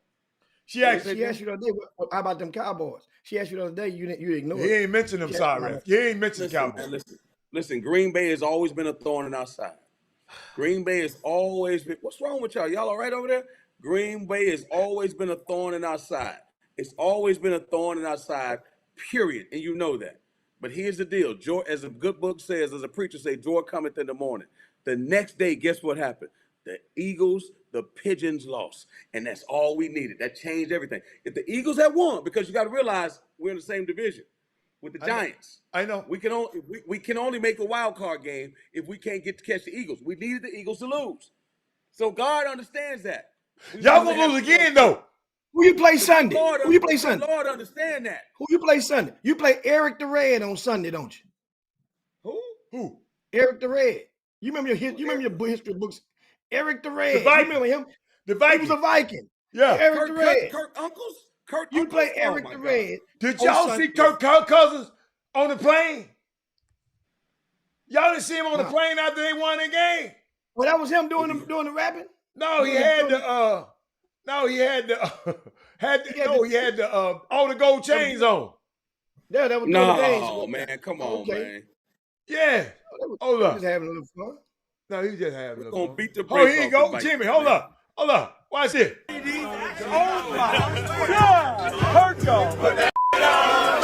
She asked you the other day, how about them Cowboys? She asked you the other day, you ignored it. He ain't mentioned them, sorry. He ain't mentioned Cowboys. Listen, Green Bay has always been a thorn in our side. Green Bay has always been, what's wrong with y'all? Y'all all right over there? Green Bay has always been a thorn in our side. It's always been a thorn in our side, period. And you know that. But here's the deal. Joy, as a good book says, as a preacher say, joy cometh in the morning. The next day, guess what happened? The Eagles, the Pigeons lost. And that's all we needed. That changed everything. If the Eagles had won, because you got to realize we're in the same division with the Giants. I know. We can only make a wild card game if we can't get to catch the Eagles. We needed the Eagles to lose. So God understands that. Y'all gonna lose again, though. Who you play Sunday? Who you play Sunday? Lord understand that. Who you play Sunday? You play Eric the Red on Sunday, don't you? Who? Eric the Red. You remember your history books? Eric the Red. The you remember him? The Viking. He was a Viking. Yeah. Eric the Red. Kirk Uncles? You play Eric the Red. Did y'all see Kirk Cousins on the plane? Y'all didn't see him on the plane after they won the game? Well, that was him doing the rapping? No, he had the all the gold chains on. Yeah, that was no, man. Come on, man. Yeah. Hold up. He was having a little fun. No, he just having a little fun. Beat the here you go, Jimmy. Hold up. Watch it. Oh my God! Hurt y'all. Put that on.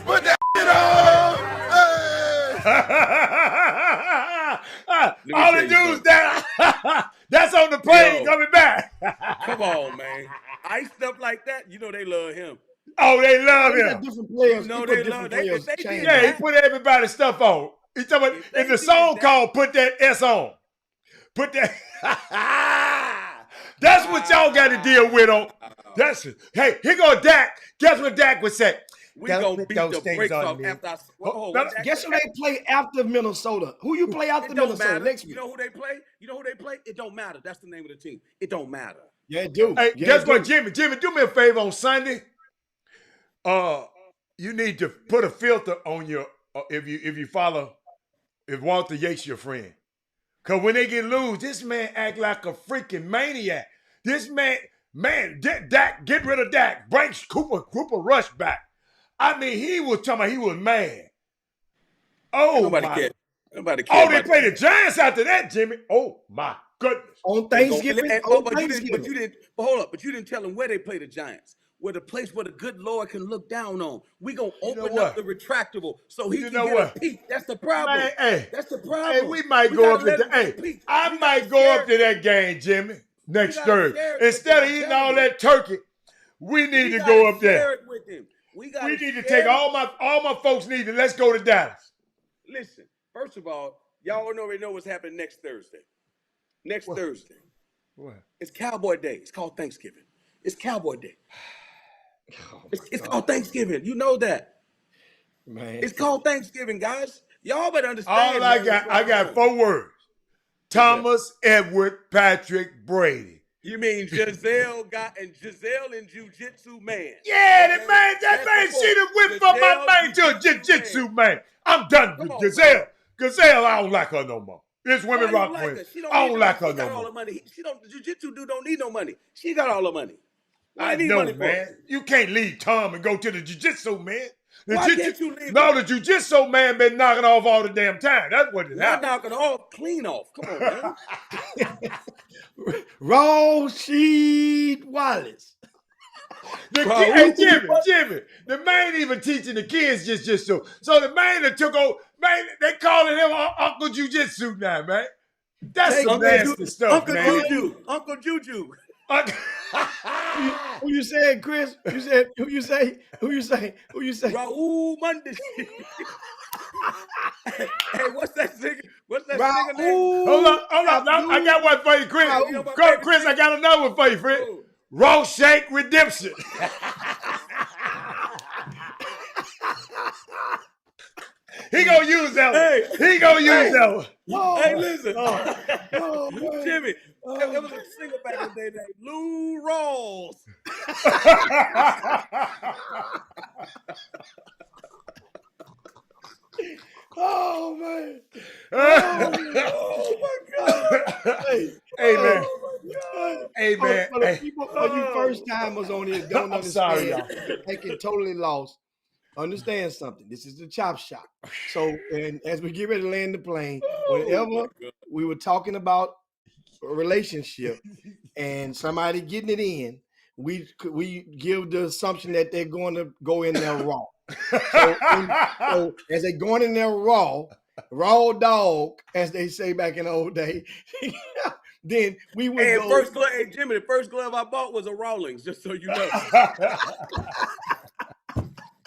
Put that on. All the dudes that's on the plane coming back. Come on, man. Ice stuff like that, you know they love him. Oh, they love him. Different players. You know they love him. Yeah, he put everybody's stuff on. He's talking about in the song called "Put That S On." Put that. That's what y'all got to deal with on. That's it. Hey, here go Dak. Guess what Dak would say? We Don't gonna put beat those the things brakes on off me. after I. Oh, What Dak Guess who said? they play after Minnesota? Who you play after It don't Minnesota matter. next You week? know who they play? You know who they play? It don't matter. That's the name of the team. It don't matter. Yeah, it do. Hey, Yeah, guess it what, do. Jimmy? Jimmy, do me a favor on Sunday. You need to put a filter on your if you follow if Walter Yates your friend. Cause when they get loose, this man act like a freaking maniac. This man, Dak, get rid of Dak. Bring Cooper Rush back. I mean, he was talking about he was mad. Oh, Nobody my. cares. Nobody cares. Oh, they play the Giants after that, Jimmy. Oh, my goodness. On Thanksgiving. But Thanksgiving. you didn't. But hold up. But you didn't tell them where they play the Giants. Where the place where the good Lord can look down on. We gonna open up the retractable so he can get a peek. That's the problem. Man, hey, that's the problem. Hey, we might go up to the. Hey, I might go up to that game, Jimmy, next Thursday. Instead of eating all that turkey, we need to go up there. We need to take all my folks need to. Let's go to Dallas. Listen, first of all, y'all already know what's happening next Thursday. Thursday. What? It's Cowboy Day. It's called Thanksgiving. It's Cowboy Day. It's called Thanksgiving. You know that. Man. It's called Thanksgiving, guys. Y'all better understand. All I got 4 words. Thomas Edward Patrick Brady. You mean Giselle and Jiu-Jitsu man? Yeah, that man, she done whipped up my man to a jiu-jitsu man. I'm done with Giselle. Giselle, I don't like her no more. This women rock queen. I don't like her no more. The jiu-jitsu dude don't need no money. She got all the money. I know, man. You can't leave Tom and go to the jiu-jitsu man. Why can't you leave? No, the jiu-jitsu man been knocking off all the damn time. That's what it happened. Knocking off, clean off. Come on, man. Rasheed Wallace. Hey, Jimmy, the man even teaching the kids jiu-jitsu. So the man that took over, man, they calling him Uncle Jiu-Jitsu now, man. That's some nasty stuff, man. Uncle Juju. Who you saying, Chris? Who you say? Raul Monday. Hey, what's that singer? What's that singer name? Hold up. I got one for you, Chris. Chris, I got another one for you, friend. Rawshank Redemption. He gonna use that one. He gonna use that one. Hey, listen. Jimmy, there was a singer back in the day named Lou Rawls. Oh, man. Oh, my God. Hey, man. Hey, man. For the people, for you first timers on here, don't understand. Sorry, y'all. They get totally lost. Understand something. This is the chop shop. So, and as we get ready to land the plane, whenever we were talking about a relationship and somebody getting it in, we give the assumption that they're going to go in there raw. So as they're going in there raw dog, as they say back in the old day, then we would go. Jimmy, the first glove I bought was a Rawlings, just so you know.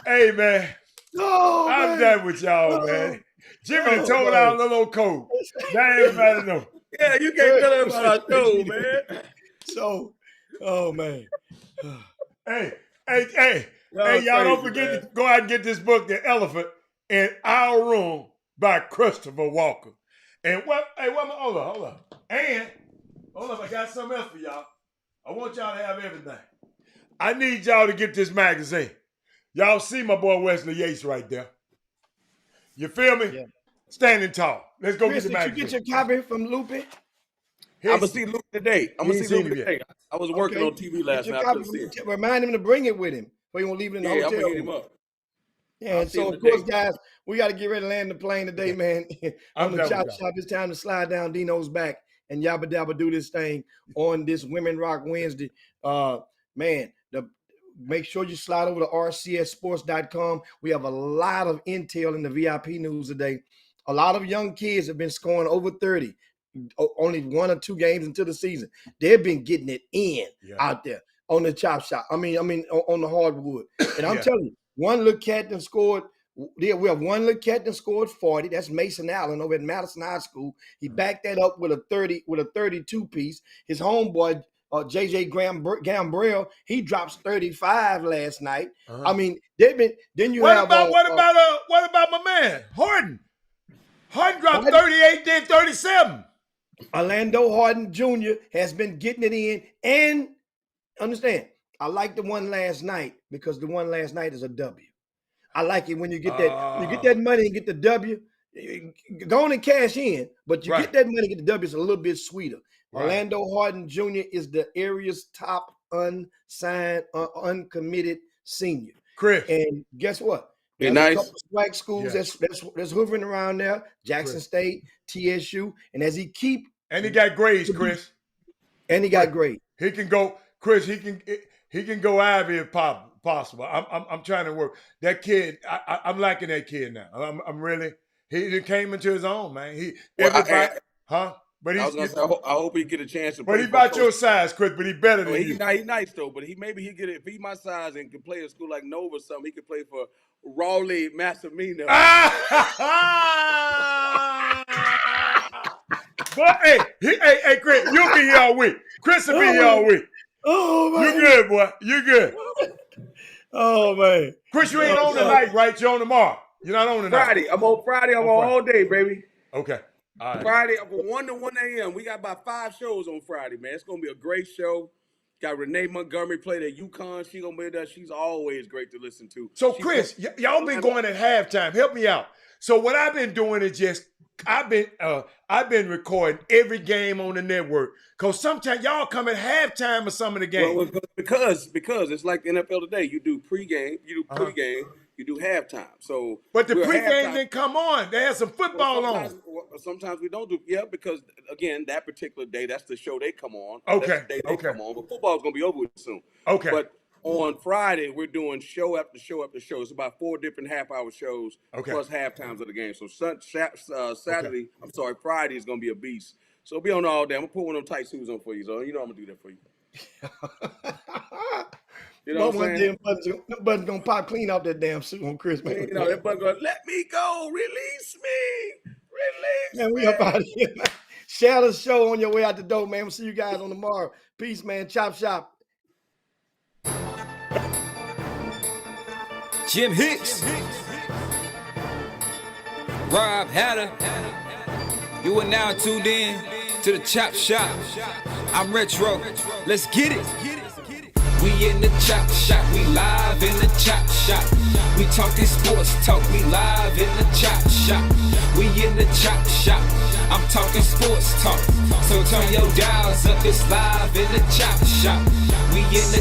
Hey, man. I'm done with y'all, man. Jimmy told out a little old code. That ain't matter no. Yeah, you can't tell them about our show, man. So, oh, man. Hey, y'all don't forget to go out and get this book, The Elephant in Our Room by Christopher Walker. And hold up. And, hold up, I got something else for y'all. I want y'all to have everything. I need y'all to get this magazine. Y'all see my boy Wesley Yates right there. You feel me? Yeah. Standing tall. Let's go get the magazine. Did you get your copy from Lupe? I'm going to see Lupe today. I was working on TV last night. I couldn't see it. Remind him to bring it with him. Or you won't leave it in the hotel. I'm going to hit him up. Yeah, and so, of course, guys, we got to get ready to land the plane today, man. On the chop shop, it's time to slide down Dino's back and yabba dabba do this thing on this Women Rock Wednesday. Make sure you slide over to rcssports.com. We have a lot of intel in the VIP news today. A lot of young kids have been scoring over 30, only 1 or 2 games into the season. They've been getting it in out there on the chop shop. I mean, on the hardwood. And I'm telling you, one little cat that scored. We have one little cat that scored 40. That's Mason Allen over at Madison High School. He backed that up with a 32 piece. His homeboy JJ Gambrell, he drops 35 last night. Uh-huh. I mean, they've been. Then you What have about my man Harden? Harden dropped Harden? 38, then 37. Orlando Harden Jr. has been getting it in, and understand, I like the one last night because the one last night is a W. I like it when you get that, when you get that money and get the W. Go on and cash in, but you get that money, get the W. It's a little bit sweeter. Right. Orlando Harden Jr. is the area's top unsigned, uncommitted senior. Chris, and guess what? There's a couple of swag schools that's hovering around there. Jackson State, TSU, and as he keep and he got grades, Chris. And he got grades. He can go, Chris. He can go Ivy if possible. I'm trying to work that kid. I'm liking that kid now. I'm really. He came into his own, man. But I was gonna say, I hope he get a chance to play. But he about your size, Chris. But he better than you. He's nice though. But maybe he get it. If he my size and can play at a school like Nova or something, he could play for Raleigh Massimino. But hey, Chris, you'll be here all week. Chris will be here all week. Oh man, you good, boy. You good. Oh man, Chris, you ain't on tonight, right? You're on tomorrow. You're not on tonight. Friday. I'm on Friday. I'm on all day, baby. Okay. All right. Friday, from 1 to 1 a.m. We got about 5 shows on Friday, man. It's gonna be a great show. Got Renee Montgomery played at UConn. She's gonna be there. She's always great to listen to. So, Chris, y'all been going at halftime. Help me out. So, what I've been doing is just I've been recording every game on the network. Cause sometimes y'all come at halftime of some of the games. Well, because it's like the NFL today. You do pregame, you do pregame, you do halftime. So, but the pregame didn't come on. They had some football on. Sometimes we don't do because again, that particular day, that's the show they come on. Okay. That's the day they come on. But football's gonna be over with soon. Okay. But on Friday, we're doing show after show after show. It's about 4 different half-hour shows plus halftimes of the game. So Saturday, Friday is gonna be a beast. So be on all day. I'm gonna put one of them tight shoes on for you. So you know I'm gonna do that for you. You know what I'm saying? That button's gonna pop clean off that damn suit on Chris, man. You know that button going, let me go, release me, man. We up out of here, man. Share the show on your way out the door, man. We'll see you guys on tomorrow. Peace, man. Chop shop. Jim Hicks, Rob Hatter, you are now tuned in to the Chop Shop. I'm Retro, let's get it. We in the Chop Shop, we live in the Chop Shop. We talking sports talk, we live in the Chop Shop. We in the Chop Shop, I'm talking sports talk. So turn your dials up, it's live in the Chop Shop. We in the